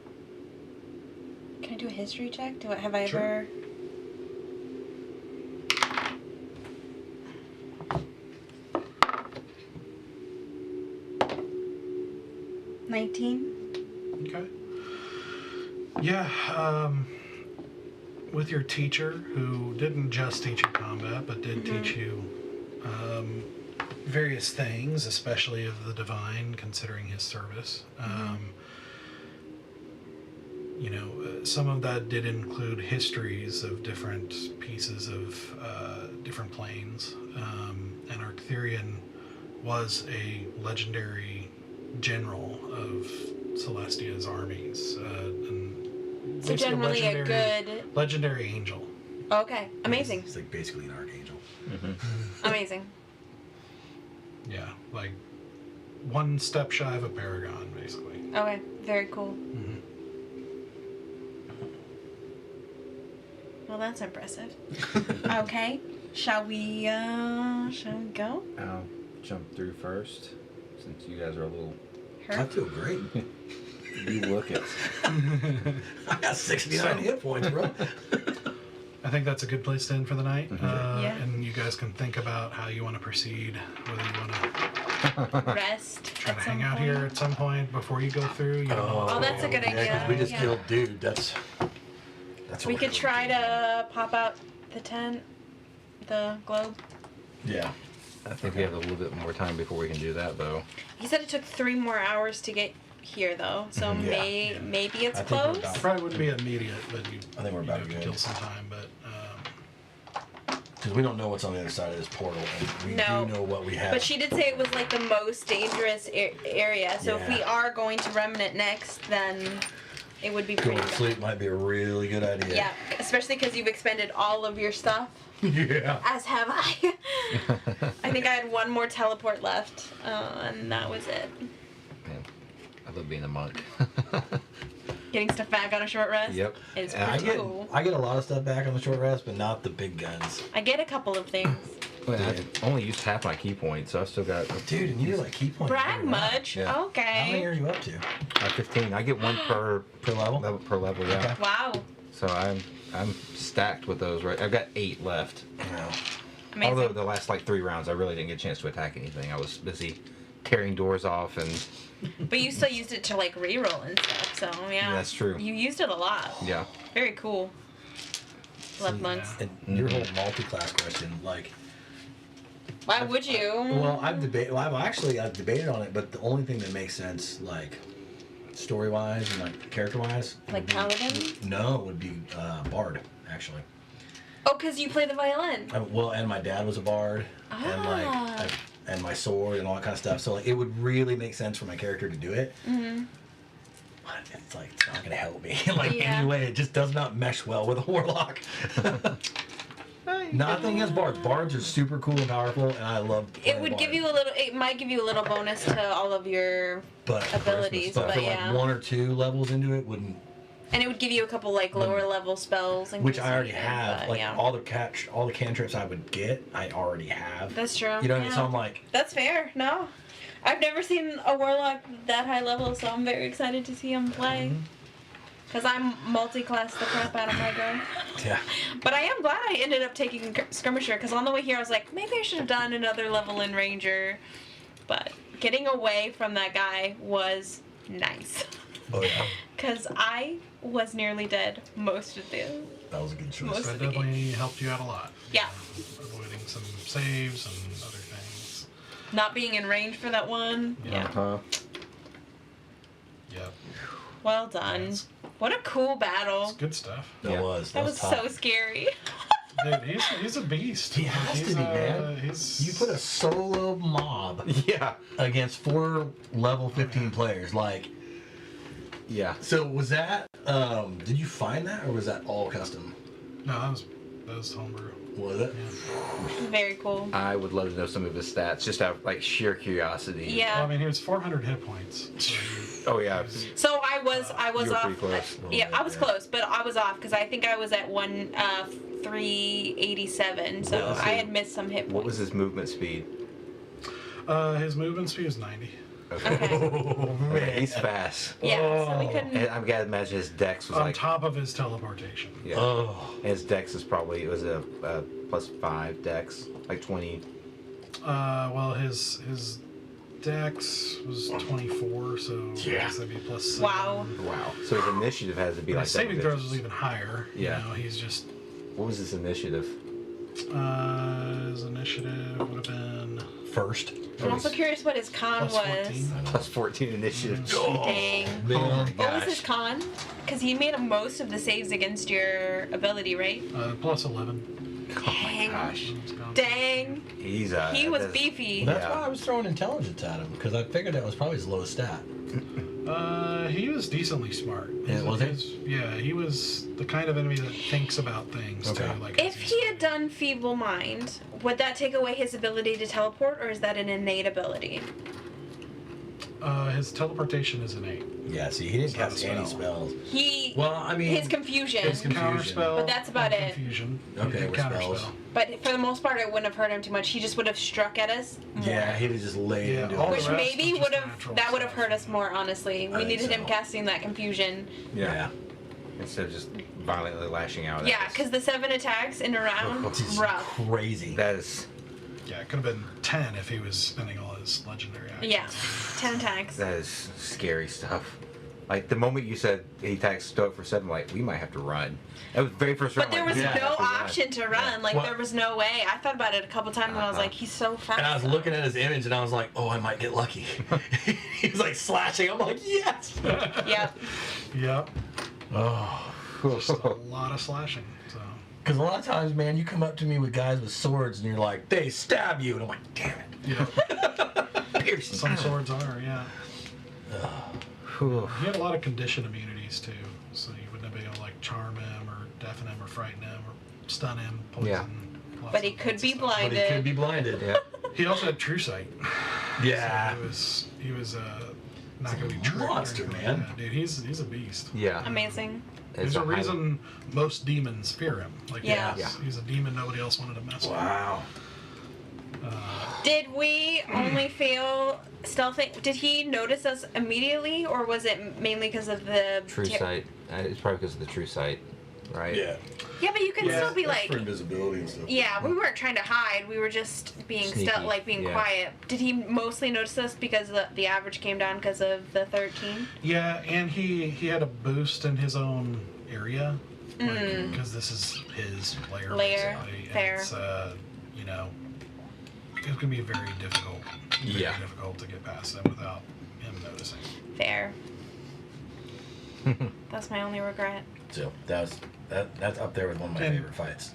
Can I do a history check? Have I Sure. ever... 19? Okay. Yeah, with your teacher, who didn't just teach you combat, but did teach you various things, especially of the divine, considering his service. You know, some of that did include histories of different pieces of different planes. And Arcthurian was a legendary general of Celestia's armies. And So basically generally a good... legendary angel. Okay, amazing. It's like basically an archangel. Amazing. Yeah, like one step shy of a paragon, basically. Okay, very cool. Well, that's impressive. Okay, shall we go? I'll jump through first, since you guys are a little... I Hurt? feel great. You look it. I got 69 hit points, bro. I think that's a good place to end for the night. Yeah. And you guys can think about how you want to proceed, whether you want to Rest try at to some hang out point. here at some point before you go through. You know, Oh, that's a good idea. Yeah, 'cause we just Yeah. killed dude. That's We what could we're try doing. to pop out the tent, the globe. Yeah. I think we have a little bit more time before we can do that, though. He said it took 3 more hours to get here, though, so Yeah. Yeah. maybe it's I think we're close. about- probably wouldn't be immediate, but you, I think we're you about have to good. kill some time. But Because we don't know what's on the other side of this portal, and we No. do know what we have. But she did say it was like the most dangerous area, so if we Yeah. are going to Remnant next, then it would be Going pretty to sleep might be a really good idea. Yeah, especially because you've expended all of your stuff, Yeah. as have I. I think I had 1 more teleport left, and that was it. Man, I love being a monk. Getting stuff back on a short rest. Yep. It's And pretty cool. I get a lot of stuff back on the short rest, but not the big guns. I get a couple of things. Well, I only used half my key points, so I still got Dude, and you're like key point. Brag much? Yeah. How many Okay. are you up to? 15. I get 1 per level? per level, yeah. Okay. Wow. So I'm stacked with those. Right, I've got 8 left. Yeah. Amazing. Although the last like 3 rounds, I really didn't get a chance to attack anything. I was busy tearing doors off, and But you still used it to like reroll and stuff, so yeah. That's true. You used it a lot. yeah. Very cool. Love Yeah. monks. And your whole multi-class question, like, Why would you? well, I've debated on it, but the only thing that makes sense, like, story-wise and like character-wise, Like paladin? no, would be Bard, actually. Oh, because you play the violin. Well, and my dad was a bard, and Ah. like, and my sword and all that kind of stuff. So like, it would really make sense for my character to do it. Mm-hmm. But it's like it's not gonna help me. Like Yeah. anyway, it just does not mesh well with a warlock. Nothing against bards. Bards are super cool and powerful, and I love. It playing would bard. give you a little. It might give you a little bonus to all of your but abilities, but but for yeah. like 1 or 2 levels into it, wouldn't. And it would give you a couple like lower level spells, in Which case I you already needed, have. but Like yeah. all the cantrips I would get, I already have. That's true. You know what I mean? yeah. So I'm like, That's fair. No, I've never seen a warlock that high level, so I'm very excited to see him play. Because I'm multi-class the crap out of my guy. yeah. But I am glad I ended up taking Skirmisher, because on the way here I was like, maybe I should have done another level in Ranger. But getting away from that guy was nice. Oh yeah. Because I was nearly dead most of the. That was a good choice. Most That of the definitely helped you out a lot. Yeah. Avoiding some saves and other things. Not being in range for that one. Yeah. Uh-huh. Yep. Well done. It's- What a cool battle. It's good stuff. That Yeah. was. That was tough. so scary. Dude, he's a beast. He has to He's, be, man. He's, You put a solo mob Yeah. against 4 level 15 players. Like, Yeah. so was that? Did you find that, or was that all custom? No, that was homebrew. Was it? Very cool. I would love to know some of his stats, just out of like sheer curiosity. Yeah. Well, I mean, he was 400 hit points. So Oh yeah. So I was You were off. pretty close. Yeah, I was Yeah. close, but I was off because I think I was at 387. So What was I it? had missed some hit points. What was his movement speed? his movement speed was 90. Okay. Okay, he's fast. Yeah, so we Oh. couldn't. And I've got to imagine his dex was On like. top of his teleportation. Yeah. Oh. And his dex is probably it was a +5 dex, like 20. Well, his dex was 24, so I Yeah. guess that'd be +7. Wow. Wow. So his initiative has to be But like his saving double throws digits. was even higher. Yeah. You know, he's just What was his initiative? his initiative would have been First. I'm also curious what his con plus was. 14. +14 initiative. Dang. Man. What was Gosh. his con? Because he made most of the saves against your ability, right? Plus 11. Dang. Gosh. It's gone. Dang. He's He was that's- beefy. That's Yeah. why I was throwing intelligence at him, because I figured that was probably his lowest stat. He was decently smart. Yeah, was he? Yeah, he was the kind of enemy that thinks about things Okay. too. Like If he had done Feeble Mind, would that take away his ability to teleport, or is that an innate ability? his teleportation is innate. Yeah, see, he didn't It's not cast a any spell. spells. He. Well, I mean, his confusion. his confusion. Counterspell, But that's about and it. Confusion. Okay, He did with spells. counterspell. But for the most part, it wouldn't have hurt him too much. He just would have struck at us. More. Yeah, he'd have just laid Yeah, into all it. the Which rest maybe was just would have natural that would have stuff. hurt us more. Honestly, we think needed him so. casting that confusion. Yeah. Instead of just violently lashing out. at Yeah, us. because the 7 attacks in a round, It's rough. crazy. That is Yeah, it could have been 10 if he was spending all his legendary actions. Yeah, 10 attacks. that is scary stuff. Like the moment you said he attacks Stoic for 7, like we might have to run. That was the very first round. But there like, was we might no have to run. option to run. Like Well- there was no way. I thought about it a couple times and I was Uh-huh. like, he's so fast. And I was looking at his image and I was like, oh, I might get lucky. He was like slashing. I'm like, yes. Yep. Yep. Oh. Just a lot of slashing. So Because a lot of times, man, you come up to me with guys with swords and you're like, they stab you. And I'm like, damn it. yeah, Piercing. some swords are. Yeah. Whew. He had a lot of condition immunities too, so you wouldn't be able to like charm him or deafen him or frighten him or stun him, poison. Yeah. lots But he of could lots be of stuff. But he blinded. could be blinded. Yeah. He also had true sight. Yeah. So he was not going to be a tricked. or monster, anything. man. Yeah, dude, he's a beast. Yeah. Amazing. There's It's a high- reason most demons fear him. Like Yeah. he's a demon nobody else wanted to mess Wow. with. Did we only feel stealthing? Did he notice us immediately, or was it mainly because of the True sight. It's probably because of the true sight, right? Yeah. Yeah, but you can Yeah, still be That's like, for invisibility and stuff. yeah, we weren't trying to hide. We were just being Sneaky, being yeah. quiet. Did he mostly notice us because the average came down because of the 13? Yeah, and he had a boost in his own area, Mm. because this is his lair. Lair, basically. fair. And it's you know, it's gonna be very difficult. Yeah. Difficult to get past him without him noticing. Fair. That's my only regret. So that's up there with one of my And- favorite fights.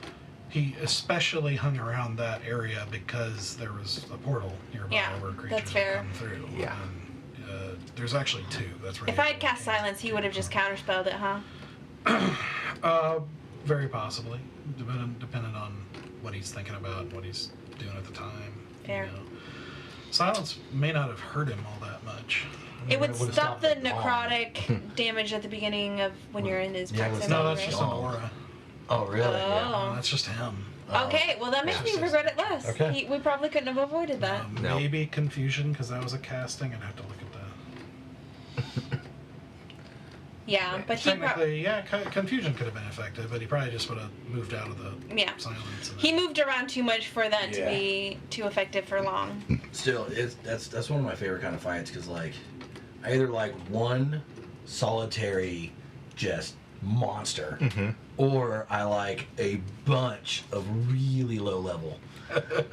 He especially hung around that area because there was a portal nearby Yeah, where creatures that's would fair. come through. Yeah. And, there's actually 2. That's right. If I had cast silence, he would have just counterspelled it, huh? Very possibly, depending on what he's thinking about, what he's doing at the time. Fair. You know. Silence may not have hurt him all that much. It would would've stop stopped the the bomb. necrotic damage at the beginning of when you're in his Yeah, it would proximity. No, that's right? just an aura. Oh, really? Oh. No, that's just him. Okay, well that makes me Yeah. regret it less. Okay. We probably couldn't have avoided that. No. Maybe confusion because that was a casting. I'd have to look at that. Yeah, but he Technically, yeah, confusion could have been effective, but he probably just would have moved out of the yeah. silence. And He moved around too much for that to Yeah. be too effective for long. Still, that's one of my favorite kind of fights because like I either like one solitary just monster, or I like a bunch of really low level.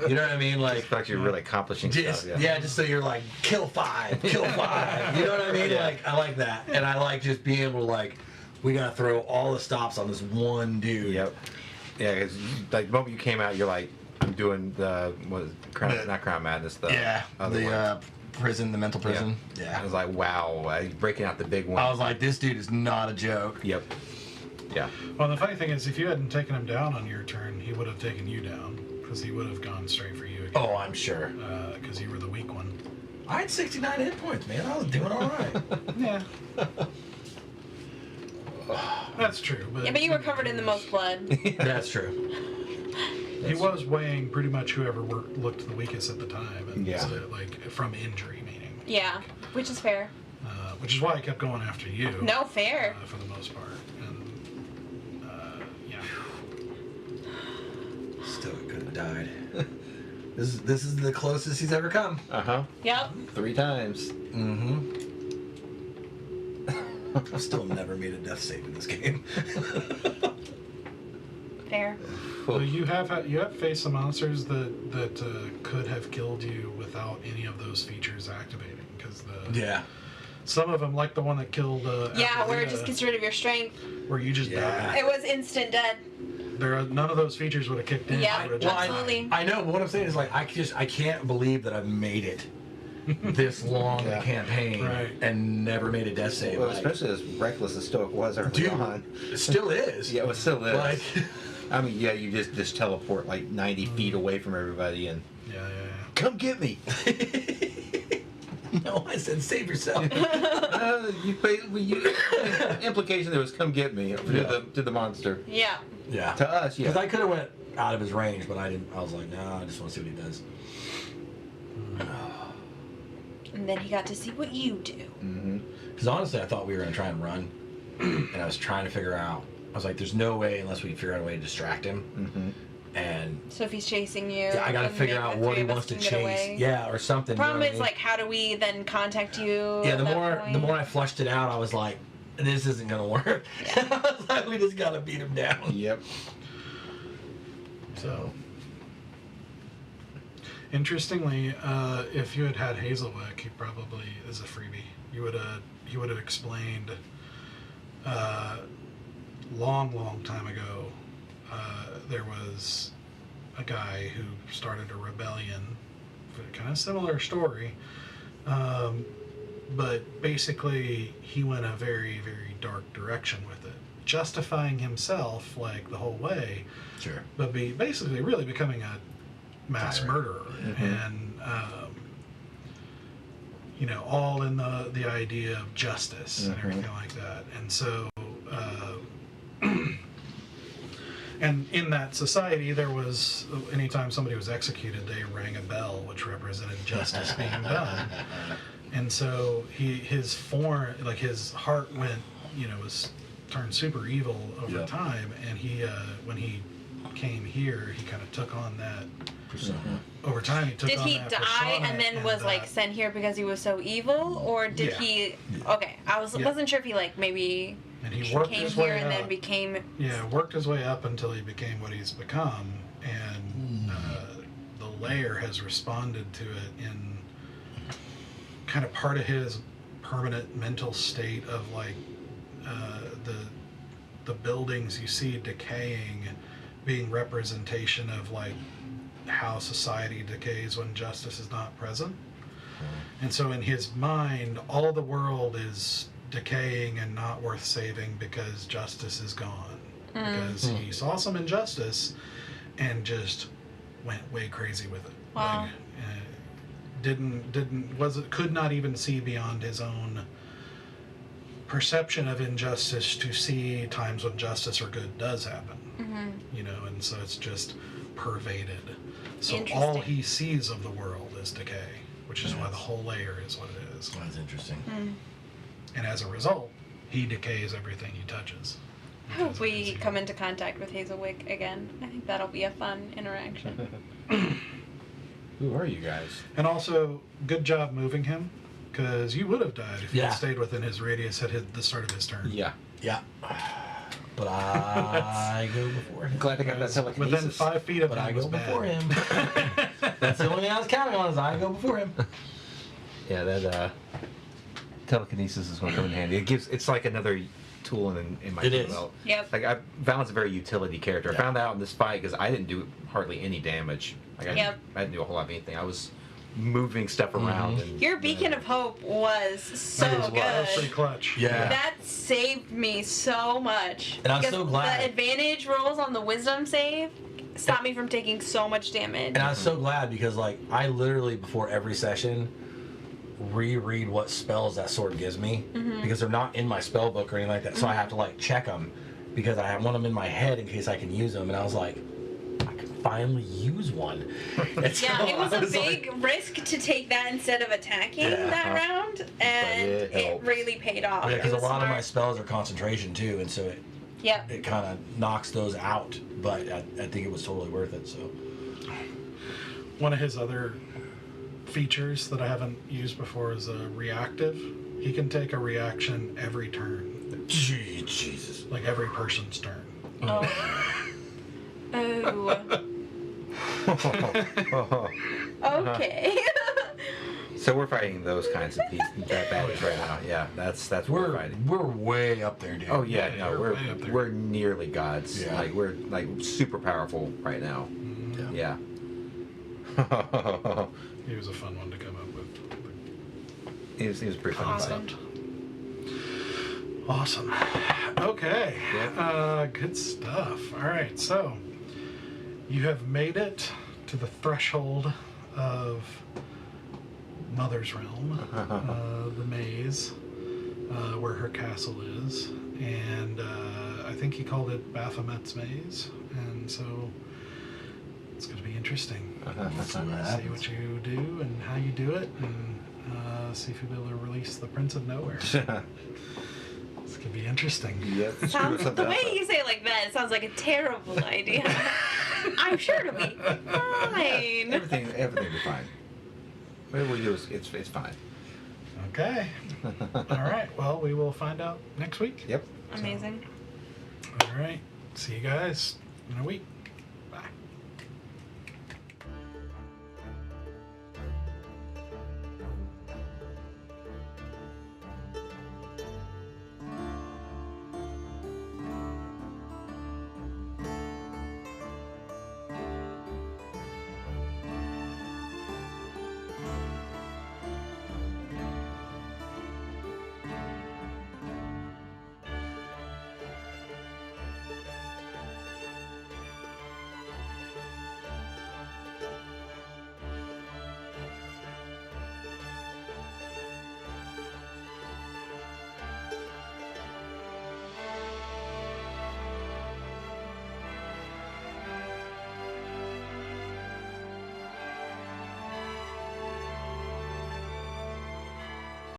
You know what I mean? Like, Just fact you're really accomplishing just stuff. yeah, just so you're like kill 5. You know what I mean? Yeah. Like, I like that, and I like just being able to like, we gotta throw all the stops on this one dude. Yep. Yeah, because like the moment you came out, you're like, I'm doing the not Crown Madness, the other one. Prison, the mental prison. I was like, wow, breaking out the big one. I was like, this dude is not a joke. Yep. Yeah. Well, the funny thing is, if you hadn't taken him down on your turn, he would have taken you down because he would have gone straight for you again. Oh, I'm sure. Because you were the weak one. I had 69 hit points, man. I was doing all right. Yeah. That's true. Yeah, but you were covered in the most blood. That's true. He was weighing pretty much whoever looked the weakest at the time. And Yeah. so, like, from injury, meaning. Yeah, which is fair. Which is why I kept going after you. No, fair. For the most part. And, yeah. Still could have died. This is the closest he's ever come. Yep. 3 times. I've still never made a death save in this game. Fair. Well, you have faced some monsters that could have killed you without any of those features activating. Because Yeah. some of them, like the one that killed. Yeah, where it Athalea, just gets rid of your strength. where you just died. It was instant dead. None of those features would have kicked in. Yeah, You would've well, just absolutely. I know, but what I'm saying is like I can't believe that I've made it this long in the campaign Right. and never made a death save. Well, like, especially as reckless as Stoic was early dude, on. it still is. Yeah, it still is. Like, I mean, yeah, you just teleport like 90 feet away from everybody and Yeah. come get me. no, I said save yourself. Implication there was come get me to the monster. Yeah. Yeah. To us, yeah. Because I could have went out of his range, but I didn't. I was like, no, I just want to see what he does. And then he got to see what you do. Because honestly, I thought we were going to try and run. And I was trying to figure out. I was like, there's no way unless we figure out a way to distract him. And So if he's chasing you, I got to then figure maybe out the what three he of us wants to can get chase. away. Yeah, or something. The problem you know is, what I mean? like, how do we then contact you? Yeah, at the that more point? I flushed it out, I was like, this isn't going to work. I was like, we just got to beat him down. Yep. So. Interestingly, if you had had Hazelwick, he probably is a freebie. He would have explained long time ago. There was a guy who started a rebellion, kind of similar story, but basically he went a very dark direction with it, justifying himself like the whole way, Sure. but basically really becoming a mass murderer, and all in the idea of justice and everything like that. And so and in that society there was, anytime somebody was executed, they rang a bell which represented justice being done. And so his form, like his heart went, was turned super evil over time, and he when he came here, he kind of took on that Persona. over time. He took Did on he that die persona and then was like sent here because he was so evil, or did Yeah. he? Okay, I wasn't sure if he like maybe and he worked came his here way and then up. became. Worked his way up until he became what he's become, and the layer has responded to it in kind of part of his permanent mental state of like the buildings you see decaying being representation of like how society decays when justice is not present. And so in his mind, all the world is decaying and not worth saving because justice is gone. Because he saw some injustice and just went way crazy with it. Wow. Like, could not even see beyond his own perception of injustice to see times when justice or good does happen. And so it's just pervaded. So all he sees of the world is decay, which is why the whole layer is what it is. That's interesting. And as a result, he decays everything he touches. I hope we come into contact with Hazelwick again. I think that'll be a fun interaction. Who are you guys? And also, good job moving him, because you would have died if you Yeah. had stayed within his radius at the start of his turn. Yeah. Yeah. But I go before him. Glad I got that telekinesis. Within 5 feet of But him I was go bad. before him. That's the only thing I was counting on is I go before him. Yeah, that telekinesis is going to come in handy. It's like another tool in my It is. belt. Yep. Like Valen's a very utility character. I Yeah. found that out in this fight because I didn't do hardly any damage. Like Yep. I didn't do a whole lot of anything. I was moving stuff around. And, Your beacon of hope was so That was pretty good. clutch. Yeah. That saved me so much. And I'm Because so glad. the advantage rolls on the wisdom save stopped me from taking so much damage. And I was so glad because, like, I literally, before every session, reread what spells that sword gives me because they're not in my spell book or anything like that. So I have to, like, check them because I want them in my head in case I can use them. And I was like, I can finally use one. And so Yeah, it was I a big like, risk to take that instead of attacking Yeah. that round, and it it helped. really paid off. yeah, It because a was lot of my smart. spells are concentration too, and so Yep. it kind of knocks those out. But I think it was totally worth it. So One of his other features that I haven't used before is reactive. He can take a reaction every turn, Jesus. like every person's turn. Oh. Oh. Okay. So we're fighting those kinds of bad baddies right now. Yeah, that's what we're fighting. We're way up there, dude. Oh yeah, Yeah, no, you're way up there. we're nearly gods. Yeah. Like we're like super powerful right now. Yeah. Yeah. He was a fun one to come up with. He was pretty fun. Awesome. Awesome. Okay. Yep. Good stuff. All right. So you have made it to the threshold of Mother's Realm, the maze, where her castle is, and I think he called it Baphomet's Maze, and so it's going to be interesting. See what you do and how you do it, and see if you'll be able to release the Prince of Nowhere. It's going to be interesting. Yep. Sounds, the way you say it like that, it sounds like a terrible idea. I'm sure it'll be fine. Everything will be fine. Whatever we do is it's fine. Okay. All right. Well, we will find out next week. Yep. Amazing. All right. See you guys in a week.